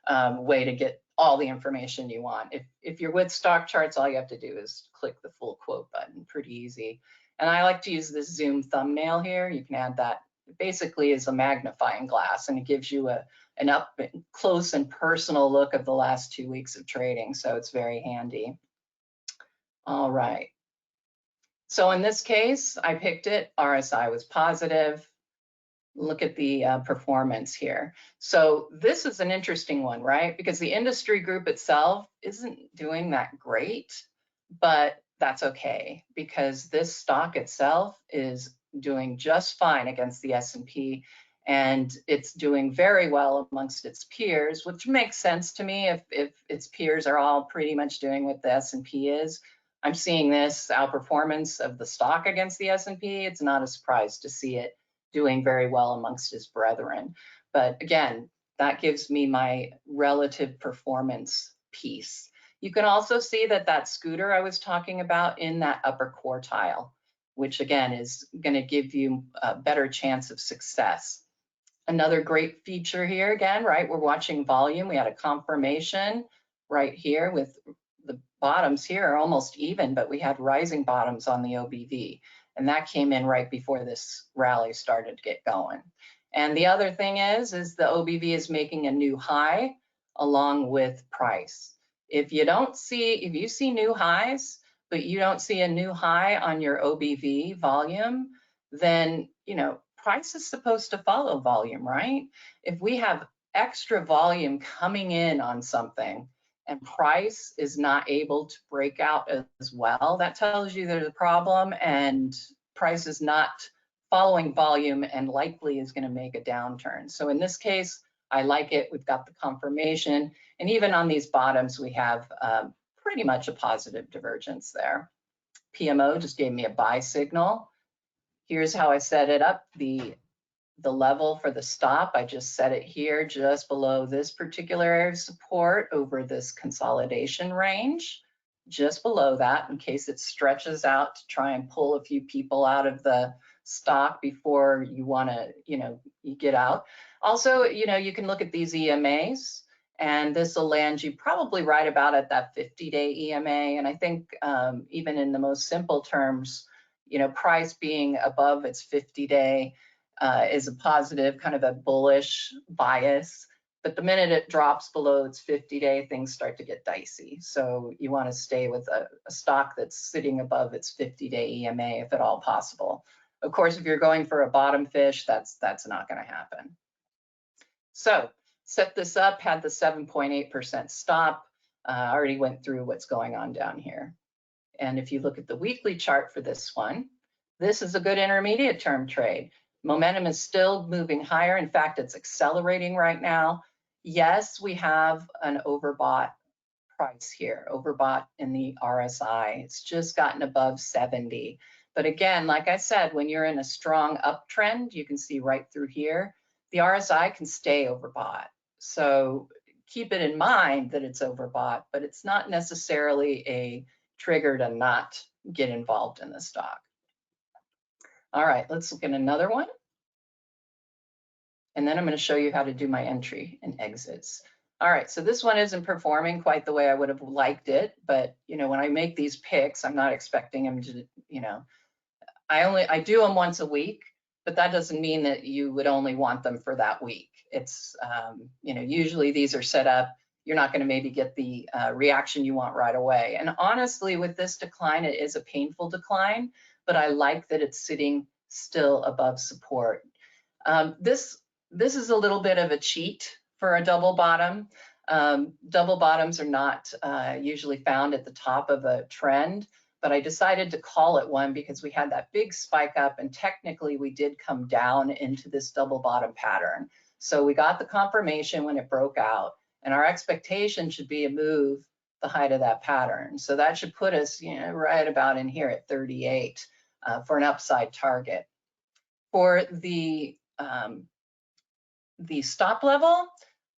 way to get all the information you want. If you're with stock charts, all you have to do is click the full quote button, pretty easy. And I like to use this zoom thumbnail here. You can add that. It basically is a magnifying glass, and it gives you an up close and personal look of the last 2 weeks of trading. So it's very handy. All right. So in this case, I picked it. RSI was positive. Look at the performance here. So this is an interesting one, right? Because the industry group itself isn't doing that great, but that's okay because this stock itself is doing just fine against the S&P, and it's doing very well amongst its peers, which makes sense to me if its peers are all pretty much doing what the S&P is. I'm seeing this outperformance of the stock against the S&P. It's not a surprise to see it doing very well amongst its brethren. But again, that gives me my relative performance piece. You can also see that scooter I was talking about in that upper quartile, which again is going to give you a better chance of success. Another great feature here again, right? We're watching volume. We had a confirmation right here with the bottoms here are almost even, but we had rising bottoms on the OBV. And that came in right before this rally started to get going. And the other thing is the OBV is making a new high along with price. If you see new highs, but you don't see a new high on your OBV volume, then, price is supposed to follow volume, right? If we have extra volume coming in on something and price is not able to break out as well, that tells you there's a problem and price is not following volume and likely is going to make a downturn. So in this case, I like it. We've got the confirmation. And even on these bottoms, we have pretty much a positive divergence there. PMO just gave me a buy signal. Here's how I set it up. The level for the stop, I just set it here just below this particular area of support over this consolidation range, just below that in case it stretches out to try and pull a few people out of the stock before you want to, you get out. Also, you can look at these EMAs, and this will land you probably right about at that 50-day EMA. And I think even in the most simple terms, price being above its 50-day is a positive, kind of a bullish bias. But the minute it drops below its 50-day, things start to get dicey. So you want to stay with a stock that's sitting above its 50-day EMA if at all possible. Of course, if you're going for a bottom fish, that's not going to happen. So set this up, had the 7.8% stop. I already went through what's going on down here. And if you look at the weekly chart for this one, this is a good intermediate term trade. Momentum is still moving higher. In fact, it's accelerating right now. Yes, we have an overbought price here, overbought in the RSI. It's just gotten above 70. But again, like I said, when you're in a strong uptrend, you can see right through here, the RSI can stay overbought. So keep it in mind that it's overbought, but it's not necessarily a trigger to not get involved in the stock. All right, let's look at another one. And then I'm going to show you how to do my entry and exits. All right, so this one isn't performing quite the way I would have liked it, but when I make these picks, I'm not expecting them to, I do them once a week, but that doesn't mean that you would only want them for that week. It's, usually these are set up, you're not going to maybe get the reaction you want right away. And honestly, with this decline, it is a painful decline, but I like that it's sitting still above support. This is a little bit of a cheat for a double bottom. Double bottoms are not usually found at the top of a trend, but I decided to call it one because we had that big spike up and technically we did come down into this double bottom pattern. So we got the confirmation when it broke out, and our expectation should be a move the height of that pattern. So that should put us right about in here at 38 for an upside target. For the stop level,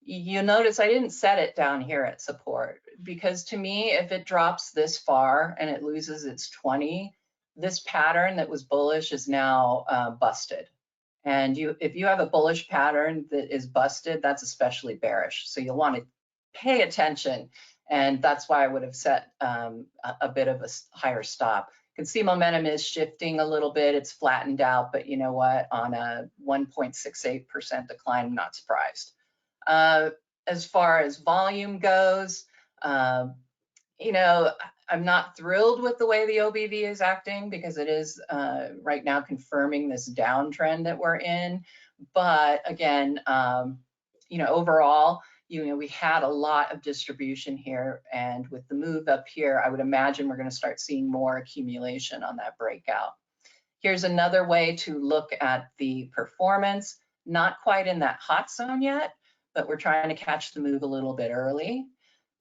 you notice I didn't set it down here at support, because to me, if it drops this far and it loses its 20, this pattern that was bullish is now busted. And if you have a bullish pattern that is busted, that's especially bearish. So you'll want to pay attention. And that's why I would have set a bit of a higher stop. You can see momentum is shifting a little bit. It's flattened out, but you know what? On a 1.68% decline, I'm not surprised. As far as volume goes, I'm not thrilled with the way the OBV is acting because it is right now confirming this downtrend that we're in. But again, overall, we had a lot of distribution here, and with the move up here, I would imagine we're going to start seeing more accumulation on that breakout. Here's another way to look at the performance. Not quite in that hot zone yet, but we're trying to catch the move a little bit early.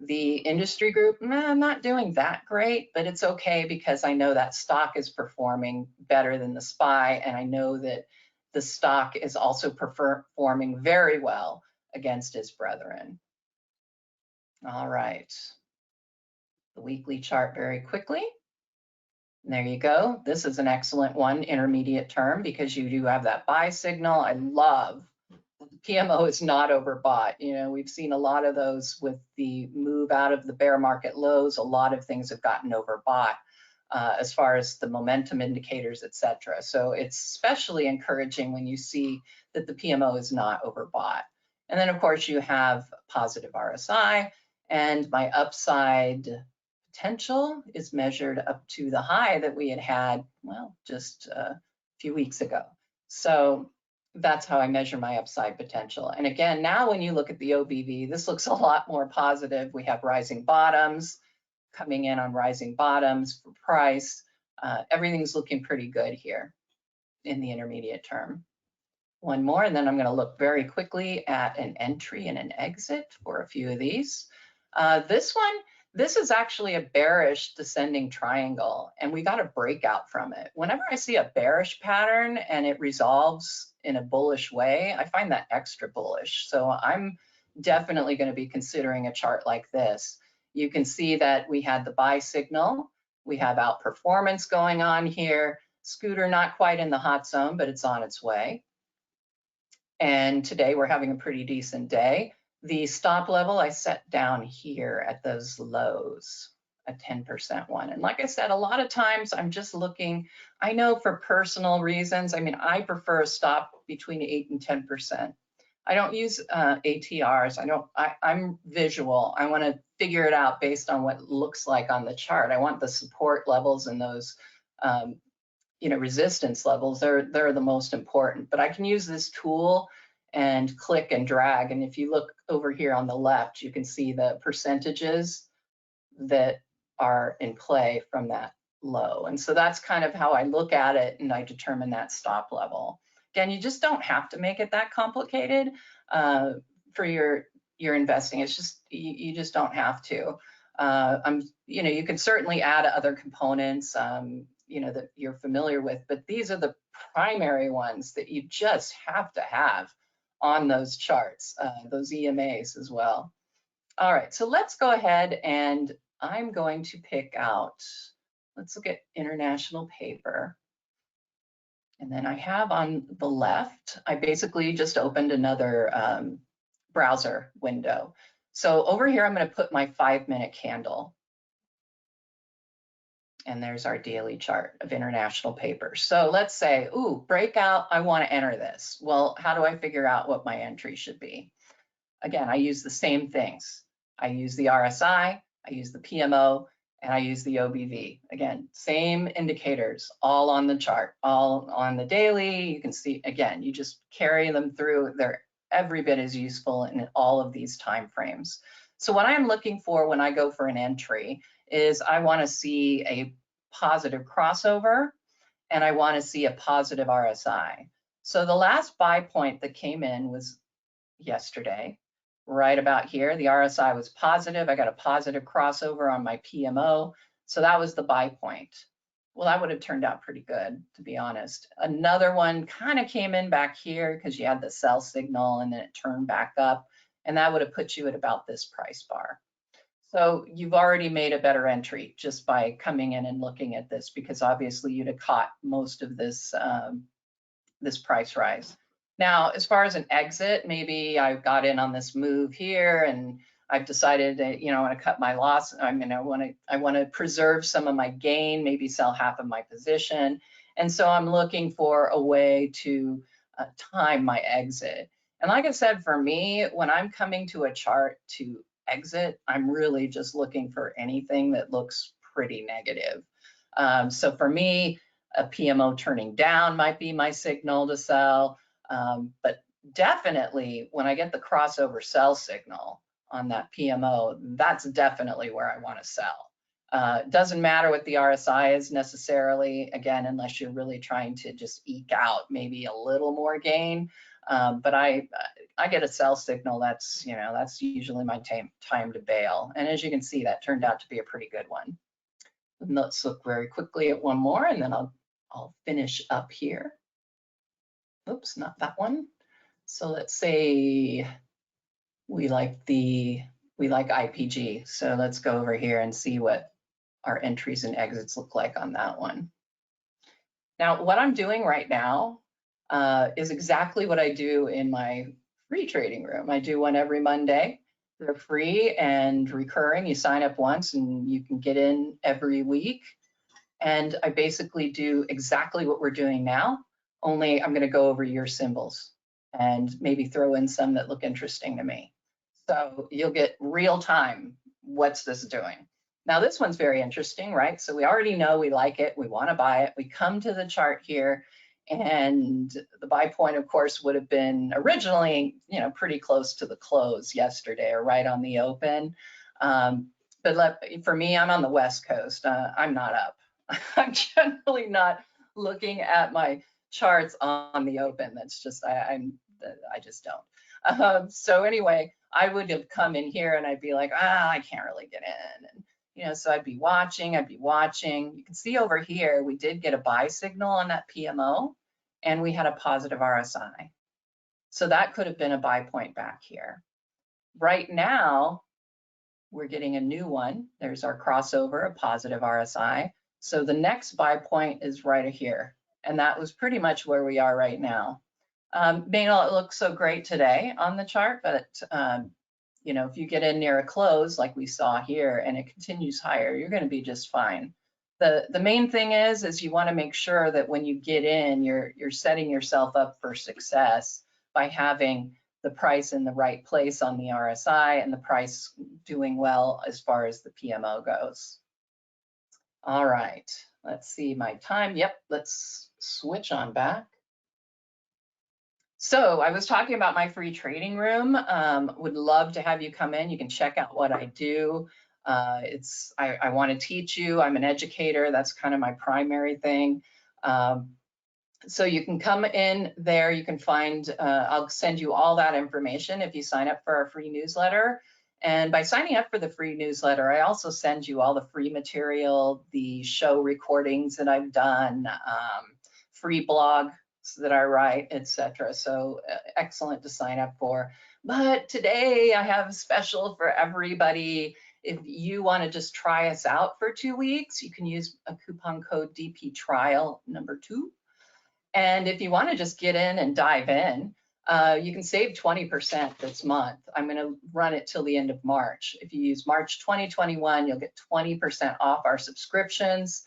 The industry group, I'm not doing that great, but it's okay because I know that stock is performing better than the SPY, and I know that the stock is also performing very well against its brethren. All right, the weekly chart very quickly. And there you go. This is an excellent one, intermediate term, because you do have that buy signal. I love PMO is not overbought. We've seen a lot of those with the move out of the bear market lows. A lot of things have gotten overbought as far as the momentum indicators, etc. So it's especially encouraging when you see that the PMO is not overbought. And then, of course, you have positive RSI, and my upside potential is measured up to the high that we had, well, just a few weeks ago. So that's how I measure my upside potential. And again, now when you look at the OBV, this looks a lot more positive. We have rising bottoms, coming in on rising bottoms for price. Everything's looking pretty good here in the intermediate term. One more, and then I'm going to look very quickly at an entry and an exit for a few of these. This is actually a bearish descending triangle, and we got a breakout from it. Whenever I see a bearish pattern and it resolves in a bullish way, I find that extra bullish. So I'm definitely going to be considering a chart like this. You can see that we had the buy signal. We have outperformance going on here. Scooter not quite in the hot zone, but it's on its way. And today we're having a pretty decent day. The stop level I set down here at those lows, a 10% one. And like I said, a lot of times I'm just looking, I know for personal reasons, I mean, I prefer a stop between 8 and 10%. I don't use ATRs. I'm visual. I want to figure it out based on what it looks like on the chart. I want the support levels and those resistance levels. They're the most important. But I can use this tool and click and drag. And if you look over here on the left, you can see the percentages that are in play from that low. And so that's kind of how I look at it, and I determine that stop level. Again, you just don't have to make it that complicated for your investing. It's just, you just don't have to. You can certainly add other components, that you're familiar with, but these are the primary ones that you just have to have on those charts, those EMAs as well. All right, so let's go ahead and I'm going to pick out, let's look at international paper. And then I have on the left, I basically just opened another browser window. So over here, I'm going to put my 5-minute candle. And there's our daily chart of international paper. So let's say, ooh, breakout, I want to enter this. Well, how do I figure out what my entry should be? Again, I use the same things. I use the RSI, I use the PMO, and I use the OBV. Again, same indicators, all on the chart, all on the daily. You can see, again, you just carry them through. They're every bit as useful in all of these time frames. So what I'm looking for when I go for an entry is I want to see a positive crossover and I want to see a positive RSI. So the last buy point that came in was yesterday, right about here. The RSI was positive. I got a positive crossover on my PMO. So that was the buy point. Well, that would have turned out pretty good, to be honest. Another one kind of came in back here because you had the sell signal and then it turned back up. And that would have put you at about this price bar. So you've already made a better entry just by coming in and looking at this, because obviously you'd have caught most of this, this price rise. Now, as far as an exit, maybe I got in on this move here and I've decided that, I want to cut my loss. I mean, I want to preserve some of my gain, maybe sell half of my position. And so I'm looking for a way to time my exit. And like I said, for me, when I'm coming to a chart to exit, I'm really just looking for anything that looks pretty negative. So for me, a PMO turning down might be my signal to sell. But definitely when I get the crossover sell signal on that PMO, that's definitely where I want to sell. It doesn't matter what the RSI is necessarily, again, unless you're really trying to just eke out maybe a little more gain. But I get a sell signal, that's usually my time to bail. And as you can see, that turned out to be a pretty good one. And let's look very quickly at one more, and then I'll finish up here. Oops, not that one. So let's say we like IPG. So let's go over here and see what our entries and exits look like on that one. Now, what I'm doing right now is exactly what I do in my free trading room. I do one every Monday. They're free and recurring. You sign up once and you can get in every week. And I basically do exactly what we're doing now, only I'm going to go over your symbols and maybe throw in some that look interesting to me. So you'll get real time, what's this doing? Now this one's very interesting, right? So we already know we like it, we want to buy it. We come to the chart here, and the buy point, of course, would have been originally, you know, pretty close to the close yesterday, or right on the open. But for me, I'm on the West Coast. I'm not up. I'm generally not looking at my charts on the open. That's just, I just don't. So anyway, I would have come in here and I'd be like, I can't really get in. And, you know, so I'd be watching. You can see over here, we did get a buy signal on that PMO, and we had a positive RSI. So that could have been a buy point back here. Right now, we're getting a new one. There's our crossover, a positive RSI. So the next buy point is right here. And that was pretty much where we are right now. May not look so great today on the chart, but you know, if you get in near a close like we saw here and it continues higher, you're going to be just fine. The main thing is you want to make sure that when you get in, you're setting yourself up for success by having the price in the right place on the RSI and the price doing well as far as the PMO goes. All right, let's see my time. Yep, let's switch on back. So I was talking about my free trading room. Would love to have you come in. You can check out what I do. I want to teach you. I'm an educator. That's kind of my primary thing. So you can come in there. You can find, I'll send you all that information if you sign up for our free newsletter. And by signing up for the free newsletter, I also send you all the free material, the show recordings that I've done, free blog that I write, etc. So excellent to sign up for. But today I have a special for everybody. If you want to just try us out for 2 weeks, you can use a coupon code DP trial number 2. And if you want to just get in and dive in, you can save 20% this month. I'm going to run it till the end of March. If you use March 2021, you'll get 20% off our subscriptions.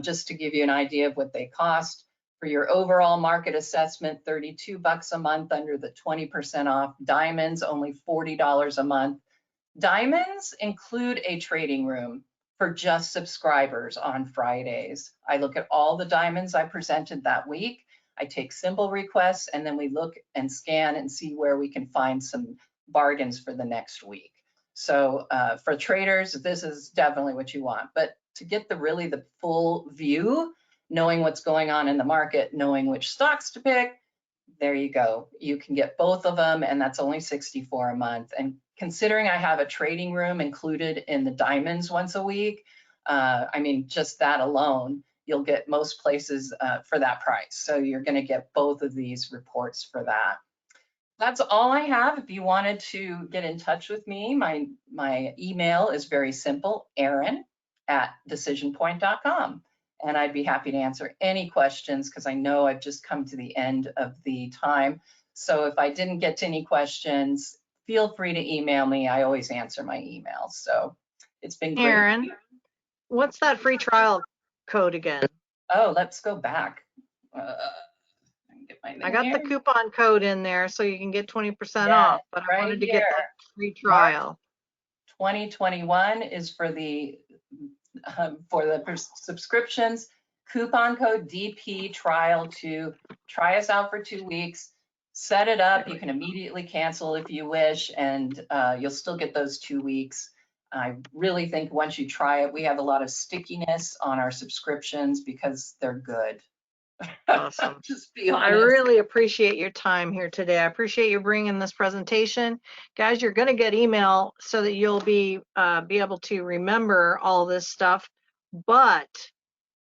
Just to give you an idea of what they cost. For your overall market assessment, $32 a month under the 20% off. Diamonds, only $40 a month. Diamonds include a trading room for just subscribers on Fridays. I look at all the diamonds I presented that week. I take symbol requests, and then we look and scan and see where we can find some bargains for the next week. So for traders, this is definitely what you want. But to get the full view, knowing what's going on in the market, knowing which stocks to pick, there you go. You can get both of them, and that's only $64 a month. And considering I have a trading room included in the diamonds once a week, I mean, just that alone, you'll get most places for that price. So you're going to get both of these reports for that. That's all I have. If you wanted to get in touch with me, my email is very simple, Erin@decisionpoint.com. And I'd be happy to answer any questions because I know I've just come to the end of the time. So if I didn't get to any questions, feel free to email me. I always answer my emails. So it's been great. Erin, what's that free trial code again? Oh, let's go back. I got the coupon code in there so you can get 20% off, but I wanted to get that free trial. March 2021 is for the subscriptions. Coupon code DP trial to try us out for 2 weeks. Set it up. You can immediately cancel if you wish, and you'll still get those 2 weeks. I really think once you try it, we have a lot of stickiness on our subscriptions because they're good. Awesome. Just be honest. I really appreciate your time here today. I appreciate you bringing this presentation. Guys, you're going to get email so that you'll be able to remember all this stuff, but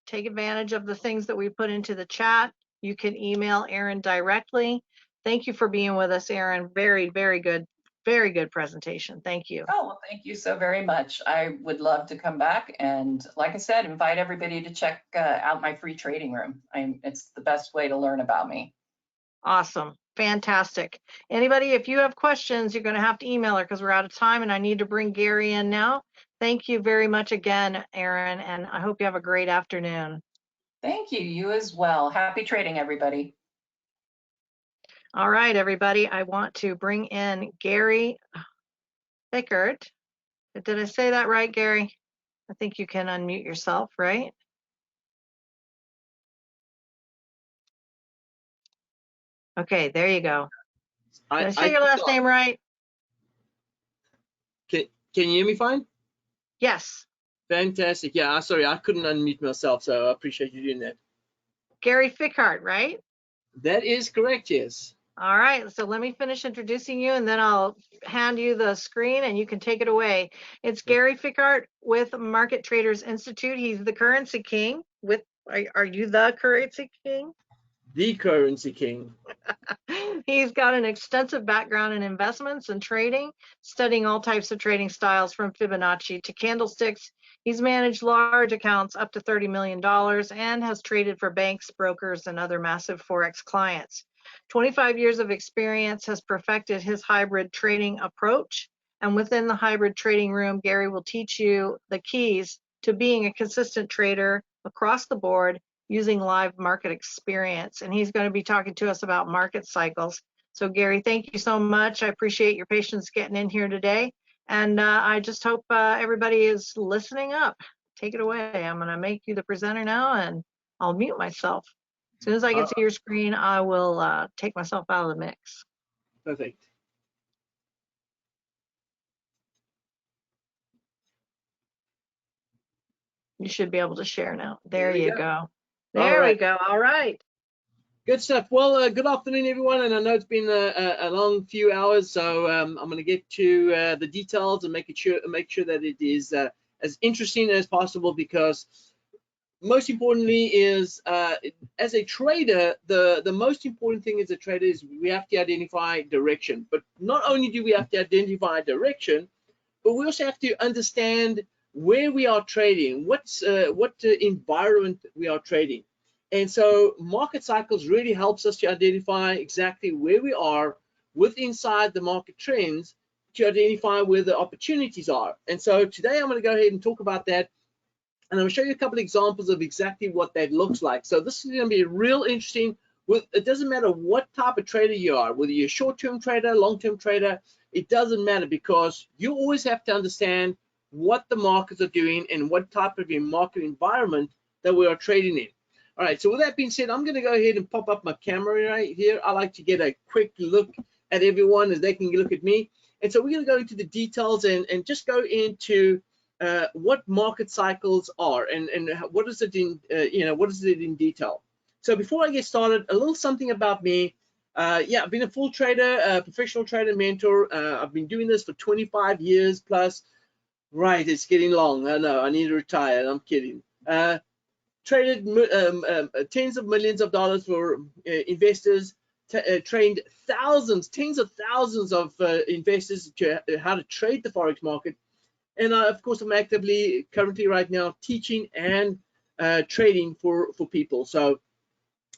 take advantage of the things that we put into the chat. You can email Erin directly. Thank you for being with us, Erin. Very, very good presentation. Thank you. Oh, well, thank you so very much. I would love to come back and, like I said, invite everybody to check out my free trading room. It's the best way to learn about me. Awesome. Fantastic. Anybody, if you have questions, you're going to have to email her because we're out of time and I need to bring Gary in now. Thank you very much again, Erin, and I hope you have a great afternoon. Thank you. You as well. Happy trading, everybody. All right, everybody. I want to bring in Gary Fichardt. Did I say that right, Gary? I think you can unmute yourself, right? Okay, there you go. Did I say your last name right? Can you hear me fine? Yes. Fantastic. Yeah, sorry, I couldn't unmute myself, so I appreciate you doing that. Gary Fichardt, right? That is correct, yes. All right, so let me finish introducing you and then I'll hand you the screen and you can take it away. It's Gary Fichardt with Market Traders Institute. He's the currency king. Are you the currency king? The currency king. He's got an extensive background in investments and trading, studying all types of trading styles from Fibonacci to candlesticks. He's managed large accounts up to $30 million and has traded for banks, brokers, and other massive Forex clients. 25 years of experience, has perfected his hybrid trading approach. And within the hybrid trading room, Gary will teach you the keys to being a consistent trader across the board using live market experience. And he's going to be talking to us about market cycles. So Gary, thank you so much. I appreciate your patience getting in here today. And I just hope everybody is listening up. Take it away. I'm going to make you the presenter now and I'll mute myself. As soon as I get to your screen, I will take myself out of the mix. Perfect. You should be able to share now. There we you go. go. There we go. All right. Good stuff. Well, good afternoon, everyone. And I know it's been a long few hours, so I'm going to get to the details and make sure that it is as interesting as possible, because most importantly is as a trader, the most important thing as a trader is we have to identify direction. But not only do we have to identify direction, but we also have to understand where we are trading, what environment we are trading. And so market cycles really helps us to identify exactly where we are inside the market trends, to identify where the opportunities are. And so today I'm going to go ahead and talk about that. And I'm going to show you a couple of examples of exactly what that looks like. So this is going to be real interesting. It doesn't matter what type of trader you are, whether you're a short-term trader, long-term trader, it doesn't matter, because you always have to understand what the markets are doing and what type of market environment that we are trading in. All right, so with that being said, I'm going to go ahead and pop up my camera right here. I like to get a quick look at everyone as they can look at me. And so we're going to go into the details and just go into what market cycles are and what is it in what is it in detail. So before I get started, a little something about me. Yeah, I've been a full trader, professional trader, mentor. I've been doing this for 25 years plus. Right, it's getting long. I know, I need to retire. I'm kidding. Traded tens of millions of dollars for investors. Trained thousands, tens of thousands of investors to how to trade the Forex market. And of course, I'm actively currently right now teaching and trading for people. So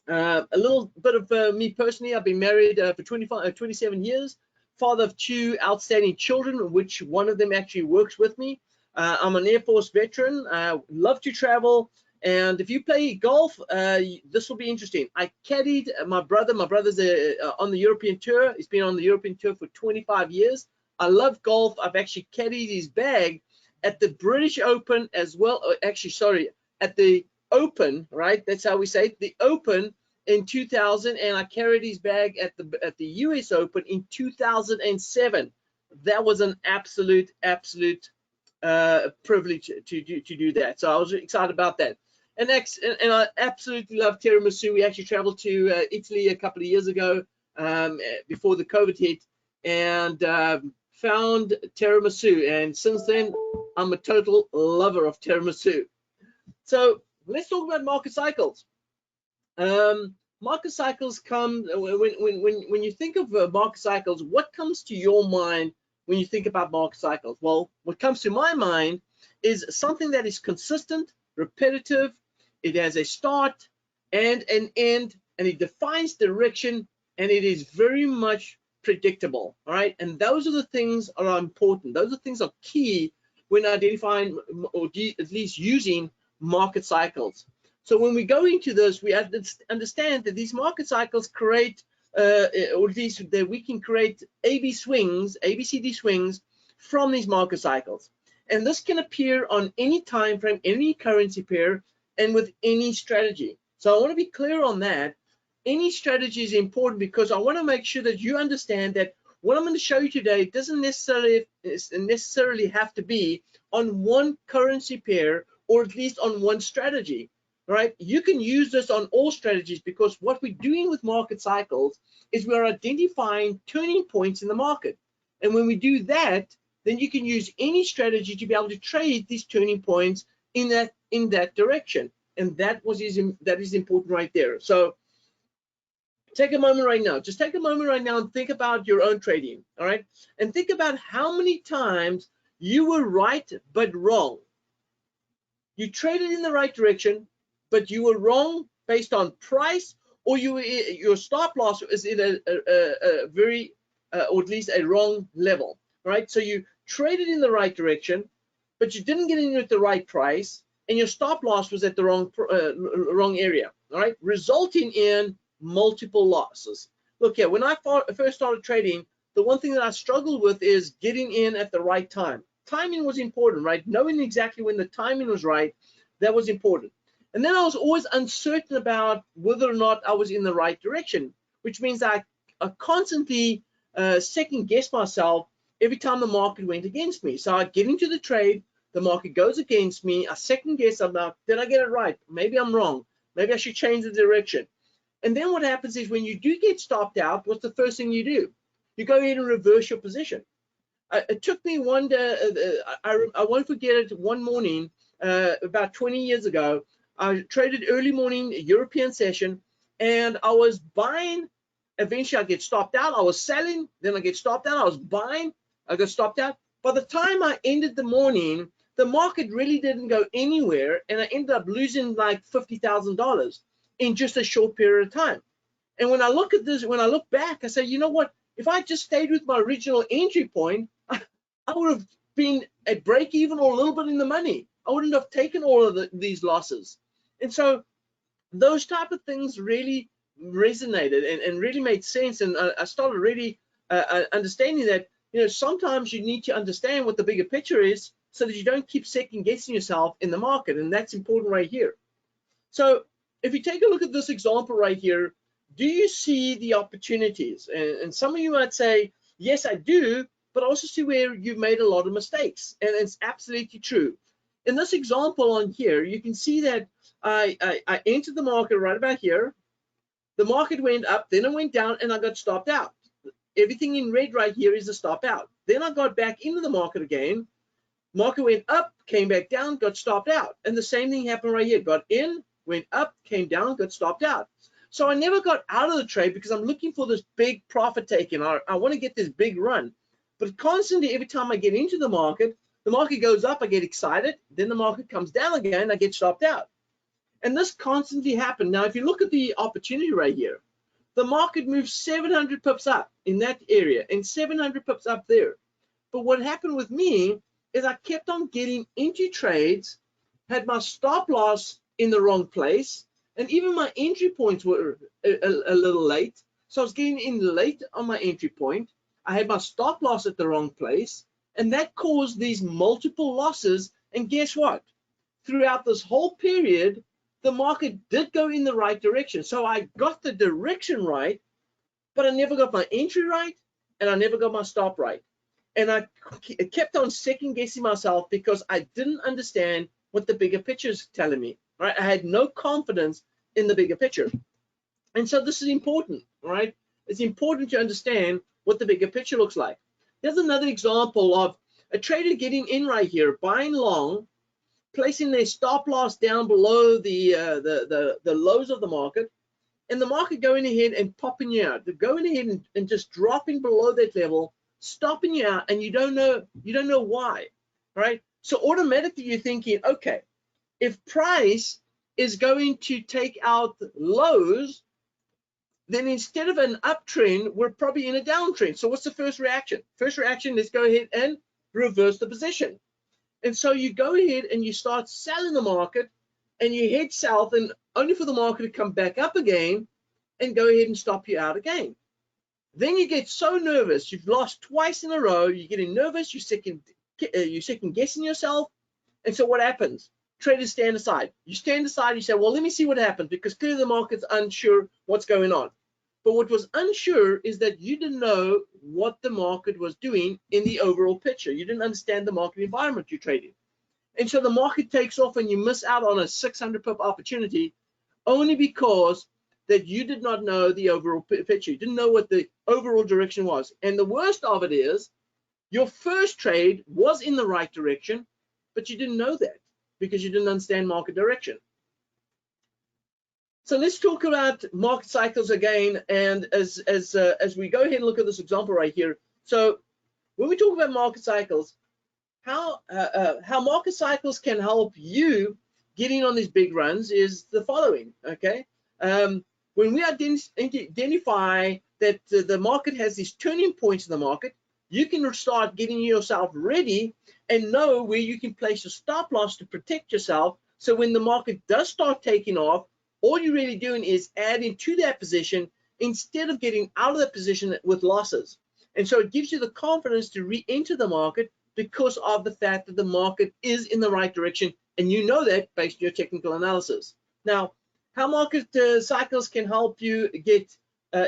a little bit of me personally. I've been married for 27 years, father of 2 outstanding children, which one of them actually works with me. I'm an Air Force veteran, love to travel. And if you play golf, this will be interesting. I caddied my brother. My brother's on the European tour. He's been on the European tour for 25 years. I love golf. I've actually caddied his bag at the British Open as well. Actually, sorry, at the Open, right? That's how we say it. The Open in 2000, and I carried his bag at the US Open in 2007. That was an absolute privilege to do that. So I was excited about that. And I absolutely love tiramisu. We actually traveled to Italy a couple of years ago before the COVID hit, and found tiramisu. And since then, I'm a total lover of tiramisu. So let's talk about market cycles. Market cycles come when you think of market cycles. What comes to your mind when you think about market cycles? Well, what comes to my mind is something that is consistent, repetitive. It has a start and an end, and it defines direction, and it is very much predictable. All right, and those are the things that are important. Those are things are key when identifying or at least using market cycles. So when we go into this, we have to understand that these market cycles create, or at least that we can create ABCD swings from these market cycles. And this can appear on any time frame, any currency pair, and with any strategy. So I want to be clear on that. Any strategy is important because I want to make sure that you understand that what I'm going to show you today doesn't necessarily have to be on one currency pair or at least on one strategy, right? You can use this on all strategies because what we're doing with market cycles is we're identifying turning points in the market. And when we do that, then you can use any strategy to be able to trade these turning points in that direction. And that is important right there. So take a moment right now. Just take a moment right now and think about your own trading, all right? And think about how many times you were right but wrong. You traded in the right direction, but you were wrong based on price, or your stop loss is in a very, or at least a wrong level, right? So you traded in the right direction, but you didn't get in at the right price, and your stop loss was at the wrong area, all right? Resulting in multiple losses. Look here, when I first started trading, the one thing that I struggled with is getting in at the right time. Timing was important, right? Knowing exactly when the timing was right, that was important. And then I was always uncertain about whether or not I was in the right direction, which means I constantly second guess myself every time the market went against me. So I get into the trade, the market goes against me, I second guess about, did I get it right? Maybe I'm wrong. Maybe I should change the direction. And then what happens is when you do get stopped out, what's the first thing you do? You go ahead and reverse your position. It took me one day, I won't forget it, one morning, about 20 years ago, I traded early morning European session, and I was buying. Eventually, I get stopped out. I was selling, then I get stopped out. I was buying, I got stopped out. By the time I ended the morning, the market really didn't go anywhere, and I ended up losing like $50,000 in just a short period of time. And when I look at this, when I look back, I say, you know what? If I just stayed with my original entry point, I would have been at break even or a little bit in the money. I wouldn't have taken all of these losses. And so those type of things really resonated and really made sense. And I started really understanding that, you know, sometimes you need to understand what the bigger picture is so that you don't keep second guessing yourself in the market. And that's important right here. So if you take a look at this example right here, do you see the opportunities? And some of you might say, yes, I do, but I also see where you've made a lot of mistakes. And it's absolutely true. In this example on here, you can see that I entered the market right about here. The market went up, then it went down, and I got stopped out. Everything in red right here is a stop out. Then I got back into the market again. Market went up, came back down, got stopped out. And the same thing happened right here. Got in, went up, came down, got stopped out. So I never got out of the trade because I'm looking for this big profit taking. I want to get this big run. But constantly, every time I get into the market goes up, I get excited. Then the market comes down again, I get stopped out. And this constantly happened. Now, if you look at the opportunity right here, the market moved 700 pips up in that area and 700 pips up there. But what happened with me is I kept on getting into trades, had my stop loss in the wrong place, and even my entry points were a little late. So I was getting in late on my entry point. I had my stop loss at the wrong place, and that caused these multiple losses. And guess what? Throughout this whole period, the market did go in the right direction. So I got the direction right, but I never got my entry right, and I never got my stop right. And I kept on second guessing myself because I didn't understand what the bigger picture is telling me, right? I had no confidence in the bigger picture. And so this is important, right? It's important to understand what the bigger picture looks like. Here's another example of a trader getting in right here, buying long, placing their stop loss down below the lows of the market, and the market going ahead and popping you out. They're going ahead and just dropping below that level, stopping you out, and you don't know why, right? So automatically you're thinking, okay, if price is going to take out lows, then instead of an uptrend, we're probably in a downtrend. So what's the first reaction? First reaction is go ahead and reverse the position. And so you go ahead and you start selling the market and you head south, and only for the market to come back up again and go ahead and stop you out again. Then you get so nervous, you've lost twice in a row, you're getting nervous, you second second guessing yourself. And so what happens? Traders stand aside. You stand aside, you say, well, let me see what happens, because clearly the market's unsure what's going on. But what was unsure is that you didn't know what the market was doing in the overall picture. You didn't understand the market environment you're trading. And so the market takes off and you miss out on a 600 pip opportunity only because that you did not know the overall picture. You didn't know what the overall direction was. And the worst of it is your first trade was in the right direction, but you didn't know that because you didn't understand market direction. So let's talk about market cycles again. And as we go ahead and look at this example right here. So when we talk about market cycles, how market cycles can help you getting on these big runs is the following, okay? When we identify that the market has these turning points in the market, you can start getting yourself ready and know where you can place your stop loss to protect yourself. So when the market does start taking off, all you're really doing is adding to that position instead of getting out of that position with losses. And so it gives you the confidence to re-enter the market because of the fact that the market is in the right direction, and you know that based on your technical analysis. Now, how market cycles can help you get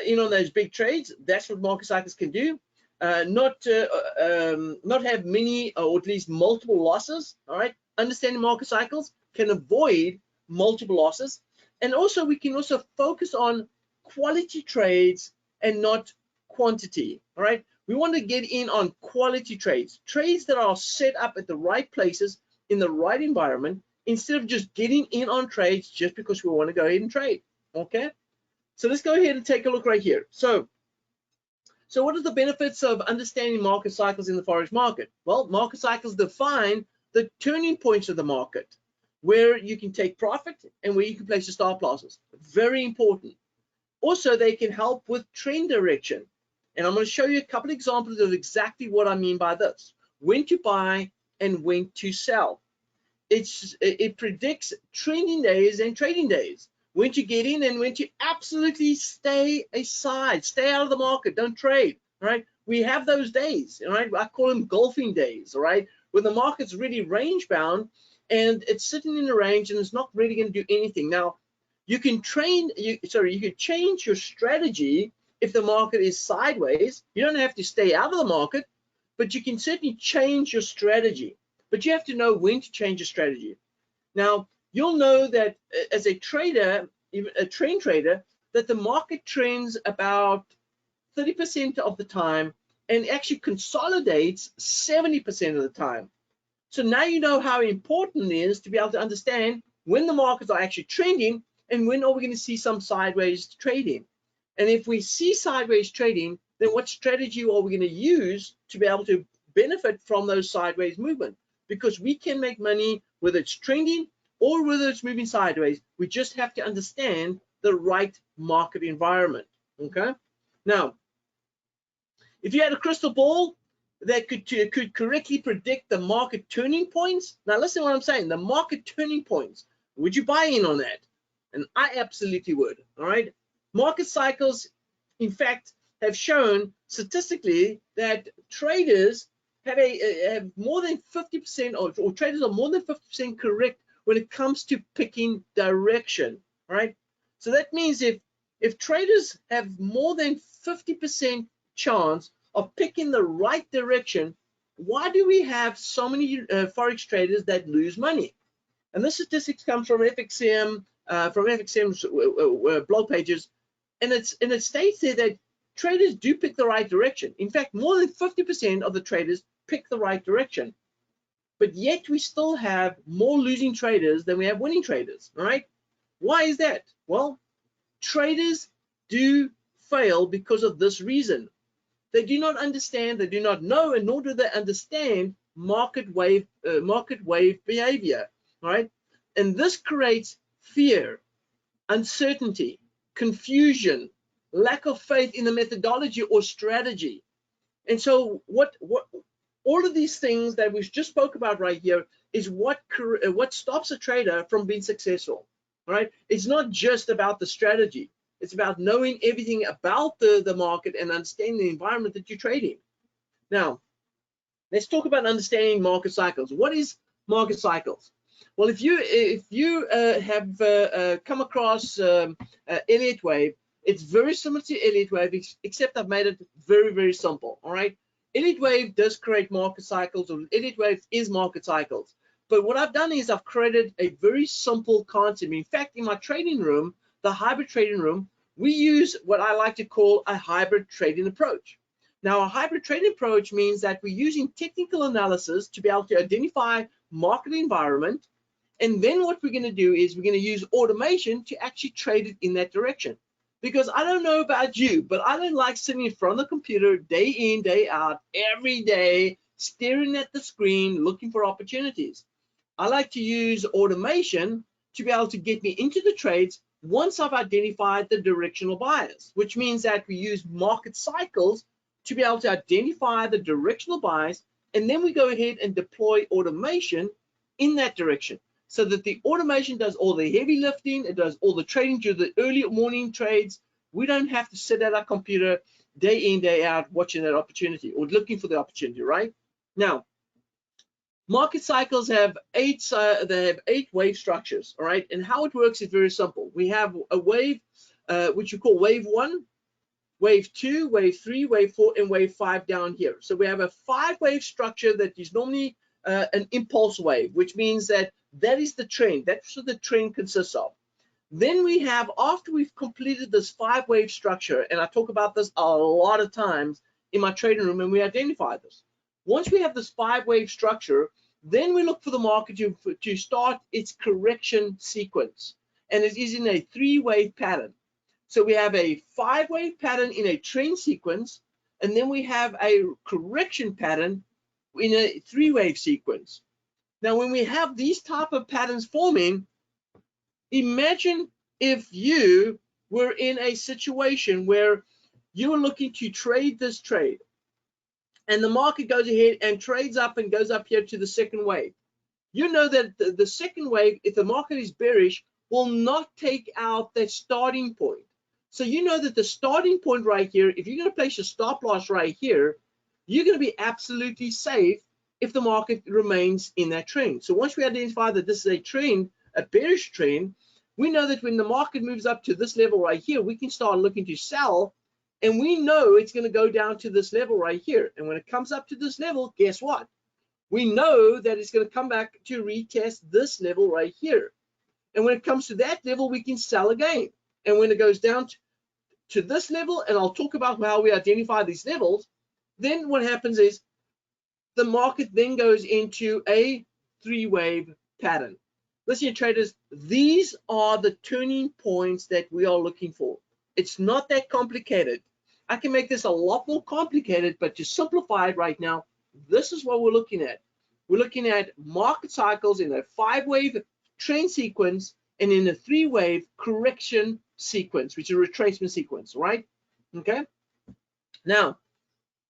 in on those big trades, that's what market cycles can do. Not have many or at least multiple losses, all right? Understanding market cycles can avoid multiple losses. And also we can also focus on quality trades and not quantity, all right? We want to get in on quality trades, trades that are set up at the right places in the right environment, instead of just getting in on trades just because we want to go ahead and trade, okay? So let's go ahead and take a look right here. So what are the benefits of understanding market cycles in the forex market? Well, market cycles define the turning points of the market, where you can take profit and where you can place your stop losses. Very important. Also, they can help with trend direction. And I'm going to show you a couple of examples of exactly what I mean by this. When to buy and when to sell. It predicts trending days and trading days. When to get in and when to absolutely stay aside, stay out of the market, don't trade, right? We have those days, right? I call them golfing days, right? When the market's really range bound and it's sitting in a range and it's not really going to do anything. Now, you can you can change your strategy if the market is sideways. You don't have to stay out of the market, but you can certainly change your strategy. But you have to know when to change your strategy. Now, you'll know that as a trader, even a trend trader, that the market trends about 30% of the time and actually consolidates 70% of the time. So now you know how important it is to be able to understand when the markets are actually trending and when are we going to see some sideways trading. And if we see sideways trading, then what strategy are we going to use to be able to benefit from those sideways movement? Because we can make money whether it's trending or whether it's moving sideways. We just have to understand the right market environment, okay? Now, if you had a crystal ball that could correctly predict the market turning points, now listen to what I'm saying, the market turning points, would you buy in on that? And I absolutely would, all right? Market cycles, in fact, have shown statistically that traders have more than 50%, or traders are more than 50% correct when it comes to picking direction, right? So that means if traders have more than 50% chance of picking the right direction, why do we have so many forex traders that lose money? And this statistics comes from FXM's blog pages, and it states there that traders do pick the right direction. In fact, more than 50% of the traders pick the right direction, but yet we still have more losing traders than we have winning traders, right? Why is that? Well, traders do fail because of this reason. They do not understand, they do not know, and nor do they understand market wave behavior, right? And this creates fear, uncertainty, confusion, lack of faith in the methodology or strategy. And so what all of these things that we just spoke about right here is what stops a trader from being successful, right? It's not just about the strategy. It's about knowing everything about the market and understanding the environment that you're trading. Now, Let's talk about understanding market cycles. What is market cycles? Well, if you have come across Elliott wave, it's very similar to Elliott wave, except I've made it very, very simple. All right. Elliott wave does create market cycles, or Elliott wave is market cycles. But what I've done is I've created a very simple concept. In fact, in my trading room, the hybrid trading room, we use what I like to call a hybrid trading approach. Now, a hybrid trading approach means that we're using technical analysis to be able to identify market environment. And then what we're going to do is we're going to use automation to actually trade it in that direction. Because I don't know about you, but I don't like sitting in front of the computer day in, day out, every day, staring at the screen, looking for opportunities. I like to use automation to be able to get me into the trades once I've identified the directional buyers, which means that we use market cycles to be able to identify the directional buyers, and then we go ahead and deploy automation in that direction, so that the automation does all the heavy lifting, it does all the trading, do the early morning trades. We don't have to sit at our computer day in, day out watching that opportunity or looking for the opportunity, right? Now, market cycles have eight wave structures, all right? And how it works is very simple. We have a wave, which you call wave 1, wave 2, wave 3, wave 4, and wave 5 down here. So we have a 5-wave structure that is normally an impulse wave, which means that is the trend. That's what the trend consists of. Then we have, after we've completed this 5-wave structure, and I talk about this a lot of times in my trading room, and we identify this. Once we have this 5-wave structure, then we look for the market to start its correction sequence, and it is in a 3-wave pattern. So we have a 5-wave pattern in a trend sequence, and then we have a correction pattern in a 3-wave sequence. Now, when we have these type of patterns forming, imagine if you were in a situation where you were looking to trade this trade, and the market goes ahead and trades up and goes up here to the 2nd wave. You know that the 2nd wave, if the market is bearish, will not take out that starting point. So you know that the starting point right here, if you're going to place your stop loss right here, you're going to be absolutely safe if the market remains in that trend. So once we identify that this is a trend, a bearish trend, we know that when the market moves up to this level right here, we can start looking to sell, and we know it's going to go down to this level right here. And when it comes up to this level, guess what? We know that it's going to come back to retest this level right here. And when it comes to that level, we can sell again. And when it goes down to this level, and I'll talk about how we identify these levels, then what happens is the market then goes into a 3-wave pattern. Listen, traders, these are the turning points that we are looking for. It's not that complicated. I can make this a lot more complicated, but to simplify it right now, this is what we're looking at. We're looking at market cycles in a 5-wave trend sequence and in a 3-wave correction sequence, which is a retracement sequence, right? Okay. Now,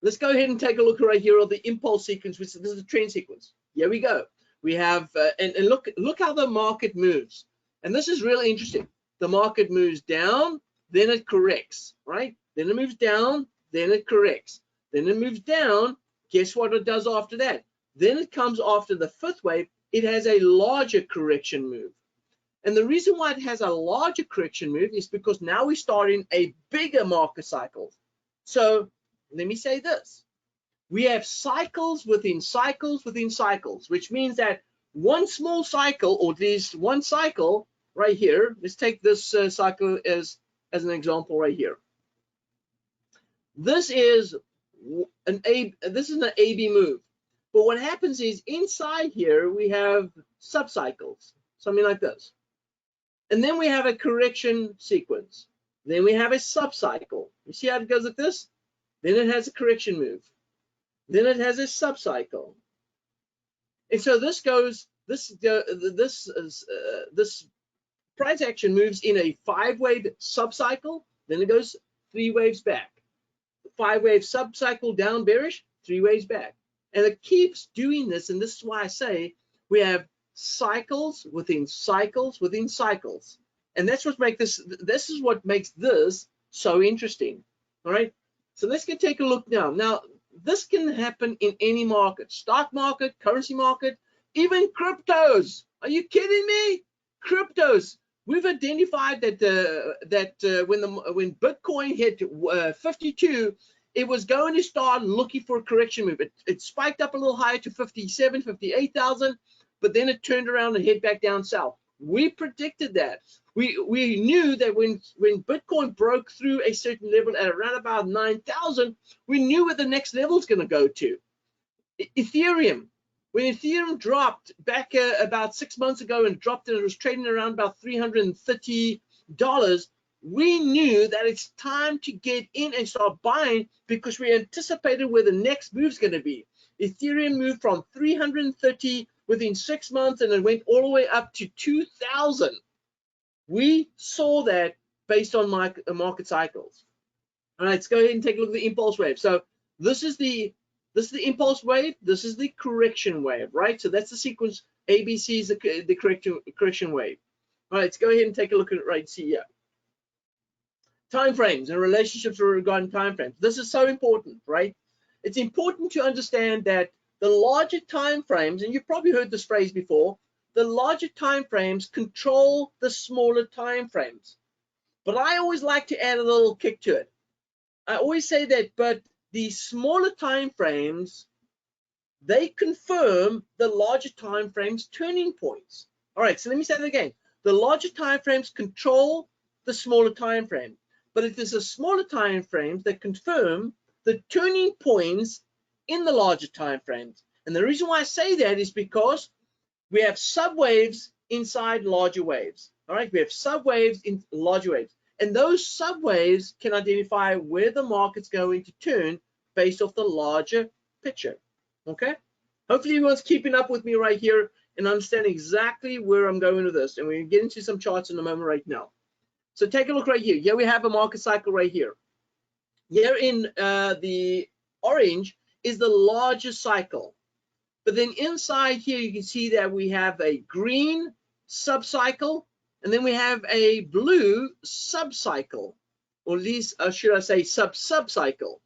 let's go ahead and take a look right here at the impulse sequence, which this is a trend sequence. Here we go. We have, and look how the market moves. And this is really interesting. The market moves down, then it corrects, right? Then it moves down, then it corrects. Then it moves down. Guess what it does after that? Then it comes after the 5th wave. It has a larger correction move. And the reason why it has a larger correction move is because now we're starting a bigger market cycle. So let me say this. We have cycles within cycles within cycles, which means that one small cycle, or at least one cycle right here, let's take this cycle as an example right here. This is an AB move. But what happens is inside here, we have subcycles, something like this. And then we have a correction sequence. Then we have a subcycle. You see how it goes like this? Then it has a correction move. Then it has a subcycle. And so this goes, this price action moves in a 5-wave subcycle, then it goes 3 waves back. 5-wave subcycle down bearish, 3 waves back. And it keeps doing this, and this is why I say we have cycles within cycles within cycles. And that's what makes this is what makes this so interesting. All right. So let's take a look now. Now, this can happen in any market, stock market, currency market, even cryptos. Are you kidding me? Cryptos. We've identified that when Bitcoin hit 52, it was going to start looking for a correction move. It spiked up a little higher to 57, 58,000, but then it turned around and head back down south. We predicted that. We knew that when Bitcoin broke through a certain level at around about 9,000, we knew where the next level is going to go to. Ethereum. When Ethereum dropped back about 6 months ago and dropped and it was trading around about $330, we knew that it's time to get in and start buying because we anticipated where the next move is going to be. Ethereum moved from 330 within 6 months and it went all the way up to 2,000. We saw that based on market cycles. All right, let's go ahead and take a look at the impulse wave. So this is the impulse wave. This is the correction wave, right? So that's the sequence. ABC is the correction wave. All right, let's go ahead and take a look at it right here. Time frames and relationships regarding time frames. This is so important, right? It's important to understand that the larger time frames, and you've probably heard this phrase before, the larger time frames control the smaller time frames. But I always like to add a little kick to it. I always say that, but the smaller time frames, they confirm the larger time frames turning points. All right, so let me say that again. The larger time frames control the smaller time frame, but it is the smaller time frames that confirm the turning points in the larger time frames. And the reason why I say that is because we have subwaves inside larger waves. All right, we have subwaves in larger waves, and those subwaves can identify where the market's going to turn based off the larger picture. Okay, hopefully everyone's keeping up with me right here and understanding exactly where I'm going with this, and we're going to get into some charts in a moment right now. So take a look right here. Here we have a market cycle right here. Here in the orange is the largest cycle. But then inside here, you can see that we have a green subcycle, and then we have a blue subcycle, or at least, should I say, sub-subcycle.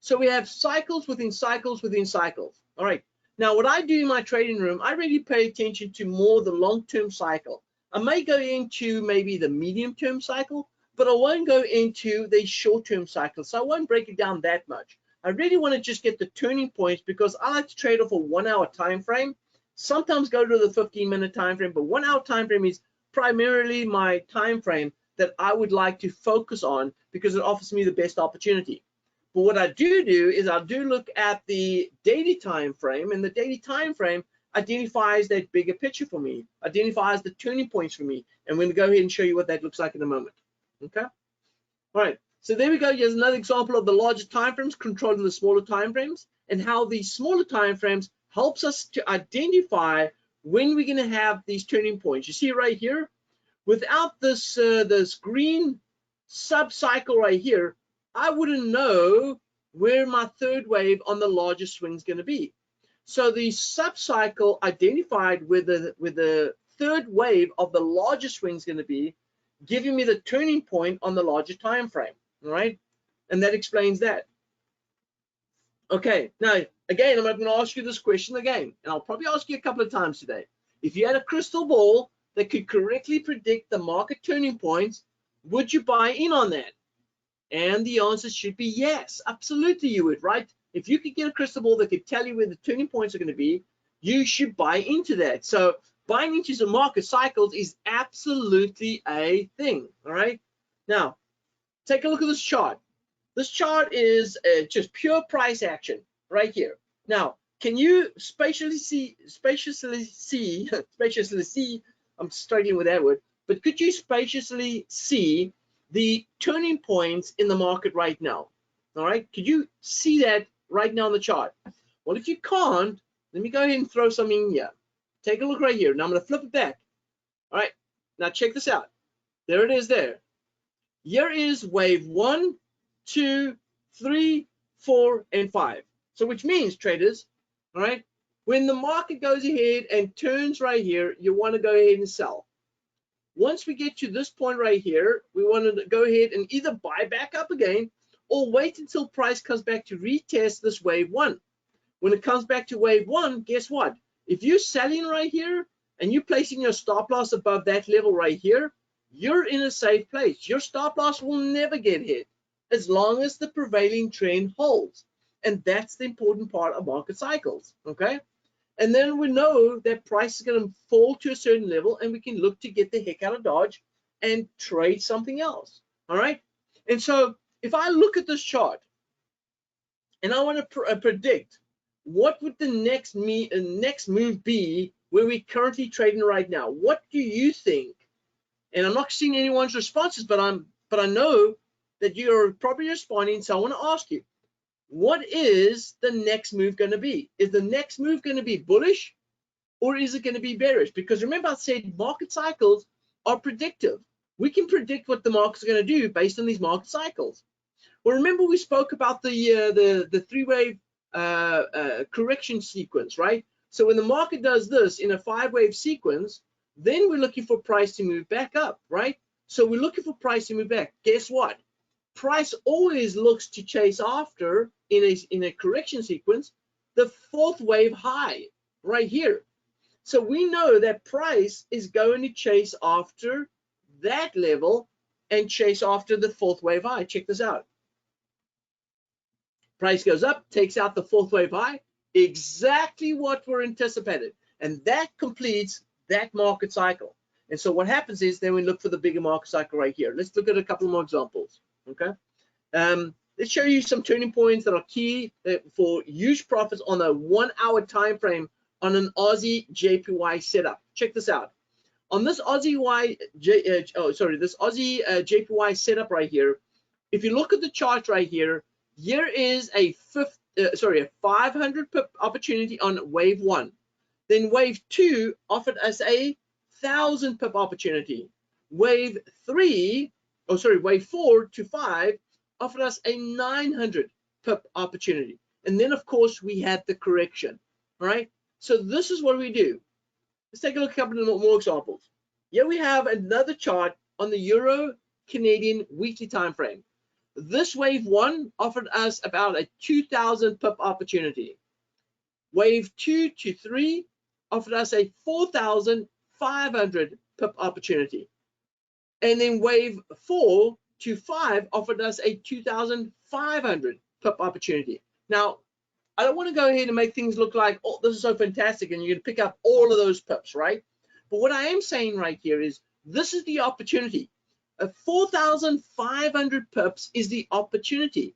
So we have cycles within cycles within cycles. All right. Now, what I do in my trading room, I really pay attention to more the long-term cycle. I may go into maybe the medium-term cycle, but I won't go into the short-term cycle. So I won't break it down that much. I really want to just get the turning points because I like to trade off a 1 hour time frame. Sometimes go to the 15-minute time frame, but 1 hour time frame is primarily my time frame that I would like to focus on because it offers me the best opportunity. But what I do is I do look at the daily time frame, and the daily time frame identifies that bigger picture for me, identifies the turning points for me. And we're going to go ahead and show you what that looks like in a moment. Okay. All right. So there we go. Here's another example of the larger time frames controlling the smaller time frames, and how the smaller time frames helps us to identify when we're going to have these turning points. You see right here, without this this green sub-cycle right here, I wouldn't know where my third wave on the largest swing is going to be. So the sub-cycle identified where the third wave of the largest swing is going to be, giving me the turning point on the larger time frame. All right, and that explains that. Okay, now again, I'm going to ask you this question again, and I'll probably ask you a couple of times today. If you had a crystal ball that could correctly predict the market turning points, would you buy in on that? And the answer should be yes, absolutely you would, right? If you could get a crystal ball that could tell you where the turning points are going to be, you should buy into that. So buying into the market cycles is absolutely a thing. All right, now take a look at this chart. This chart is just pure price action right here. Now, can you spatially see, I'm struggling with that word, but could you spaciously see the turning points in the market right now? All right, could you see that right now on the chart? Well, if you can't, let me go ahead and throw some in here. Take a look right here. Now I'm going to flip it back. All right, now check this out. There it is there. Here is wave 1, 2, 3, 4, and 5. So which means, traders, all right, when the market goes ahead and turns right here, you want to go ahead and sell. Once we get to this point right here, we want to go ahead and either buy back up again, or wait until price comes back to retest this wave one. When it comes back to wave one, guess what? If you're selling right here and you're placing your stop loss above that level right here, you're in a safe place. Your stop loss will never get hit as long as the prevailing trend holds. And that's the important part of market cycles, okay? And then we know that price is going to fall to a certain level and we can look to get the heck out of Dodge and trade something else, all right? And so if I look at this chart and I want to predict what would the next move be where we're currently trading right now, what do you think? And I'm not seeing anyone's responses, but I know that you're probably responding, so I want to ask you, what is the next move going to be? Is the next move going to be bullish or is it going to be bearish? Because remember I said market cycles are predictive. We can predict what the market's going to do based on these market cycles. Well, remember we spoke about the three-wave correction sequence, right? So when the market does this in a 5-wave sequence, then we're looking for price to move back up, right? So we're looking for price to move back. Guess what? Price always looks to chase after in a correction sequence the 4th wave high right here. So we know that price is going to chase after that level and chase after the 4th wave high. Check this out. Price goes up, takes out the 4th wave high, exactly what we're anticipated, and that completes that market cycle. And so what happens is then we look for the bigger market cycle right here. Let's look at a couple more examples. Okay, let's show you some turning points that are key for huge profits on a 1-hour time frame on an Aussie JPY setup. Check this out. On this Aussie JPY setup right here, if you look at the chart right here, here is a 500 pip opportunity on wave 1. Then wave 2 offered us a 1,000 pip opportunity. Wave 4 to 5 offered us a 900 pip opportunity. And then of course we had the correction. All right. So this is what we do. Let's take a look at a couple of more examples. Here we have another chart on the Euro Canadian weekly time frame. This wave 1 offered us about a 2,000 pip opportunity. Wave 2 to 3 offered us a 4,500 pip opportunity. And then wave 4 to 5 offered us a 2,500 pip opportunity. Now, I don't want to go ahead and make things look like, oh, this is so fantastic, and you're going to pick up all of those pips, right? But what I am saying right here is this is the opportunity. A 4,500 pips is the opportunity.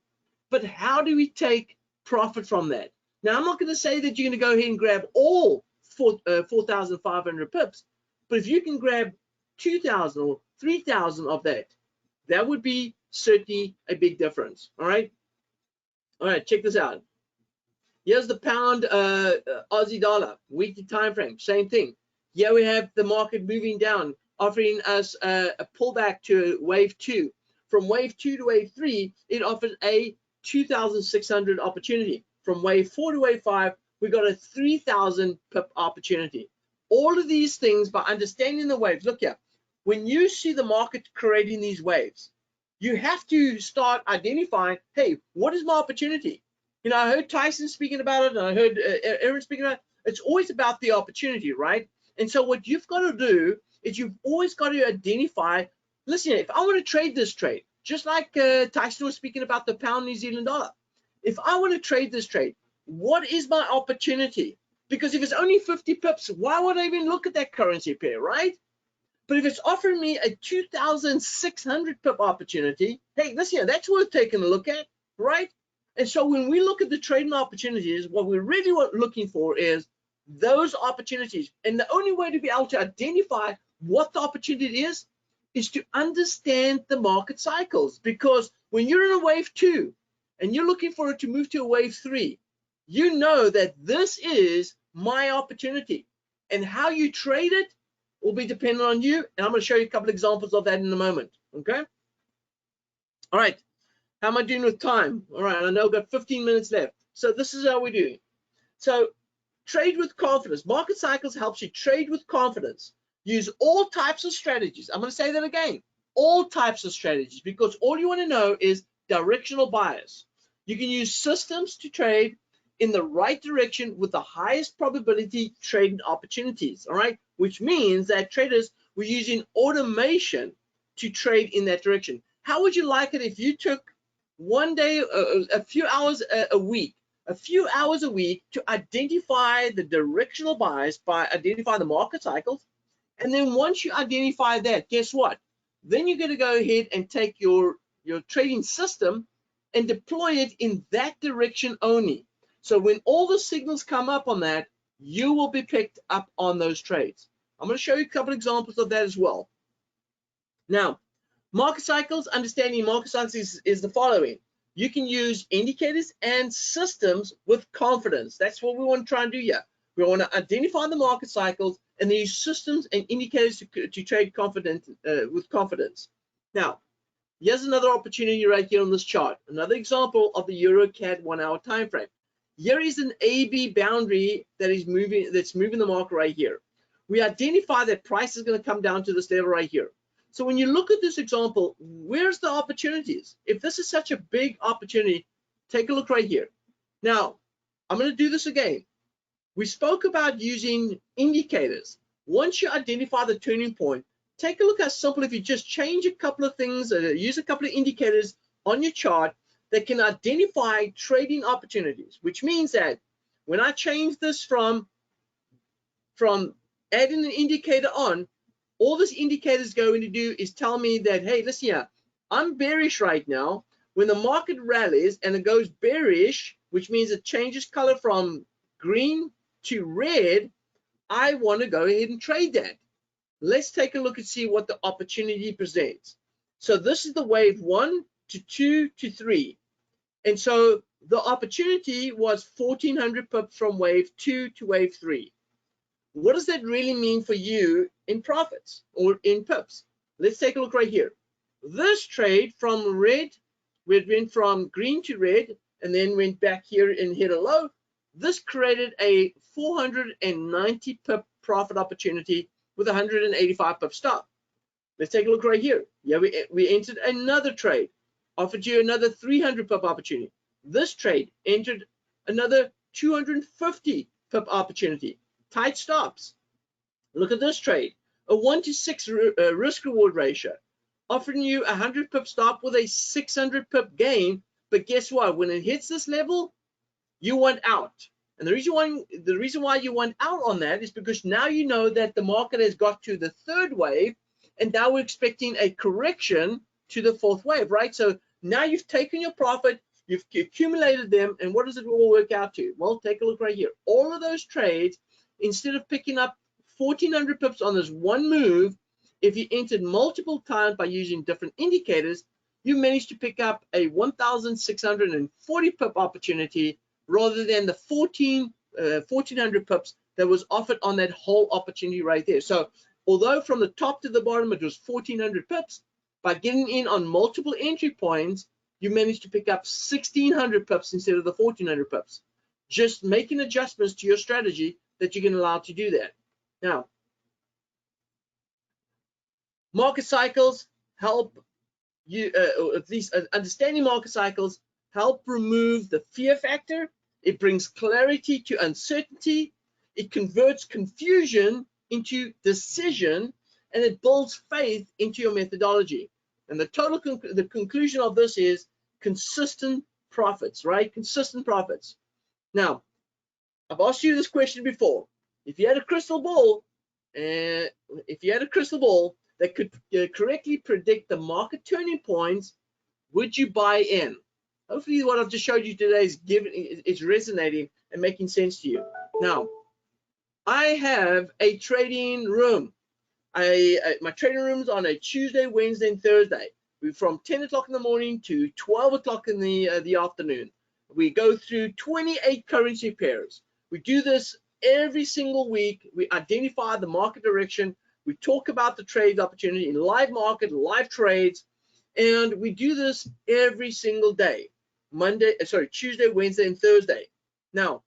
But how do we take profit from that? Now, I'm not going to say that you're going to go ahead and grab all 4,500 pips, but if you can grab 2,000 or 3,000 of that, that would be certainly a big difference. All right. All right, check this out. Here's the pound Aussie dollar weekly time frame. Same thing. Here we have the market moving down, offering us a pullback to wave 2. From wave 2 to wave 3, it offers a 2,600 opportunity. From wave 4 to wave 5, we got a 3,000 pip opportunity. All of these things by understanding the waves. Look here, when you see the market creating these waves, you have to start identifying, hey, what is my opportunity? You know, I heard Tyson speaking about it, and I heard Erin speaking about it. It's always about the opportunity, right? And so what you've got to do is you've always got to identify, listen, if I want to trade this trade, just like Tyson was speaking about the pound New Zealand dollar, if I want to trade this trade, what is my opportunity? Because if it's only 50 pips, why would I even look at that currency pair, right? But if it's offering me a 2,600 pip opportunity, hey, listen, that's worth taking a look at, right? And so when we look at the trading opportunities, what we're really looking for is those opportunities. And the only way to be able to identify what the opportunity is to understand the market cycles. Because when you're in a wave 2 and you're looking for it to move to a wave 3, you know that this is my opportunity. And how you trade it will be dependent on you. And I'm going to show you a couple of examples of that in a moment. Okay. All right. How am I doing with time? All right. I know I've got 15 minutes left. So this is how we do. So trade with confidence. Market cycles helps you trade with confidence. Use all types of strategies. I'm going to say that again. All types of strategies, because all you want to know is directional bias. You can use systems to trade in the right direction with the highest probability trading opportunities, all right? Which means that traders were using automation to trade in that direction. How would you like it if you took one day, a few hours a week to identify the directional bias by identifying the market cycles? And then once you identify that, guess what? Then you're going to go ahead and take your trading system and deploy it in that direction only. So when all the signals come up on that, you will be picked up on those trades. I'm going to show you a couple examples of that as well. Now, market cycles, understanding market cycles is the following. You can use indicators and systems with confidence. That's what we want to try and do here. We want to identify the market cycles and then use systems and indicators to trade with confidence. Now, here's another opportunity right here on this chart. Another example of the Euro-CAD 1 hour time frame. Here is an AB boundary that's moving the market right here. We identify that price is going to come down to this level right here. So when you look at this example, where's the opportunities? If this is such a big opportunity, take a look right here. Now, I'm going to do this again. We spoke about using indicators. Once you identify the turning point, take a look how simple if you just change a couple of things, use a couple of indicators on your chart that can identify trading opportunities, which means that when I change this from adding an indicator on, all this indicator is going to do is tell me that, hey, listen here, I'm bearish right now. When the market rallies and it goes bearish, which means it changes color from green to red, I want to go ahead and trade that. Let's take a look and see what the opportunity presents. So this is the wave 1 to 2 to 3. And so the opportunity was 1,400 pips from wave 2 to wave 3. What does that really mean for you in profits or in pips? Let's take a look right here. This trade from red, where it went from green to red and then went back here and hit a low, this created a 490 pip profit opportunity with 185 pip stop. Let's take a look right here. Yeah, we entered another trade, offered you another 300 pip opportunity. This trade entered another 250 pip opportunity. Tight stops. Look at this trade, a 1 to 6 risk reward ratio, offering you 100 pip stop with a 600 pip gain. But guess what? When it hits this level, you want out. And the reason why you want out on that is because now you know that the market has got to the third wave, and now we're expecting a correction to the fourth wave, right? So now you've taken your profit, you've accumulated them, and what does it all work out to? Well, take a look right here. All of those trades, instead of picking up 1,400 pips on this one move, if you entered multiple times by using different indicators, you managed to pick up a 1,640 pip opportunity rather than the 1,400 pips that was offered on that whole opportunity right there. So although from the top to the bottom it was 1,400 pips, by getting in on multiple entry points, you managed to pick up 1,600 pips instead of the 1,400 pips. Just making adjustments to your strategy that you can allow to do that. Now, market cycles help you, or at least understanding market cycles, help remove the fear factor. It brings clarity to uncertainty. It converts confusion into decision, and it builds faith into your methodology. And the conclusion of this is consistent profits, right? Consistent profits. Now, I've asked you this question before. If you had a crystal ball, that could correctly predict the market turning points, would you buy in? Hopefully what I've just showed you today is resonating and making sense to you. Now, I have a trading room. My trading room is on a Tuesday, Wednesday, and Thursday. We're from 10 o'clock in the morning to 12 o'clock in the afternoon. We go through 28 currency pairs. We do this every single week. We identify the market direction. We talk about the trade opportunity in live market, live trades, and we do this every single day. Tuesday, Wednesday, and Thursday. Now,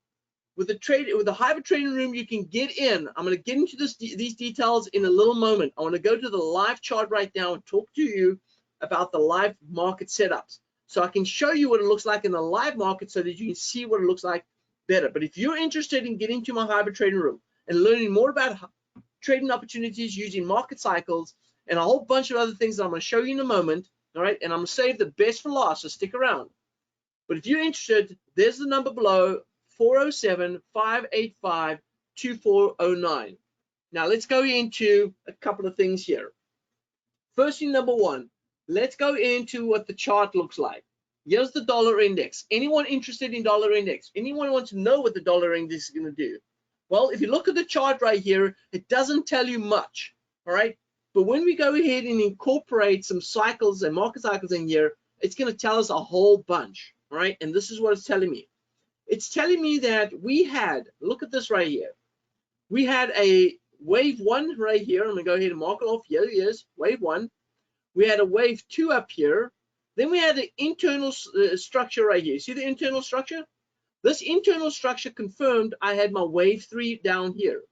with the hybrid trading room, you can get in. I'm going to get into these details in a little moment. I want to go to the live chart right now and talk to you about the live market setups. so I can show you what it looks like in the live market so that you can see what it looks like better. But if you're interested in getting to my hybrid trading room and learning more about trading opportunities using market cycles and a whole bunch of other things that I'm going to show you in a moment, all right, and I'm going to save the best for last, so stick around. But if you're interested, there's the number below, 407-585-2409. Now let's go into a couple of things here. First thing, number one, let's go into what the chart looks like. Here's the dollar index. Anyone interested in dollar index? Anyone wants to know what the dollar index is going to do? Well, if you look at the chart right here, it doesn't tell you much, all right? But when we go ahead and incorporate some cycles and market cycles in here, it's going to tell us a whole bunch, all right? And this is what it's telling me. It's telling me that we had, look at this right here. We had a wave 1 right here. I'm going to go ahead and mark it off. Here it is, wave 1. We had a wave 2 up here. Then we had the internal structure right here. See the internal structure? This internal structure confirmed I had my wave 3 down here.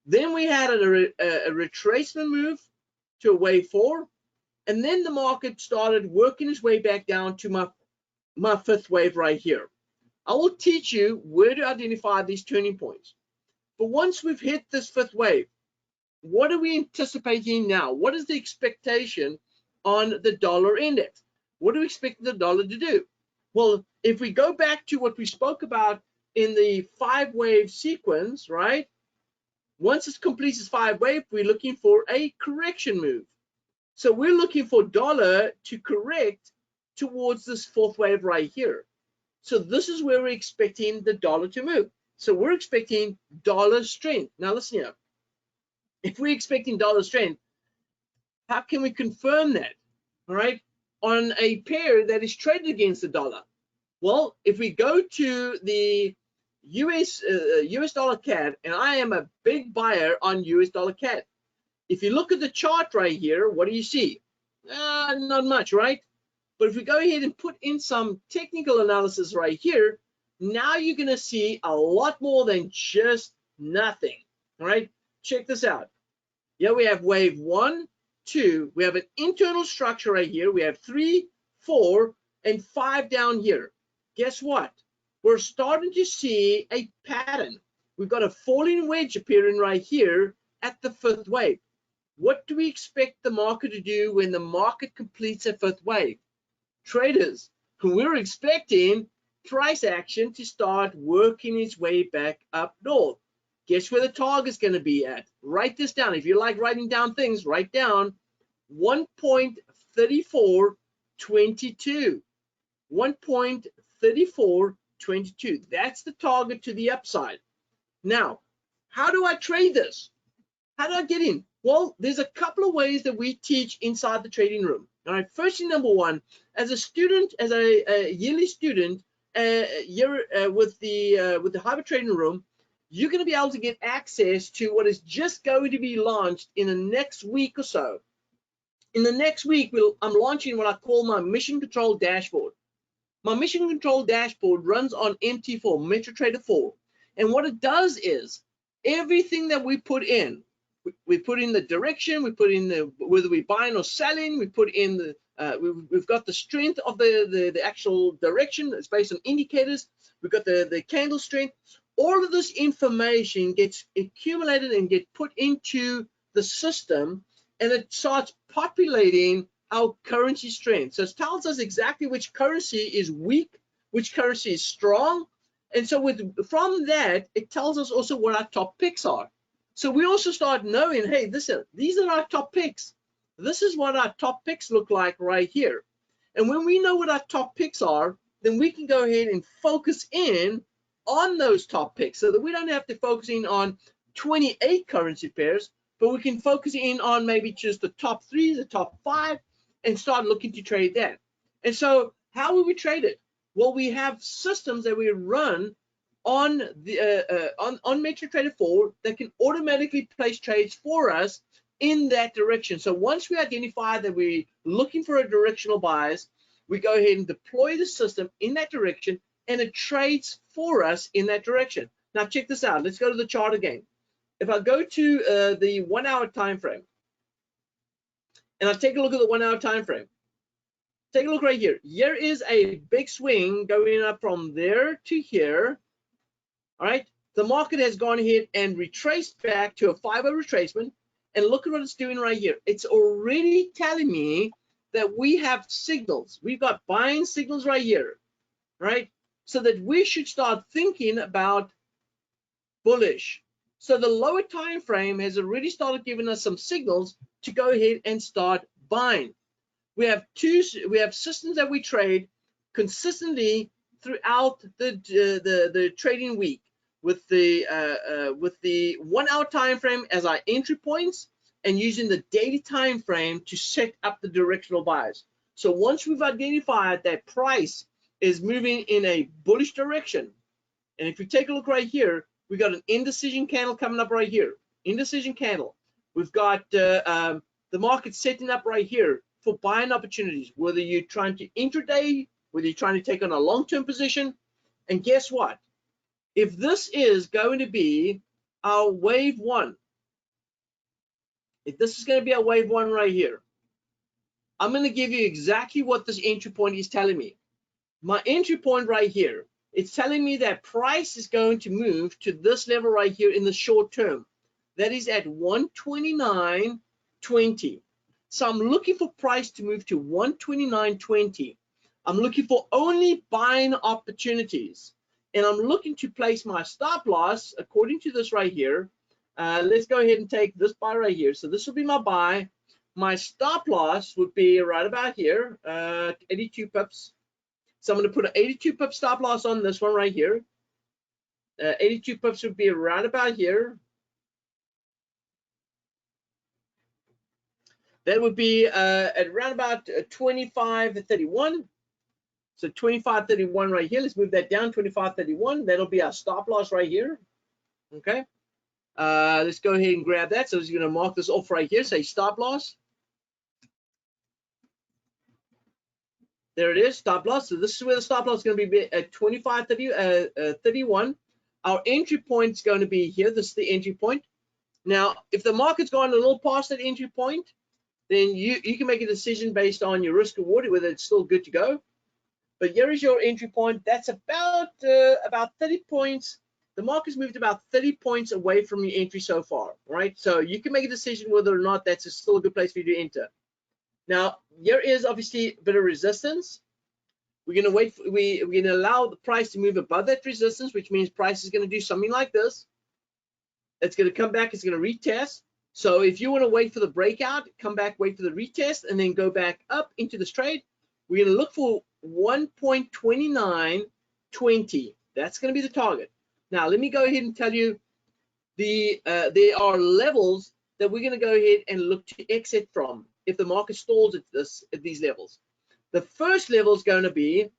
Then we had a retracement move to a wave 4. And then the market started working its way back down to my 5th wave right here. I will teach you where to identify these turning points. But once we've hit this 5th wave, what are we anticipating now? What is the expectation on the dollar index? What do we expect the dollar to do? Well, if we go back to what we spoke about in the 5-wave sequence, right? Once it completes its 5 wave, we're looking for a correction move. So we're looking for dollar to correct towards this 4th wave right here. So this is where we're expecting the dollar to move. So we're expecting dollar strength. Now listen here. If we're expecting dollar strength, how can we confirm that? All right, on a pair that is traded against the dollar. Well, if we go to the US dollar CAD, and I am a big buyer on US dollar CAD. If you look at the chart right here, what do you see? Not much, right? But if we go ahead and put in some technical analysis right here, now you're going to see a lot more than just nothing. All right, check this out. Here we have wave 1, 2. We have an internal structure right here. We have 3, 4, and 5 down here. Guess what? We're starting to see a pattern. We've got a falling wedge appearing right here at the 5th wave. What do we expect the market to do when the market completes a 5th wave? Traders, we're expecting price action to start working its way back up north. Guess where the target's going to be at? Write this down. If you like writing down things, write down 1.3422. 1.3422. That's the target to the upside. Now, how do I trade this? How do I get in? Well, there's a couple of ways that we teach inside the trading room. All right, first thing, number one, as a student, as a yearly student, with the hybrid trading room, you're going to be able to get access to what is just going to be launched in the next week or so. In the next week, I'm launching what I call my mission control dashboard. My mission control dashboard runs on MT4, MetaTrader 4. And what it does is everything that we put in, we put in the direction, we put in the whether we're buying or selling, we put in the we've got the strength of the actual direction. It's based on indicators. We've got the candle strength. All of this information gets accumulated and get put into the system, and it starts populating our currency strength. So it tells us exactly which currency is weak, which currency is strong, and so from that, it tells us also what our top picks are. So we also start knowing, hey, these are our top picks. This is what our top picks look like right here. And when we know what our top picks are, then we can go ahead and focus in on those top picks so that we don't have to focus in on 28 currency pairs, but we can focus in on maybe just the top 3, the top 5, and start looking to trade that. And so how will we trade it? Well, we have systems that we run on the on MetaTrader 4 that can automatically place trades for us in that direction. So once we identify that we're looking for a directional bias, we go ahead and deploy the system in that direction, and it trades for us in that direction. Now check this out. Let's go to the chart again. If I go to the 1 hour time frame, and I take a look at the 1 hour time frame, take a look right here. Here is a big swing going up from there to here. All right, the market has gone ahead and retraced back to a 5-0 retracement, and look at what it's doing right here. It's already telling me that we have signals. We've got buying signals right here, right? So that we should start thinking about bullish. So the lower time frame has already started giving us some signals to go ahead and start buying. We have systems that we trade consistently throughout the trading week with the 1 hour time frame as our entry points, and using the daily time frame to set up the directional buys. So once we've identified that price is moving in a bullish direction, and if you take a look right here, we got an indecision candle coming up right here, indecision candle. We've got the market setting up right here for buying opportunities, whether you're trying to intraday, whether you're trying to take on a long-term position. And guess what? If this is going to be our wave one, if this is going to be our wave one right here, I'm going to give you exactly what this entry point is telling me. My entry point right here, it's telling me that price is going to move to this level right here in the short term. That is at 129.20. So I'm looking for price to move to 129.20. I'm looking for only buying opportunities. And I'm looking to place my stop loss according to this right here. Let's go ahead and take this buy right here. So this will be my buy. My stop loss would be right about here, 82 pips. So I'm going to put an 82 pip stop loss on this one right here. 82 pips would be right about here. That would be at around about 25.31. So 25.31 right here. Let's move that down, 25.31. That'll be our stop loss right here. Okay. Let's go ahead and grab that. So it's going to mark this off right here. Say stop loss. There it is, stop loss. So this is where the stop loss is going to be at 25.31. Our entry point is going to be here. This is the entry point. Now, if the market's gone a little past that entry point, then you can make a decision based on your risk reward, whether it's still good to go. But here is your entry point. That's about 30 points. The market's moved about 30 points away from your entry so far, right? So you can make a decision whether or not that's still a good place for you to enter. Now, here is obviously a bit of resistance. We're going to wait. We're going to allow the price to move above that resistance, which means price is going to do something like this. It's going to come back. It's going to retest. So if you want to wait for the breakout, come back, wait for the retest, and then go back up into this trade, we're going to look for 1.2920. That's going to be the target. Now, let me go ahead and tell you there are levels that we're going to go ahead and look to exit from if the market stalls at these levels. The first level is going to be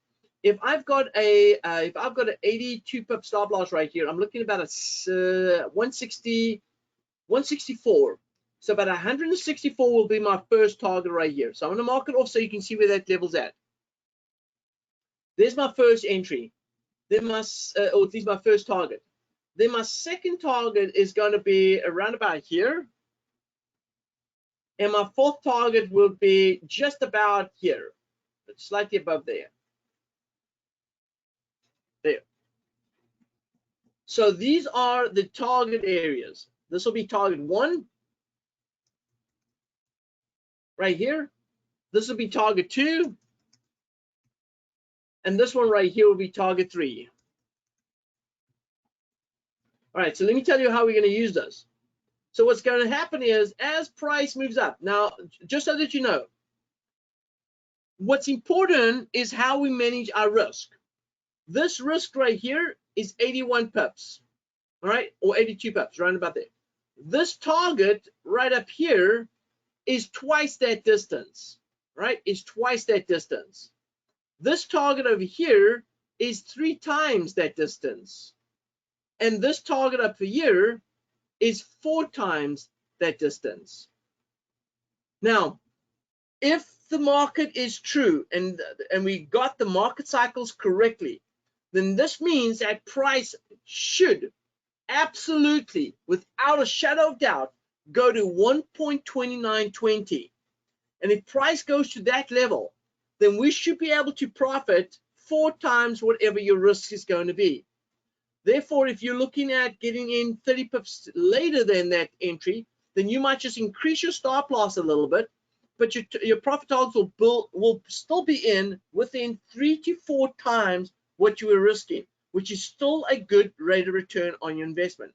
if I've got an 82 pip stop loss right here. I'm looking about a 164. So about 164 will be my first target right here. So I'm going to mark it off so you can see where that level's at. There's my first entry. Then or at least my first target. Then my second target is going to be around about here. And my fourth target will be just about here, but slightly above there. There. So these are the target areas. This will be target 1 right here. This will be target 2. And this one right here will be target 3. All right, so let me tell you how we're going to use this. So what's going to happen is as price moves up, now, just so that you know, what's important is how we manage our risk. This risk right here is 81 pips, all right, or 82 pips, right about there. This target right up here is twice that distance, right, is twice that distance. This target over here is 3 times that distance. And this target up here is 4 times that distance. Now, if the market is true and we got the market cycles correctly, then this means that price should absolutely, without a shadow of doubt, go to 1.2920. And if price goes to that level, then we should be able to profit 4 times whatever your risk is going to be. Therefore, if you're looking at getting in 30 pips later than that entry, then you might just increase your stop loss a little bit, but your profit targets will still be in within 3 to 4 times what you were risking, which is still a good rate of return on your investment.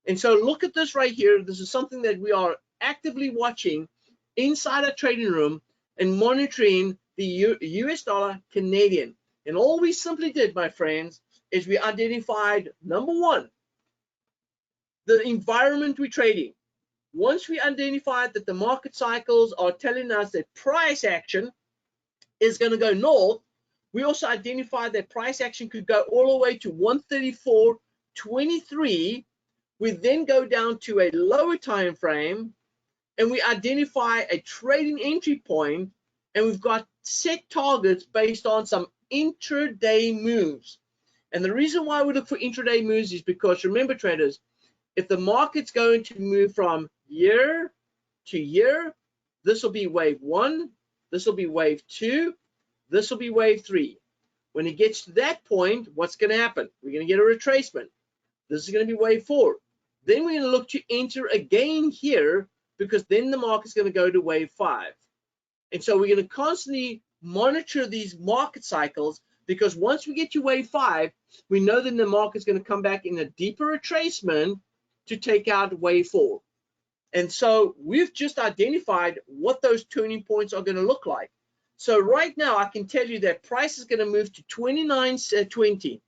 And so look at this right here. This is something that we are actively watching inside our trading room and monitoring the US dollar Canadian. And all we simply did, my friends, is we identified, number one, the environment we're trading. Once we identified that the market cycles are telling us that price action is going to go north, we also identified that price action could go all the way to 134.23. We then go down to a lower time frame and we identify a trading entry point, and we've got set targets based on some intraday moves. And the reason why we look for intraday moves is because, remember traders, if the market's going to move from year to year, this will be wave 1, this will be wave 2, this will be wave 3. When it gets to that point, what's going to happen? We're going to get a retracement. This is going to be wave 4. Then we're going to look to enter again here, because then the market's going to go to wave 5. And so we're going to constantly monitor these market cycles, because once we get to wave 5, we know that the market's going to come back in a deeper retracement to take out wave 4. And so we've just identified what those turning points are going to look like. So right now I can tell you that price is going to move to 29.20.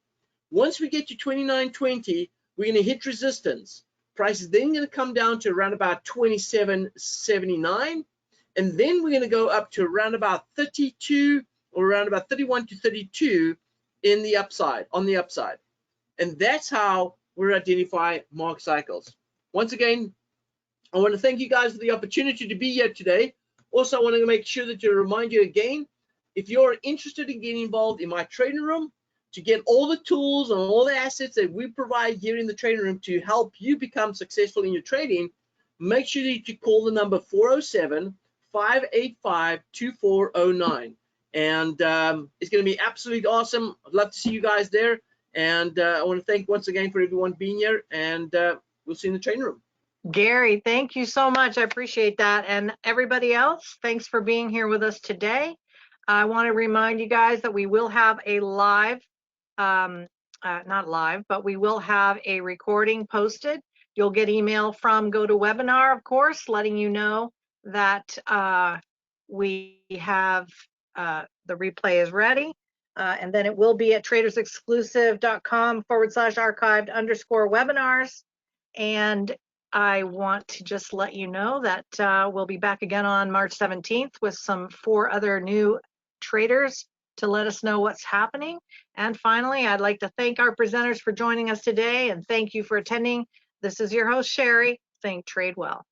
Once we get to 29.20, we're going to hit resistance. Price is then going to come down to around about 27.79, and then we're going to go up to around about 32 or around about 31 to 32 in the upside, on the upside. And that's how we identify market cycles. Once again, I want to thank you guys for the opportunity to be here today. Also, I want to make sure to remind you again, if you're interested in getting involved in my trading room, to get all the tools and all the assets that we provide here in the trading room to help you become successful in your trading, make sure that you call the number 407-585-2409. And it's going to be absolutely awesome. I'd love to see you guys there. And I want to thank once again for everyone being here, and we'll see you in the trading room. Gary, thank you so much. I appreciate that. And everybody else, thanks for being here with us today. I want to remind you guys that we will have a live, not live, but we will have a recording posted. You'll get email from GoToWebinar, of course, letting you know that we have the replay is ready. And then it will be at tradersexclusive.com/archived_webinars. And I want to just let you know that we'll be back again on March 17th with 4 other new traders to let us know what's happening. And finally, I'd like to thank our presenters for joining us today, and thank you for attending. This is your host, Sherry. Think Trade Well.